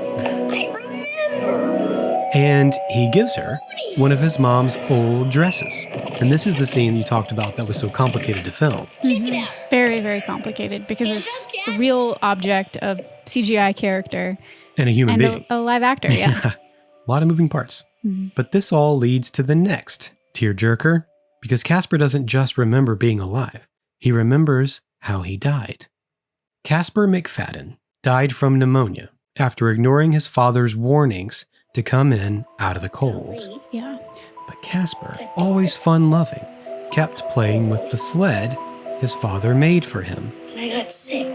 And he gives her one of his mom's old dresses. And this is the scene you talked about that was so complicated to film. Mm-hmm. Very, very complicated because it's a real object, a CGI character. And a human being. A live actor, yeah. A lot of moving parts. Mm-hmm. But this all leads to the next tearjerker, because Casper doesn't just remember being alive. He remembers how he died. Casper McFadden died from pneumonia after ignoring his father's warnings to come in out of the cold. Yeah. But Casper, always fun-loving, kept playing with the sled his father made for him. When I got sick,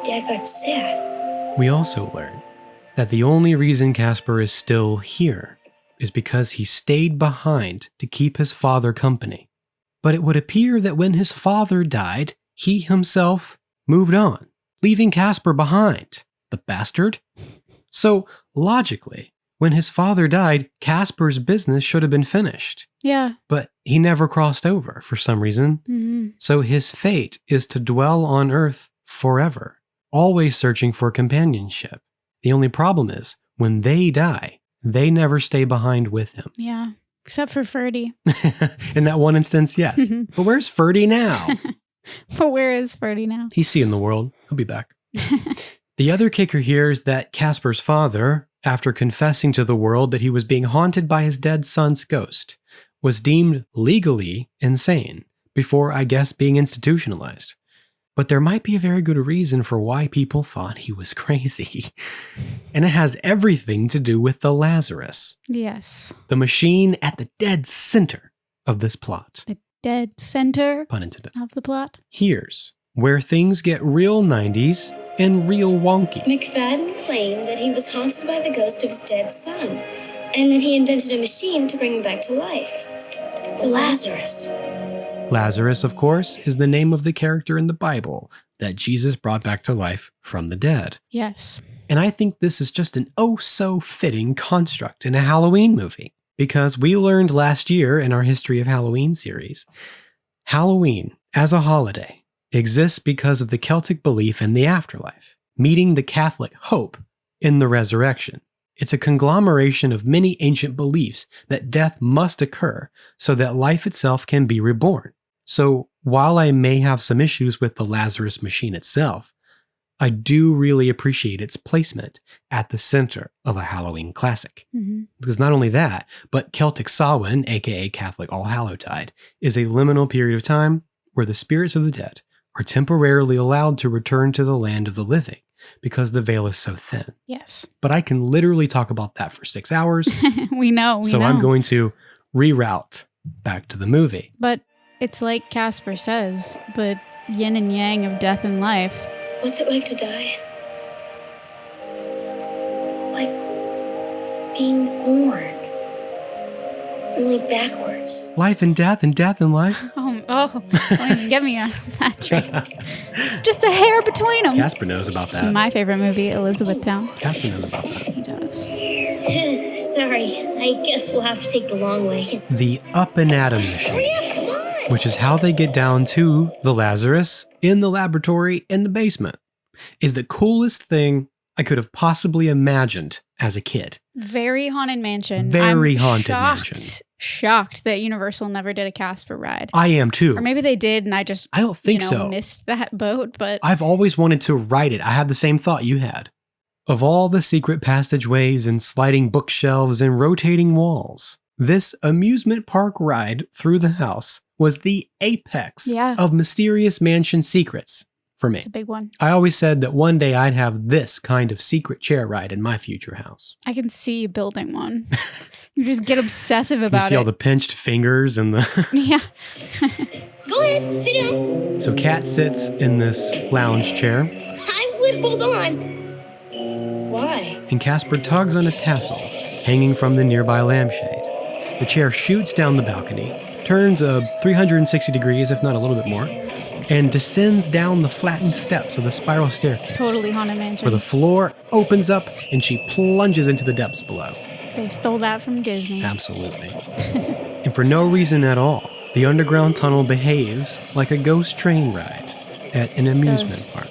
Dad got sad. We also learn that the only reason Casper is still here is because he stayed behind to keep his father company. But it would appear that when his father died, he himself moved on, leaving Casper behind. The bastard. So, logically, when his father died, Casper's business should have been finished. Yeah. But he never crossed over for some reason. Mm-hmm. So his fate is to dwell on Earth forever, always searching for companionship. The only problem is, when they die, they never stay behind with him. Yeah, except for Ferdy. In that one instance, yes. But where's Ferdy now? But where is Ferdy now? He's seeing the world. He'll be back. The other kicker here is that Casper's father, after confessing to the world that he was being haunted by his dead son's ghost, was deemed legally insane before, I guess, being institutionalized. But there might be a very good reason for why people thought he was crazy. And it has everything to do with the Lazarus. Yes. The machine at the dead center of this plot. The dead center Pun intended. of the plot. Here's where things get real 90s and real wonky. McFadden claimed that he was haunted by the ghost of his dead son, and that he invented a machine to bring him back to life. The Lazarus. Lazarus, of course, is the name of the character in the Bible that Jesus brought back to life from the dead. Yes. And I think this is just an oh-so-fitting construct in a Halloween movie, because we learned last year in our History of Halloween series, Halloween, as a holiday, exists because of the Celtic belief in the afterlife, meeting the Catholic hope in the resurrection. It's a conglomeration of many ancient beliefs that death must occur so that life itself can be reborn. So while I may have some issues with the Lazarus machine itself, I do really appreciate its placement at the center of a Halloween classic. Mm-hmm. Because not only that, but Celtic Samhain, aka Catholic All-Hallowtide, is a liminal period of time where the spirits of the dead are temporarily allowed to return to the land of the living because the veil is so thin. Yes. But I can literally talk about that for 6 hours. We know. So I'm going to reroute back to the movie. But it's like Casper says, the yin and yang of death and life. What's it like to die? Like being born. only backwards. Life and death and life. Don't even get me on that train. Just a hair between them. Casper knows about that. My favorite movie, Elizabethtown. Casper knows about that. He does. Sorry, I guess we'll have to take the long way. The up and atom machine, Hurry up, come on! which is how they get down to the Lazarus in the laboratory in the basement, is the coolest thing I could have possibly imagined as a kid. Very haunted mansion. Very I'm haunted mansion. Shocked that Universal never did a Casper ride. I am too. Or maybe they did and I just I don't think so. missed that boat, but I've always wanted to ride it. I have the same thought you had. Of all the secret passageways and sliding bookshelves and rotating walls, this amusement park ride through the house was the apex of mysterious mansion secrets for me. It's a big one. I always said that one day I'd have this kind of secret chair ride in my future house. I can see you building one. You just get obsessive about You see all the pinched fingers and the... Yeah. Go ahead, sit down. So Kat sits in this lounge chair. I would hold on. Why? And Casper tugs on a tassel hanging from the nearby lampshade. The chair shoots down the balcony, turns 360 degrees, if not a little bit more, and descends down the flattened steps of the spiral staircase. Totally haunted mansion. Where the floor opens up and she plunges into the depths below. They stole that from Disney. Absolutely. And for no reason at all, the underground tunnel behaves like a ghost train ride at an amusement park,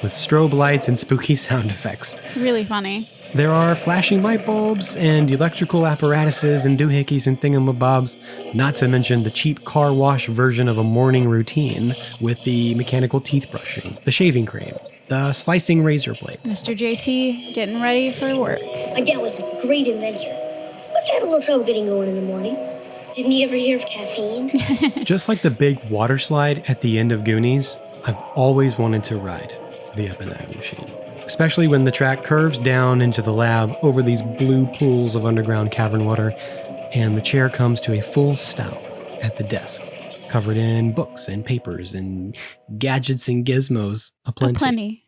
with strobe lights and spooky sound effects. Really funny. There are flashing light bulbs and electrical apparatuses and doohickeys and thingamabobs, not to mention the cheap car wash version of a morning routine with the mechanical teeth brushing, the shaving cream, the slicing razor blades. Mr. JT getting ready for work. My dad was a great inventor, but he had a little trouble getting going in the morning. Didn't he ever hear of caffeine? Just like the big water slide at the end of Goonies, I've always wanted to ride the Up and Atom machine. Especially when the track curves down into the lab over these blue pools of underground cavern water, and the chair comes to a full stop at the desk, covered in books and papers and gadgets and gizmos aplenty.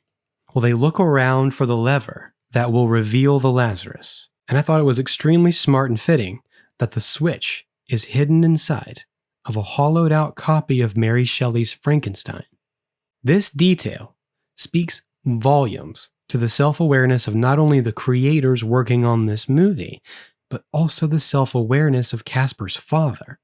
Well, they look around for the lever that will reveal the Lazarus, and I thought it was extremely smart and fitting that the switch is hidden inside of a hollowed out copy of Mary Shelley's Frankenstein. This detail speaks volumes to the self-awareness of not only the creators working on this movie, but also the self-awareness of Casper's father.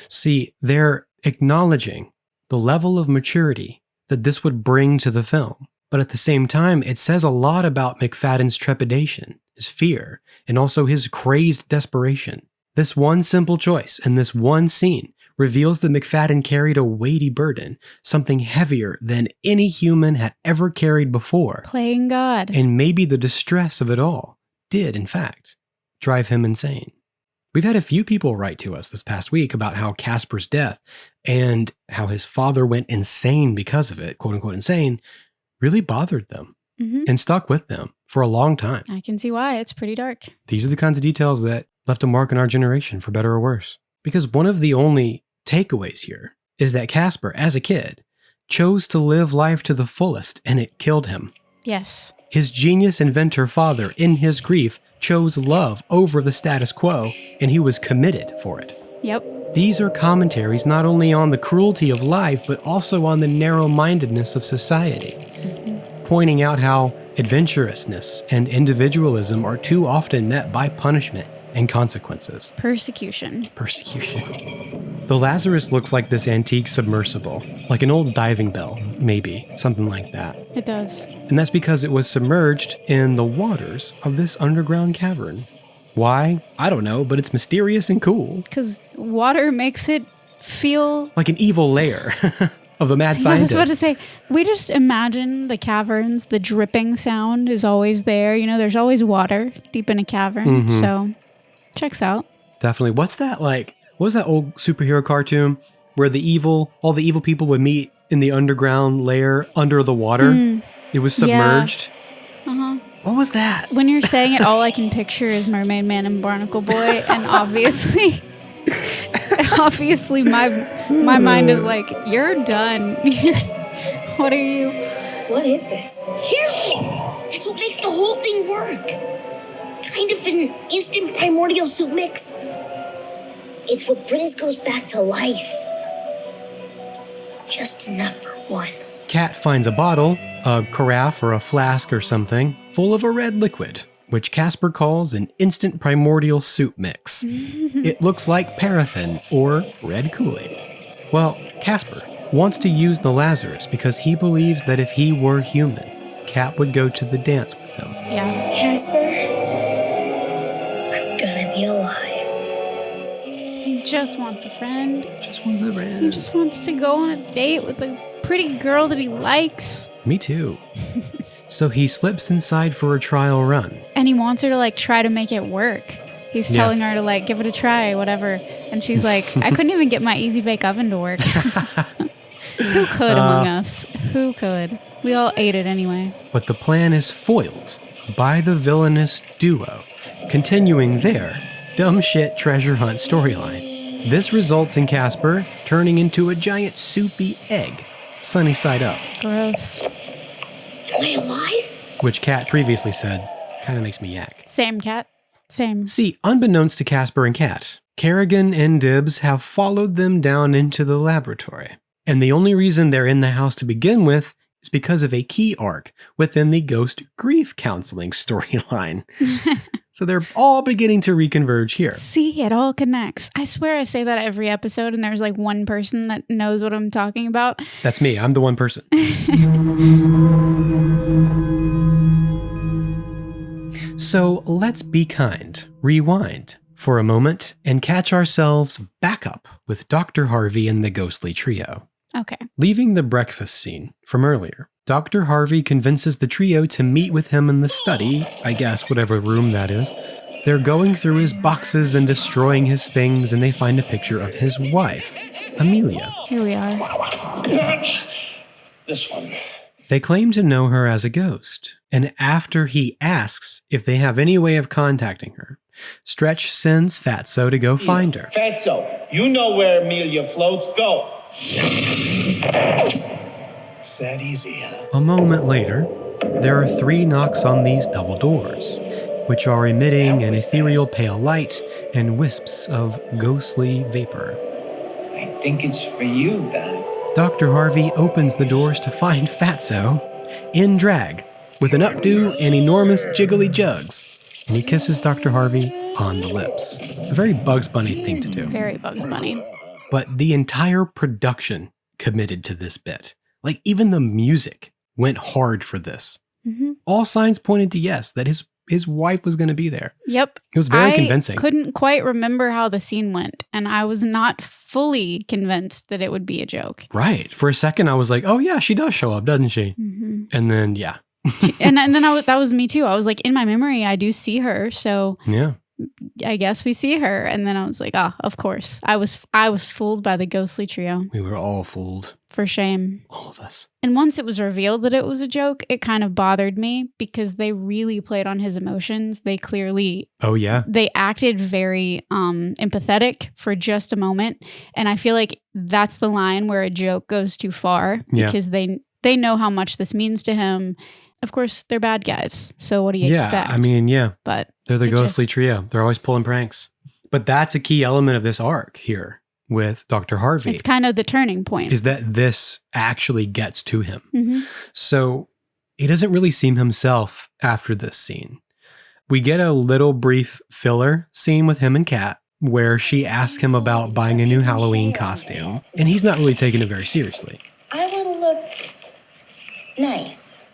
See, they're acknowledging the level of maturity that this would bring to the film, but at the same time, it says a lot about McFadden's trepidation, his fear, and also his crazed desperation. This one simple choice and this one scene reveals that McFadden carried a weighty burden, something heavier than any human had ever carried before. Playing God. And maybe the distress of it all did, in fact, drive him insane. We've had a few people write to us this past week about how Casper's death and how his father went insane because of it, quote unquote insane, really bothered them and stuck with them for a long time. I can see why. It's pretty dark. These are the kinds of details that left a mark in our generation, for better or worse. Because one of the only takeaways here is that Casper, as a kid, chose to live life to the fullest, and it killed him. Yes. His genius inventor father, in his grief, chose love over the status quo, and he was committed for it. Yep. These are commentaries not only on the cruelty of life, but also on the narrow-mindedness of society, pointing out how adventurousness and individualism are too often met by punishment and consequences. Persecution. The Lazarus looks like this antique submersible, like an old diving bell, maybe, something like that. It does. And that's because it was submerged in the waters of this underground cavern. Why? I don't know, but it's mysterious and cool. Because water makes it feel... like an evil lair of a mad scientist. I was about to say, we just imagine the caverns, the dripping sound is always there. You know, there's always water deep in a cavern, so checks out. Definitely. What's that like? What was that old superhero cartoon where all the evil people would meet in the underground lair under the water? It was submerged. Yeah. What was that? When you're saying it, all I can picture is Mermaid Man and Barnacle Boy, and obviously my mind is like, you're done. What are you? What is this? Here! That's what makes the whole thing work. Kind of an instant primordial soup mix. It's what brings ghosts back to life. Just enough for one. Kat finds a bottle, a carafe or a flask or something, full of a red liquid, which Casper calls an instant primordial soup mix. It looks like paraffin or red Kool-Aid. Well, Casper wants to use the Lazarus because he believes that if he were human, Kat would go to the dance with him. Yeah. Casper, I'm gonna be alive. He just wants a friend. Just wants a friend. He just wants to go on a date with a pretty girl that he likes. Me too. So he slips inside for a trial run. And he wants her to like try to make it work. He's telling her to like give it a try, whatever. And she's like, I couldn't even get my easy bake oven to work. Who could among us? Who could? We all ate it anyway. But the plan is foiled by the villainous duo, continuing their dumb shit treasure hunt storyline. This results in Casper turning into a giant soupy egg, sunny side up. Gross. Am I alive? Which Kat previously said kind of makes me yak. Same, Kat. Same. See, unbeknownst to Casper and Kat, Kerrigan and Dibbs have followed them down into the laboratory. And the only reason they're in the house to begin with is because of a key arc within the ghost grief counseling storyline. So they're all beginning to reconverge here. See, it all connects. I swear I say that every episode and there's like one person that knows what I'm talking about. That's me. I'm the one person. So let's be kind, rewind for a moment, and catch ourselves back up with Dr. Harvey and the ghostly trio. Okay. Leaving the breakfast scene from earlier, Dr. Harvey convinces the trio to meet with him in the study, I guess whatever room that is. They're going through his boxes and destroying his things, and they find a picture of his wife, Amelia. Here we are. This one. They claim to know her as a ghost, and after he asks if they have any way of contacting her, Stretch sends Fatso to go find her. Fatso, you know where Amelia floats. Go. It's that easy, huh? A moment later, there are 3 knocks on these double doors, which are emitting an ethereal pale light and wisps of ghostly vapor. I think it's for you, Doc. Dr. Harvey opens the doors to find Fatso in drag with an updo and enormous jiggly jugs, and he kisses Dr. Harvey on the lips. A very Bugs Bunny thing to do. Very Bugs Bunny. But the entire production committed to this bit. Like, even the music went hard for this. Mm-hmm. All signs pointed to yes, that his wife was going to be there. Yep. It was very convincing. I couldn't quite remember how the scene went, and I was not fully convinced that it would be a joke. Right. For a second, I was like, oh yeah, she does show up, doesn't she? Mm-hmm. And then, yeah. and then that was me too. I was like, in my memory, I do see her, so yeah, I guess we see her. And then I was like, of course. I was fooled by the ghostly trio. We were all fooled. For shame. All of us. And once it was revealed that it was a joke, it kind of bothered me because they really played on his emotions. They clearly... Oh, yeah. They acted very empathetic for just a moment. And I feel like that's the line where a joke goes too far because they know how much this means to him. Of course, they're bad guys. So what do you expect? I mean, yeah. But they're the ghostly trio. They're always pulling pranks. But that's a key element of this arc here with Dr. Harvey. It's kind of the turning point. Is that this actually gets to him. Mm-hmm. So he doesn't really seem himself after this scene. We get a little brief filler scene with him and Kat where she asks him about buying a new Halloween costume. And he's not really taking it very seriously. I want to look nice.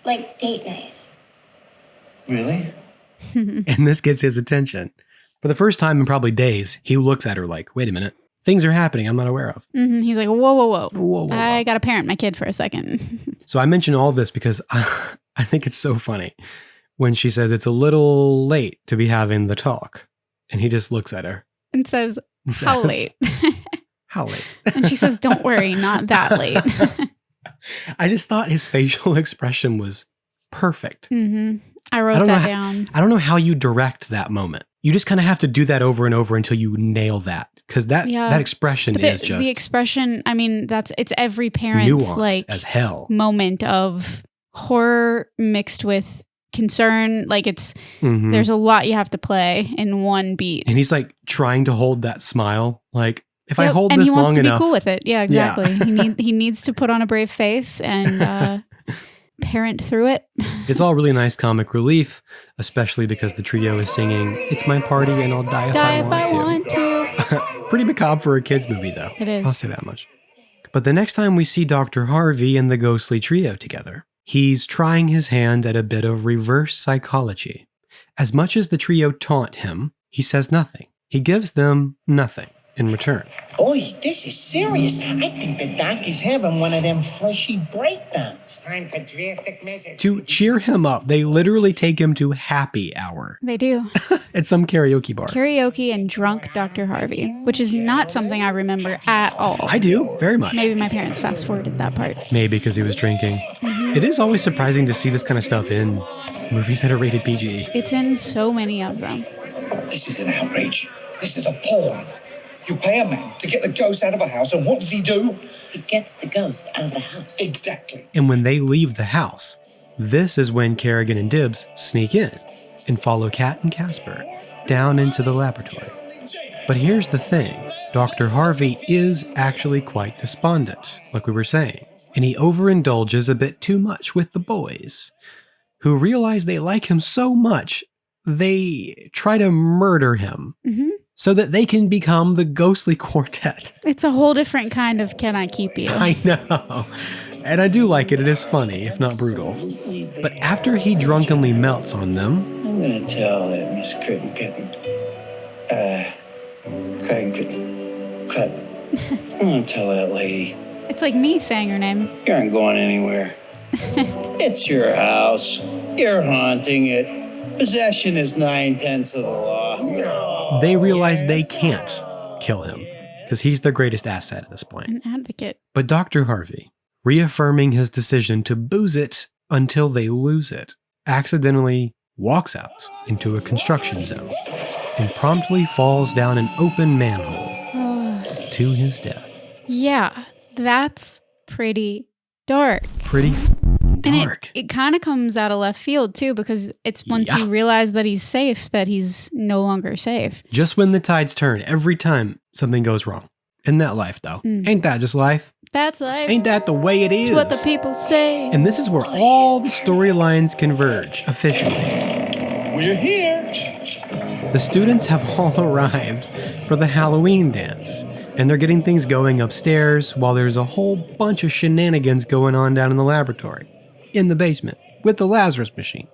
Like date nice. Really? And this gets his attention. For the first time in probably days, he looks at her like, wait a minute, things are happening I'm not aware of. Mm-hmm. He's like, whoa. Whoa. I got to parent my kid for a second. So I mention all this because I think it's so funny when she says it's a little late to be having the talk. And he just looks at her. And says, how late? How late? And she says, don't worry, not that late. I just thought his facial expression was perfect. Mm-hmm. I wrote that down. I don't know how you direct that moment. You just kind of have to do that over and over until you nail that. Because that expression is just... The expression, I mean, it's every parent's nuanced as hell moment of horror mixed with concern. Like there's a lot you have to play in one beat. And he's like trying to hold that smile. Like, if I hold this long enough. And he wants to be cool with it. Yeah, exactly. Yeah. he needs to put on a brave face and parent through it. It's all really nice comic relief, especially because the trio is singing "It's My Party and I'll Die If I Want To." Pretty macabre for a kid's movie, though. It is. I'll say that much. But the next time we see Dr. Harvey and the ghostly trio together, he's trying his hand at a bit of reverse psychology. As much as the trio taunt him, he says nothing. He gives them nothing in return. Boys, this is serious. I think the doc is having one of them fleshy breakdowns. Time for drastic measures. To cheer him up, they literally take him to happy hour. They do. At some karaoke bar. Karaoke and drunk Dr. Harvey, which is not something I remember at all. I do, very much. Maybe my parents fast forwarded that part. Maybe because he was drinking. It is always surprising to see this kind of stuff in movies that are rated PG. It's in so many of them. This is an outrage. This is appalling. You pay a man to get the ghost out of a house, and what does he do? He gets the ghost out of the house. Exactly. And when they leave the house, this is when Kerrigan and Dibbs sneak in and follow Kat and Casper down into the laboratory. But here's the thing. Dr. Harvey is actually quite despondent, like we were saying, and he overindulges a bit too much with the boys, who realize they like him so much, they try to murder him. So that they can become the ghostly quartet. It's a whole different kind of "can I keep you?" I know. And I do like it. It is funny, if not brutal. But after he drunkenly melts on them... I'm going to tell that Miss Cut. I'm going to tell that lady. It's like me saying her name. You aren't going anywhere. It's your house. You're haunting it. Possession is 9/10 of the law. They realize they can't kill him because he's their greatest asset at this point. An advocate. But Dr. Harvey, reaffirming his decision to booze it until they lose it, accidentally walks out into a construction zone and promptly falls down an open manhole to his death. Yeah, that's pretty dark. Pretty dark. And it kind of comes out of left field, too, because it's once you realize that he's safe, that he's no longer safe. Just when the tides turn, every time something goes wrong. Isn't that life, though? Ain't that just life? That's life. Ain't that the way it is? It's what the people say. And this is where all the storylines converge, officially. We're here. The students have all arrived for the Halloween dance. And they're getting things going upstairs while there's a whole bunch of shenanigans going on down in the laboratory, in the basement, with the Lazarus machine.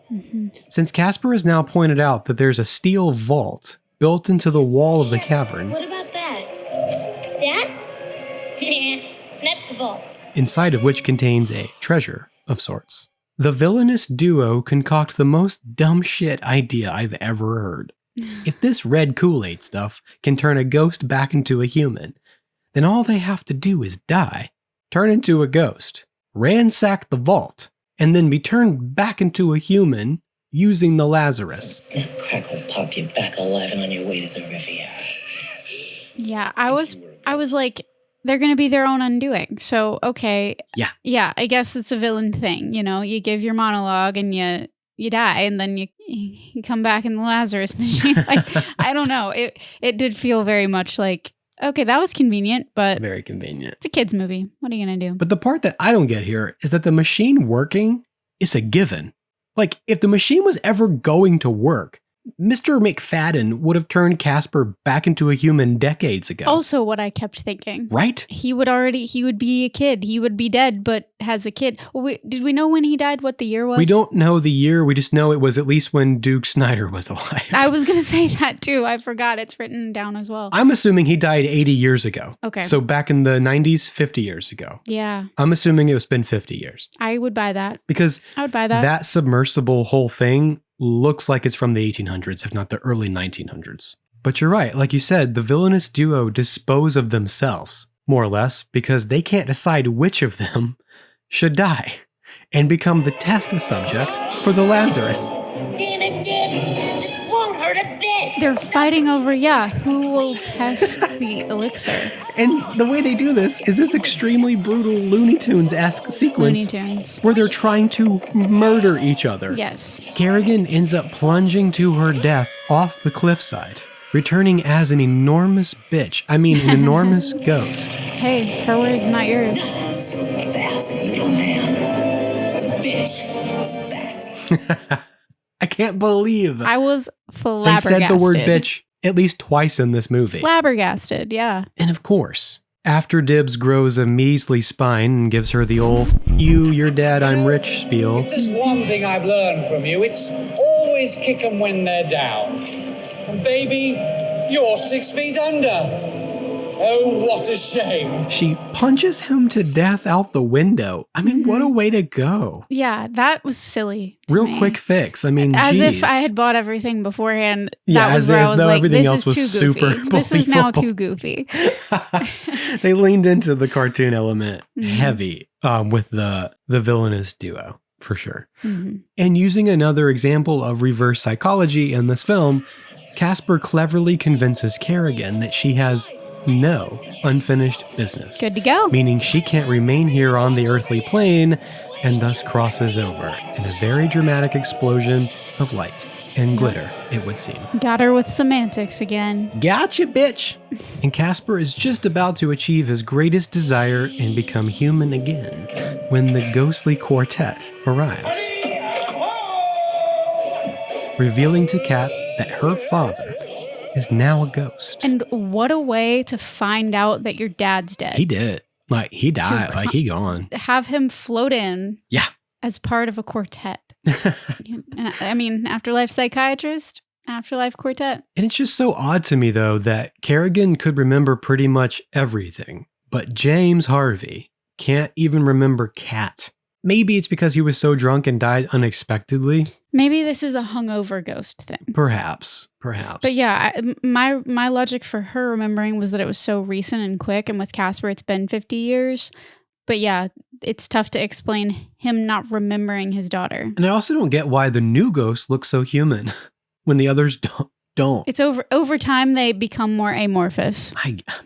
Since Casper has now pointed out that there's a steel vault built into the wall of the cavern. What about that? That? Yeah, that's the vault. Inside of which contains a treasure of sorts. The villainous duo concoct the most dumb shit idea I've ever heard. If this red Kool-Aid stuff can turn a ghost back into a human, then all they have to do is die, turn into a ghost, ransack the vault, and then be turned back into a human using the Lazarus. Snap, crackle, pop you back alive and on your way to the Riviera. Yeah, I was like, they're going to be their own undoing. So, okay. Yeah, I guess it's a villain thing. You know, you give your monologue and you die, and then you come back in the Lazarus machine. Like, I don't know. It did feel very much like, okay, that was convenient, but very convenient. It's a kid's movie. What are you going to do? But the part that I don't get here is that the machine working is a given. Like, if the machine was ever going to work, Mr. McFadden would have turned Casper back into a human decades ago. Also what I kept thinking. Right? He would be a kid. He would be dead, but has a kid. Did we know when he died, what the year was? We don't know the year. We just know it was at least when Duke Snyder was alive. I was going to say that too. I forgot. It's written down as well. I'm assuming he died 80 years ago. Okay. So back in the 90s, 50 years ago. Yeah. I'm assuming it's been 50 years. I would buy that. Because I would buy that. That submersible whole thing looks like it's from the 1800s, if not the early 1900s. But you're right. Like you said, the villainous duo dispose of themselves, more or less, because they can't decide which of them should die and become the test subject for the Lazarus. Damn it, Dibbs! This won't hurt her to bits. They're fighting over, who will test the elixir. And the way they do this is this extremely brutal Looney Tunes-esque sequence Looney Tunes. where they're trying to murder each other. Yes. Kerrigan ends up plunging to her death off the cliffside, returning as an enormous bitch. I mean, an enormous ghost. Hey, her words, not yours. So fast, little man. The bitch is back. I can't believe I was they flabbergasted. said the word bitch at least twice in this movie. Flabbergasted, yeah. And of course, after Dibs grows a measly spine and gives her the old, your dad, I'm rich spiel. If there's one thing I've learned from you, it's always kick 'em when they're down. And baby, you're 6 feet under. Oh, what a shame. She punches him to death out the window. I mean, what a way to go. Yeah, that was silly. Real me. quick fix. I mean, As geez. if I had bought everything beforehand. Yeah, that was as where I was though like, everything this else is was too super goofy. This is now believable. too goofy. They leaned into the cartoon element heavy with the villainous duo, for sure. And using another example of reverse psychology in this film, Casper cleverly convinces Kerrigan that she has no unfinished business. Good to go. Meaning she can't remain here on the earthly plane, and thus crosses over in a very dramatic explosion of light and glitter, it would seem. Got her with semantics again. Gotcha, bitch! And Casper is just about to achieve his greatest desire and become human again when the ghostly quartet arrives, revealing to Kat that her father is now a ghost. And what a way to find out that your dad's dead. He did. Like, he died. Like, he gone. Have him float in Yeah. as part of a quartet. And, I mean, afterlife psychiatrist, afterlife quartet. And it's just so odd to me, though, that Kerrigan could remember pretty much everything, but James Harvey can't even remember Kat. Maybe it's because he was so drunk and died unexpectedly. Maybe this is a hungover ghost thing. Perhaps. But yeah, my logic for her remembering was that it was so recent and quick, and with Casper, it's been 50 years. But yeah, it's tough to explain him not remembering his daughter. And I also don't get why the new ghost looks so human when the others don't. It's over time, they become more amorphous.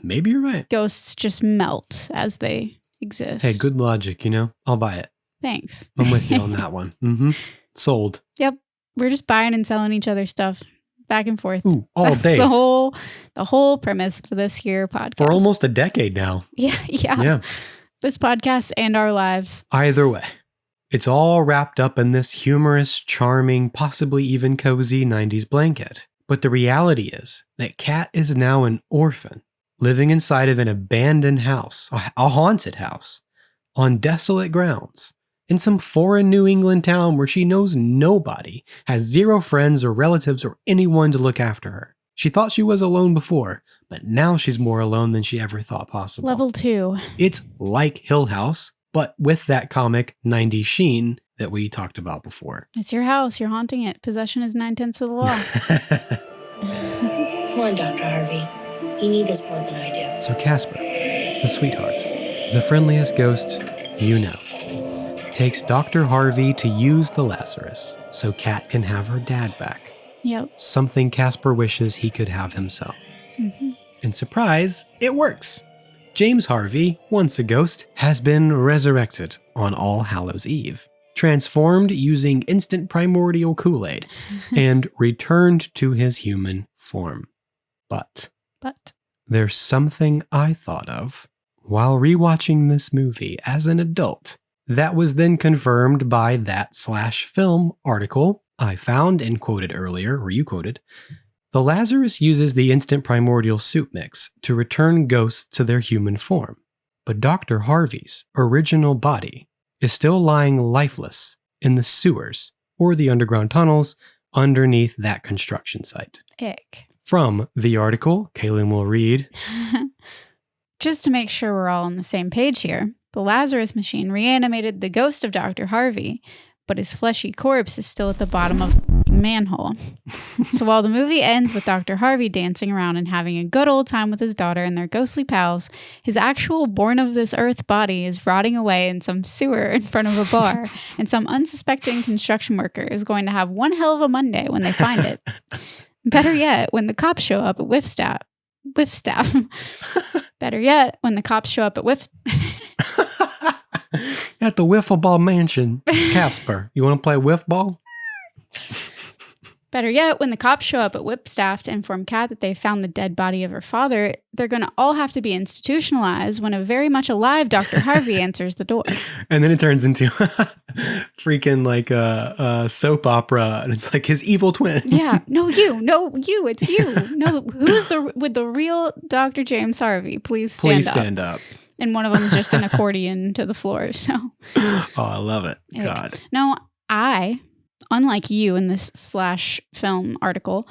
Maybe you're right. Ghosts just melt as they exist. Hey, good logic, I'll buy it. Thanks. I'm with you on that one. Sold. Yep. We're just buying and selling each other stuff back and forth. Ooh, all That's day. the whole premise for this here podcast. For almost a decade now. Yeah. This podcast and our lives. Either way, it's all wrapped up in this humorous, charming, possibly even cozy 90s blanket. But the reality is that Kat is now an orphan, living inside of an abandoned house, a haunted house, on desolate grounds, in some foreign New England town where she knows nobody, has zero friends or relatives or anyone to look after her. She thought she was alone before, but now she's more alone than she ever thought possible. Level 2. It's like Hill House, but with that comic 90s sheen that we talked about before. It's your house. You're haunting it. Possession is 9/10 of the law. Come on, Dr. Harvey. You need this more than I do. So Casper, the sweetheart, the friendliest ghost you know, takes Dr. Harvey to use the Lazarus so Kat can have her dad back. Yep. Something Casper wishes he could have himself. And surprise, it works. James Harvey, once a ghost, has been resurrected on All Hallows Eve, transformed using instant primordial kool-aid, and returned to his human form. But there's something I thought of while rewatching this movie as an adult that was then confirmed by that /film article I found and quoted earlier, or you quoted. The Lazarus uses the instant primordial soup mix to return ghosts to their human form, but Dr. Harvey's original body is still lying lifeless in the sewers or the underground tunnels underneath that construction site. Ick. From the article, Kaylin will read. Just to make sure we're all on the same page here, the Lazarus machine reanimated the ghost of Dr. Harvey, but his fleshy corpse is still at the bottom of the manhole. So while the movie ends with Dr. Harvey dancing around and having a good old time with his daughter and their ghostly pals, his actual born of this earth body is rotting away in some sewer in front of a bar, and some unsuspecting construction worker is going to have one hell of a Monday when they find it. Better yet, when the cops show up at Whiff Staff. Better yet, when the cops show up at Whiff... At the Wiffle Ball Mansion, Casper. You want to play Whiff Ball? Better yet, when the cops show up at Whipstaff to inform Kat that they found the dead body of her father, they're going to all have to be institutionalized when a very much alive Dr. Harvey answers the door. And then it turns into freaking like a soap opera, and it's like his evil twin. Yeah, it's you. No, with the real Dr. James Harvey? Please stand up. And one of them is just an accordion to the floor. So, oh, I love it. God. No, I, unlike you in this /film article,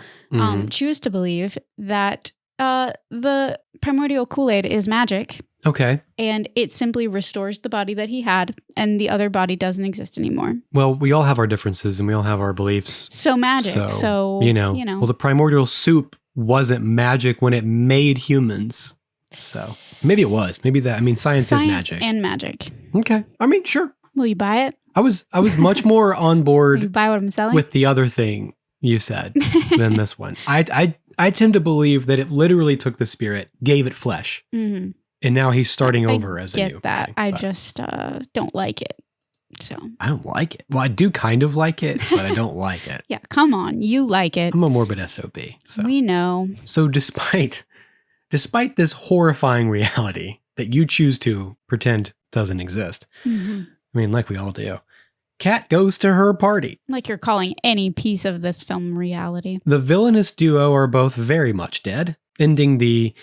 choose to believe that the primordial kool-aid is magic. Okay. And it simply restores the body that he had, and the other body doesn't exist anymore. Well, we all have our differences, and we all have our beliefs. So magic. So you know. Well, the primordial soup wasn't magic when it made humans. So maybe it was. Maybe that. I mean, science is magic. And magic. Okay. I mean, sure. Will you buy it? I was much more on board. You buy what I'm selling? With the other thing you said than this one. I tend to believe that it literally took the spirit, gave it flesh, and now he's starting over as a new. I get that. thing, I just don't like it. So I don't like it. Well, I do kind of like it, but I don't like it. Yeah, come on, you like it. I'm a morbid SOB. So. We know. So despite this horrifying reality that you choose to pretend doesn't exist, I mean, like we all do, Kat goes to her party. Like you're calling any piece of this film reality. The villainous duo are both very much dead, ending the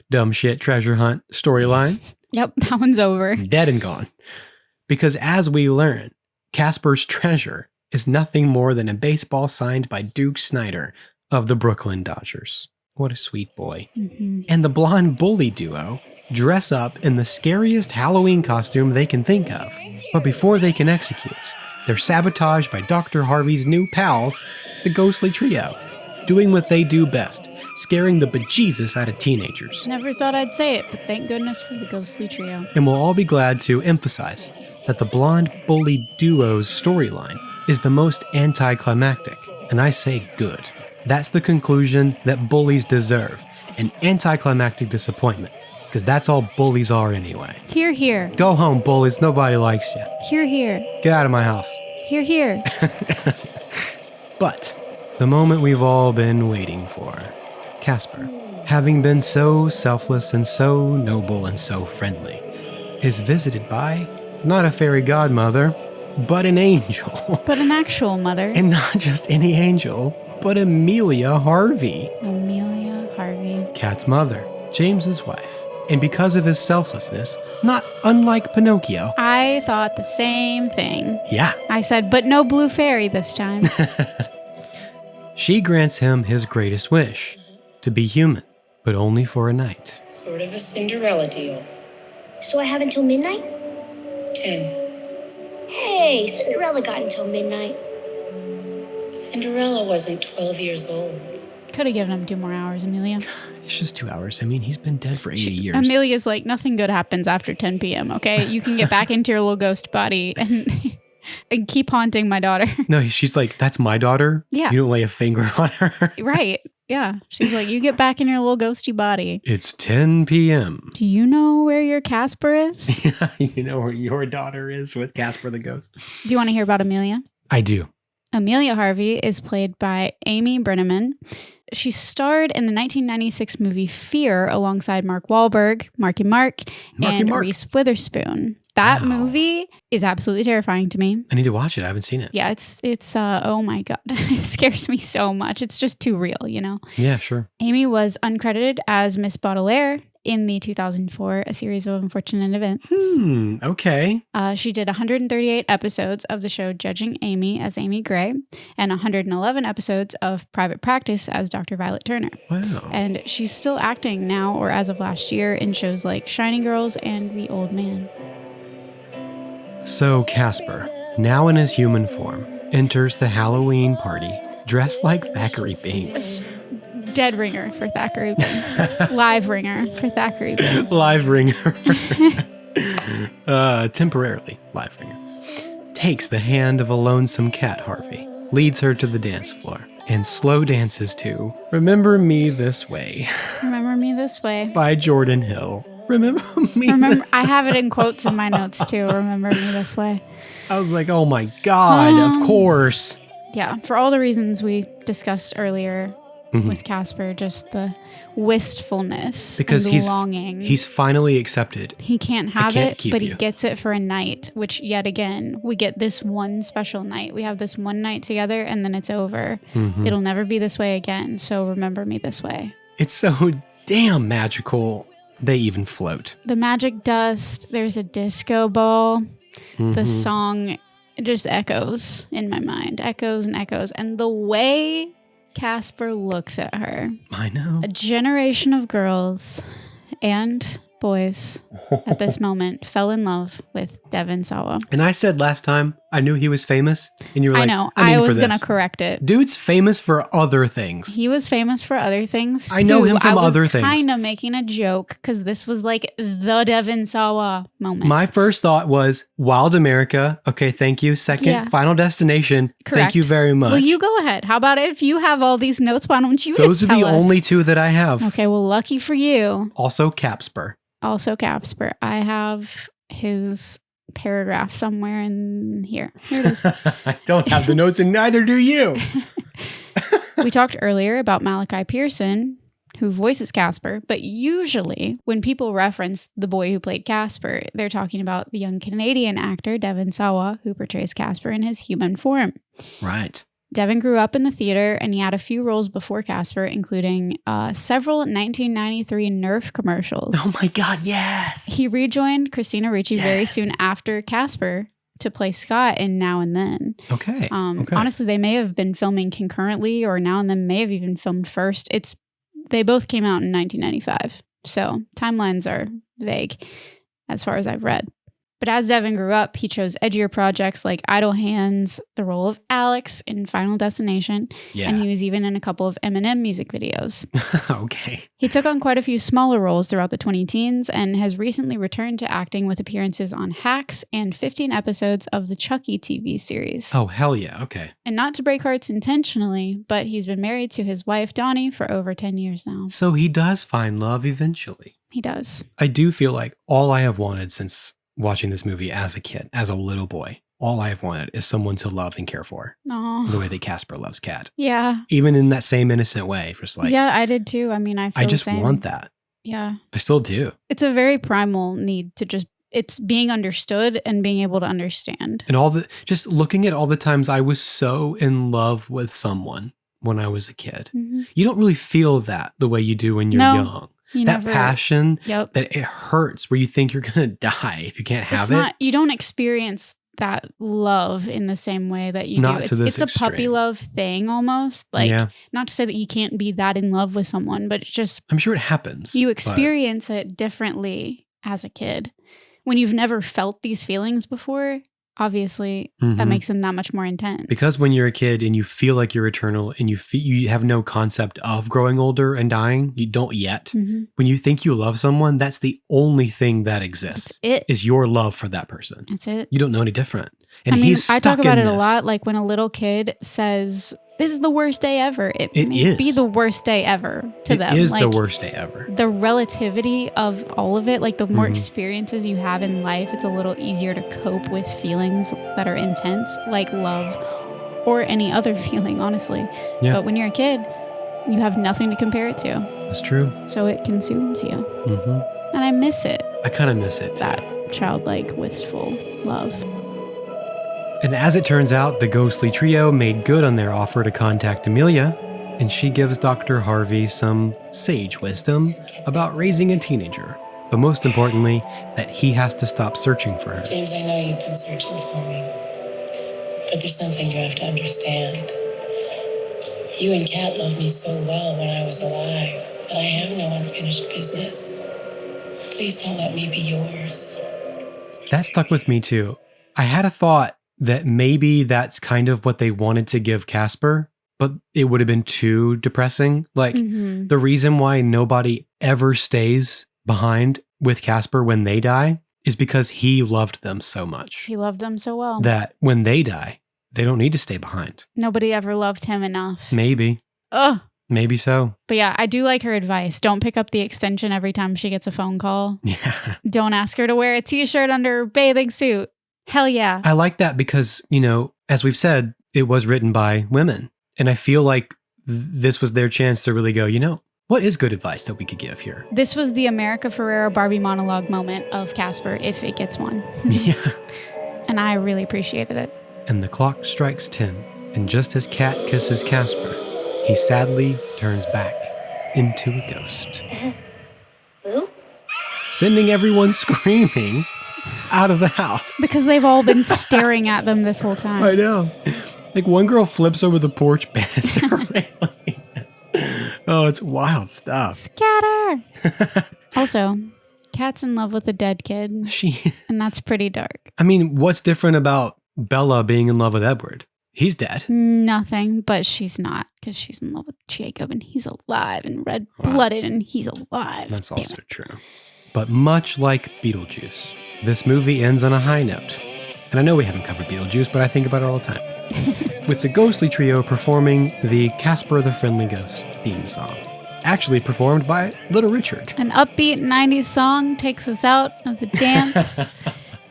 dumb shit treasure hunt storyline. Yep, that one's over. Dead and gone. Because as we learn, Casper's treasure is nothing more than a baseball signed by Duke Snider of the Brooklyn Dodgers. What a sweet boy. And the blonde bully duo dress up in the scariest Halloween costume they can think of. But before they can execute, they're sabotaged by Dr. Harvey's new pals, the Ghostly Trio, doing what they do best, scaring the bejesus out of teenagers. Never thought I'd say it, but thank goodness for the Ghostly Trio. And we'll all be glad to emphasize that the blonde bully duo's storyline is the most anticlimactic, and I say good. That's the conclusion that bullies deserve, an anticlimactic disappointment, because that's all bullies are anyway. Hear, hear. Go home, bullies. Nobody likes you. Hear, hear. Get out of my house. Hear, hear. But the moment we've all been waiting for, Casper, having been so selfless and so noble and so friendly, is visited by not a fairy godmother, but an angel. But an actual mother. And not just any angel, but Amelia Harvey. Amelia Harvey. Kat's mother, James's wife. And because of his selflessness, not unlike Pinocchio. I thought the same thing. Yeah. I said, but no blue fairy this time. She grants him his greatest wish, to be human, but only for a night. Sort of a Cinderella deal. So I have until midnight? 10. Hey, Cinderella got until midnight. Cinderella wasn't 12 years old. Could have given him 2 more hours, Amelia. It's just 2 hours. I mean, he's been dead for 80 years. Amelia's like, nothing good happens after 10 p.m., okay? You can get back into your little ghost body and keep haunting my daughter. No, she's like, that's my daughter? Yeah. You don't lay a finger on her? Right. Yeah. She's like, you get back in your little ghosty body. It's 10 p.m. Do you know where your Casper is? Yeah, you know where your daughter is with Casper the Ghost. Do you want to hear about Amelia? I do. Amelia Harvey is played by Amy Brenneman. She starred in the 1996 movie Fear alongside Mark Wahlberg, Marky Mark, and Reese Witherspoon. That movie is absolutely terrifying to me. I need to watch it. I haven't seen it. Yeah, it's oh my God. It scares me so much. It's just too real, you know? Yeah, sure. Amy was uncredited as Miss Baudelaire in the 2004 A Series of Unfortunate Events. Okay. She did 138 episodes of the show Judging Amy as Amy Gray and 111 episodes of Private Practice as Dr. Violet Turner. Wow. And she's still acting now, or as of last year, in shows like Shining Girls and The Old Man. So Casper, now in his human form, enters the Halloween party dressed like Thackeray Binks. Dead ringer for Thackeray Binks. Live ringer for Thackeray Binks. Live ringer. Temporarily live ringer. Takes the hand of a lonesome cat Harvey leads her to the dance floor and slow dances to Remember Me This Way Remember Me This Way. by Jordan Hill. Remember me this I have it in quotes in my notes too. Remember Me This Way. I was like, oh my God, of course. Yeah, for all the reasons we discussed earlier with Casper, just the wistfulness Because and the longing. He's finally accepted. He can't have can't it, keep but you. he gets it for a night, which yet again, we get this one special night. We have this one night together and then it's over. It'll never be this way again. So remember me this way. It's so damn magical. They even float. The magic dust, there's a disco ball. The song just echoes in my mind, echoes and echoes. And the way Casper looks at her. I know. A generation of girls and boys at this moment fell in love with Devon Sawa. And I said last time I knew he was famous, and you were like, I know. I'm in I for was going this. to correct it. Dude's famous for other things. He was famous for other things. I know him from other things. I was kind of making a joke because this was like the Devon Sawa moment. My first thought was Wild America. Okay, thank you. Second, Final Destination. Correct. Thank you very much. Well, you go ahead. How about if you have all these notes? Why don't you Those just are the tell us? only two that I have. Okay, well, lucky for you. Also, Casper. Also, Casper. I have his paragraph somewhere in here. Here it is. I don't have the notes, and neither do you. We talked earlier about Malachi Pearson, who voices Casper, but usually when people reference the boy who played Casper, they're talking about the young Canadian actor Devon Sawa, who portrays Casper in his human form. Right. Devon grew up in the theater, and he had a few roles before Casper, including several 1993 Nerf commercials. Oh my God, yes! He rejoined Christina Ricci very soon after Casper to play Scott in Now and Then. Okay. Honestly, they may have been filming concurrently, or Now and Then may have even filmed first. They both came out in 1995, so timelines are vague as far as I've read. But as Devon grew up, he chose edgier projects like Idle Hands, the role of Alex in Final Destination, and he was even in a couple of Eminem music videos. Okay. He took on quite a few smaller roles throughout the 20-teens and has recently returned to acting with appearances on Hacks and 15 episodes of the Chucky TV series. Oh, hell yeah. Okay. And not to break hearts intentionally, but he's been married to his wife, Donnie, for over 10 years now. So he does find love eventually. He does. I do feel like all I have wanted since watching this movie as a kid, as a little boy, all I have wanted is someone to love and care for. Aww. The way that Casper loves Cat. Yeah. Even in that same innocent way. Just like, yeah, I did too. I mean, I just the same. want that. Yeah. I still do. It's a very primal need to it's being understood and being able to understand. And just looking at all the times I was so in love with someone when I was a kid. Mm-hmm. You don't really feel that the way you do when you're young. That passion, that it hurts where you think you're going to die if you can't have it. You don't experience that love in the same way that you do. It's a puppy love thing almost. Like, not to say that you can't be that in love with someone, but it's just... I'm sure it happens. You experience it differently as a kid. When you've never felt these feelings before, obviously, that makes them that much more intense. Because when you're a kid and you feel like you're eternal and you have no concept of growing older and dying, you don't yet. When you think you love someone, that's the only thing that exists. Is your love for that person. That's it. You don't know any different. And I talk about it a lot. Like when a little kid says, "This is the worst day ever." It may be the worst day ever to them. It is the worst day ever. The relativity of all of it, like the more experiences you have in life, it's a little easier to cope with feelings that are intense, like love or any other feeling, honestly. Yeah. But when you're a kid, you have nothing to compare it to. That's true. So it consumes you. And I miss it. I kind of miss it. That childlike, wistful love. And as it turns out, the ghostly trio made good on their offer to contact Amelia, and she gives Dr. Harvey some sage wisdom about raising a teenager, but most importantly, that he has to stop searching for her. James, I know you've been searching for me, but there's something you have to understand. You and Kat loved me so well when I was alive, but I have no unfinished business. Please don't let me be yours. That stuck with me too. I had a thought that maybe that's kind of what they wanted to give Casper, but it would have been too depressing. Like the reason why nobody ever stays behind with Casper when they die is because he loved them so much. He loved them so well. That when they die, they don't need to stay behind. Nobody ever loved him enough. Maybe. Ugh. Maybe so. But yeah, I do like her advice. Don't pick up the extension every time she gets a phone call. Yeah. Don't ask her to wear a t-shirt under her bathing suit. Hell yeah. I like that because, as we've said, it was written by women. And I feel like this was their chance to really go, what is good advice that we could give here? This was the America Ferrera Barbie monologue moment of Casper, if it gets one. Yeah. And I really appreciated it. And the clock strikes 10. And just as Cat kisses Casper, he sadly turns back into a ghost. Boo? Sending everyone screaming out of the house. Because they've all been staring at them this whole time. I know. Like one girl flips over the porch banister railing. Oh, it's wild stuff. Scatter! Also, Cat's in love with a dead kid. She is. And that's pretty dark. I mean, what's different about Bella being in love with Edward? He's dead. Nothing, but she's not, because she's in love with Jacob and he's alive and red-blooded and he's alive. That's also true. But much like Beetlejuice, this movie ends on a high note. And I know we haven't covered Beetlejuice, but I think about it all the time. With the ghostly trio performing the Casper the Friendly Ghost theme song. Actually performed by Little Richard. An upbeat 90s song takes us out of the dance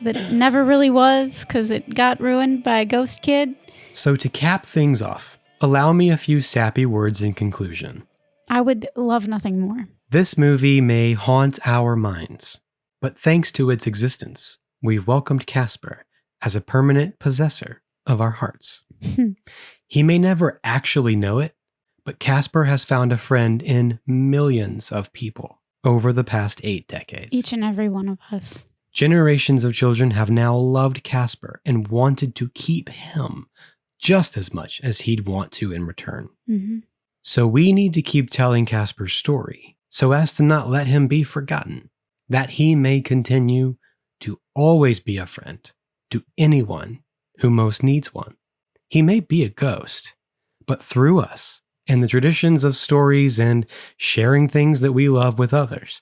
that never really was because it got ruined by a ghost kid. So to cap things off, allow me a few sappy words in conclusion. I would love nothing more. This movie may haunt our minds, but thanks to its existence, we've welcomed Casper as a permanent possessor of our hearts. He may never actually know it, but Casper has found a friend in millions of people over the past 8 decades. Each and every one of us. Generations of children have now loved Casper and wanted to keep him just as much as he'd want to in return. Mm-hmm. So we need to keep telling Casper's story so as to not let him be forgotten, that he may continue to always be a friend to anyone who most needs one. He may be a ghost, but through us and the traditions of stories and sharing things that we love with others,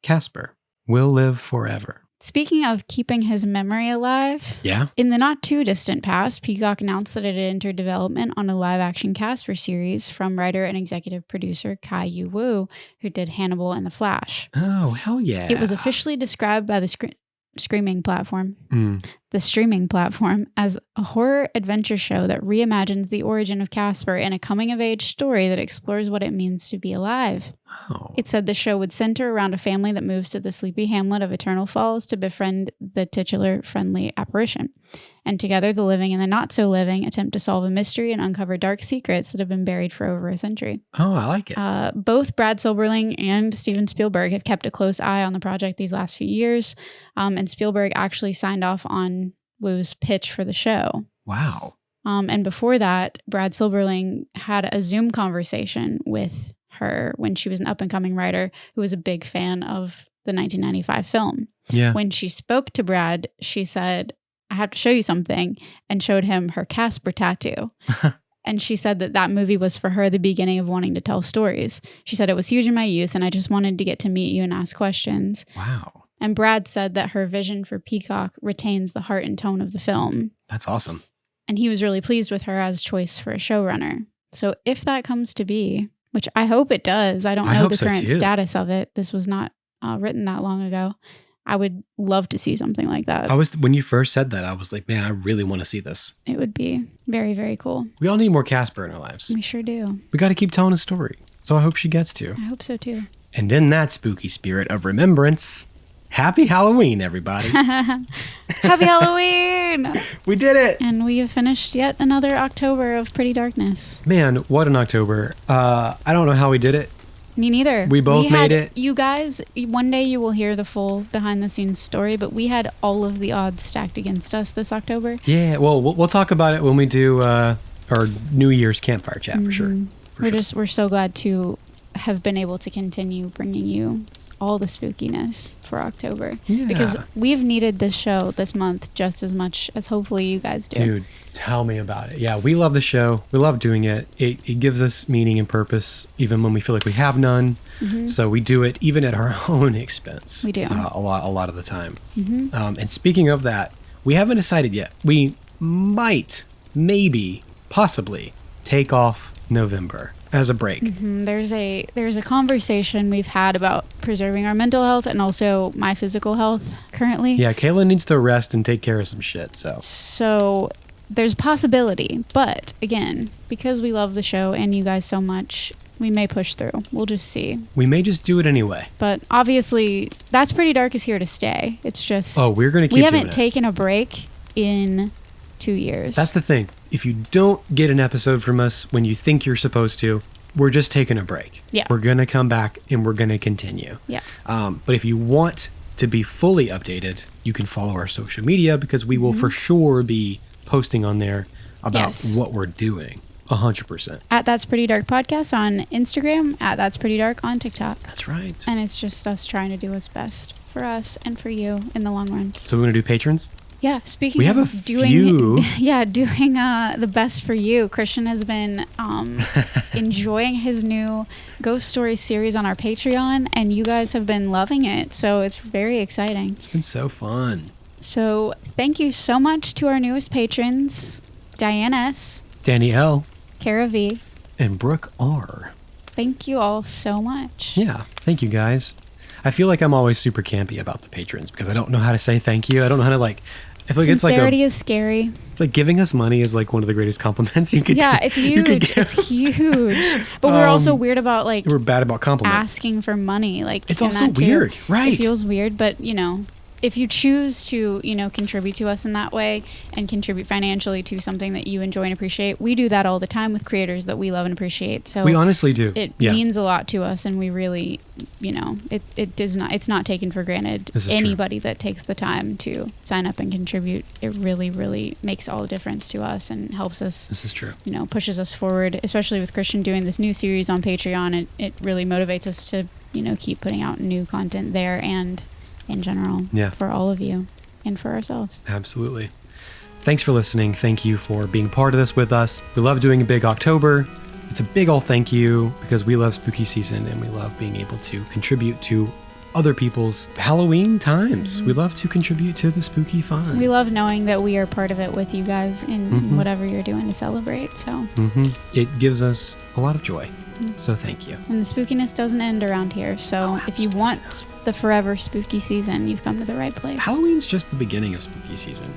Casper will live forever. Speaking of keeping his memory alive, in the not too distant past, Peacock announced that it had entered development on a live-action Casper series from writer and executive producer Kai Yu Wu, who did Hannibal and The Flash. Oh, hell yeah. It was officially described by the streaming platform as a horror adventure show that reimagines the origin of Casper in a coming-of-age story that explores what it means to be alive. Oh. It said the show would center around a family that moves to the sleepy hamlet of Eternal Falls to befriend the titular friendly apparition. And together, the living and the not-so-living attempt to solve a mystery and uncover dark secrets that have been buried for over a century. Oh, I like it. Both Brad Silberling and Steven Spielberg have kept a close eye on the project these last few years, and Spielberg actually signed off on Wu's pitch for the show. Wow. And before that, Brad Silberling had a Zoom conversation with her when she was an up-and-coming writer who was a big fan of the 1995 film. Yeah. When she spoke to Brad, she said, "I have to show you something," and showed him her Casper tattoo. And she said that movie was for her the beginning of wanting to tell stories. She said, "It was huge in my youth, and I just wanted to get to meet you and ask questions." Wow. And Brad said that her vision for Peacock retains the heart and tone of the film. That's awesome. And he was really pleased with her as choice for a showrunner. So if that comes to be, which I hope it does, I don't know the current status of it. This was not written that long ago. I would love to see something like that. When you first said that, I was like, man, I really want to see this. It would be very, very cool. We all need more Casper in our lives. We sure do. We got to keep telling a story. So I hope she gets to. I hope so too. And in that spooky spirit of remembrance, happy Halloween, everybody. Happy Halloween! We did it! And we have finished yet another October of Pretty Darkness. Man, what an October. I don't know how we did it. Me neither. We both made it. You guys, one day you will hear the full behind-the-scenes story, but we had all of the odds stacked against us this October. Yeah, well, we'll talk about it when we do our New Year's campfire chat, for sure. We're so glad to have been able to continue bringing you all the spookiness for October. Yeah. Because we've needed this show this month just as much as hopefully you guys do. Dude, tell me about it. Yeah, we love the show. We love doing it. It gives us meaning and purpose even when we feel like we have none. Mm-hmm. So we do it even at our own expense. We do. A lot of the time. Mm-hmm. And speaking of that, we haven't decided yet. We might maybe, possibly take off November as a break. There's a conversation we've had about preserving our mental health and also my physical health currently. Yeah, Kayla needs to rest and take care of some shit, So there's a possibility, but again, because we love the show and you guys so much, we may push through. We'll just see. We may just do it anyway. But obviously, That's Pretty Dark is here to stay. It's just... Oh, we're going to keep We doing haven't it. taken a break in 2 years. That's the thing. If you don't get an episode from us when you think you're supposed to, we're just taking a break. Yeah. We're going to come back and we're going to continue. Yeah. But if you want to be fully updated, you can follow our social media because we will for sure be posting on there about what we're doing. 100%. At That's Pretty Dark Podcast on Instagram, at That's Pretty Dark on TikTok. That's right. And it's just us trying to do what's best for us and for you in the long run. So we're going to do patrons? Yeah, speaking we of have a doing few. doing the best for you, Christian has been enjoying his new ghost story series on our Patreon, and you guys have been loving it, so it's very exciting. It's been so fun. So thank you so much to our newest patrons, Diane S., Danny L., Kara V., and Brooke R. Thank you all so much. Yeah, thank you guys. I feel like I'm always super campy about the patrons because I don't know how to say thank you. I don't know how to I feel like Sincerity is scary. It's like giving us money is like one of the greatest compliments you could. Yeah, it's huge. It's huge. But we're also weird about we're bad about compliments. Asking for money. It's also weird, right? It feels weird, but if you choose to, contribute to us in that way and contribute financially to something that you enjoy and appreciate, we do that all the time with creators that we love and appreciate. So we honestly do. It means a lot to us, and we really, it's not taken for granted. Anybody that takes the time to sign up and contribute, it really, really makes all the difference to us and helps us. This is true. Pushes us forward, especially with Christian doing this new series on Patreon. It really motivates us to, keep putting out new content there and in general, for all of you and for ourselves. Absolutely. Thanks for listening. Thank you for being part of this with us. We love doing a big October. It's a big old thank you because we love spooky season and we love being able to contribute to other people's Halloween times. We love to contribute to the spooky fun. We love knowing that we are part of it with you guys in whatever you're doing to celebrate. So it gives us a lot of joy. So thank you. And the spookiness doesn't end around here. So if you want the forever spooky season, you've come to the right place. Halloween's just the beginning of spooky season.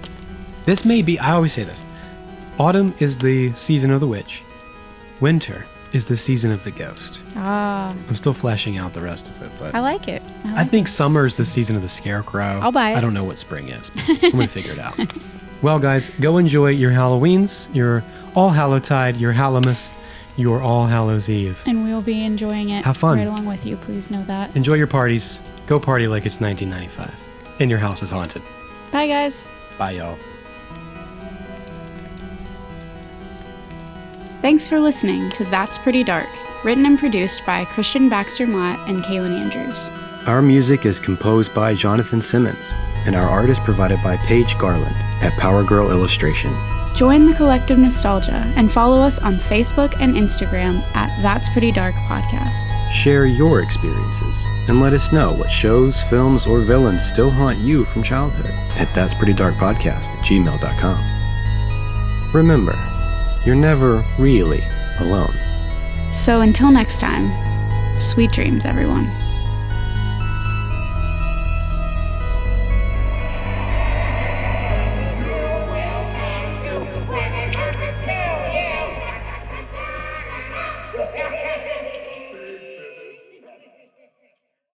This may be, I always say this, autumn is the season of the witch. Winter is the season of the ghost. I'm still fleshing out the rest of it, but I like it. I think summer is the season of the scarecrow. I'll buy it. I don't know what spring is, but I'm going to figure it out. Well, guys, go enjoy your Halloweens, your All Hallowtide, your Hallowmas, your All Hallows Eve. And we'll be enjoying it. Have fun. Right along with you. Please know that. Enjoy your parties. Go party like it's 1995. And your house is haunted. Bye, guys. Bye, y'all. Thanks for listening to That's Pretty Dark, written and produced by Christian Baxter Mott and Kaylin Andrews. Our music is composed by Jonathan Simmons, and our art is provided by Paige Garland at Power Girl Illustration. Join the collective nostalgia and follow us on Facebook and Instagram at That's Pretty Dark Podcast. Share your experiences and let us know what shows, films, or villains still haunt you from childhood at that'sprettyddarkpodcast@gmail.com. Remember, you're never really alone. So until next time, sweet dreams, everyone.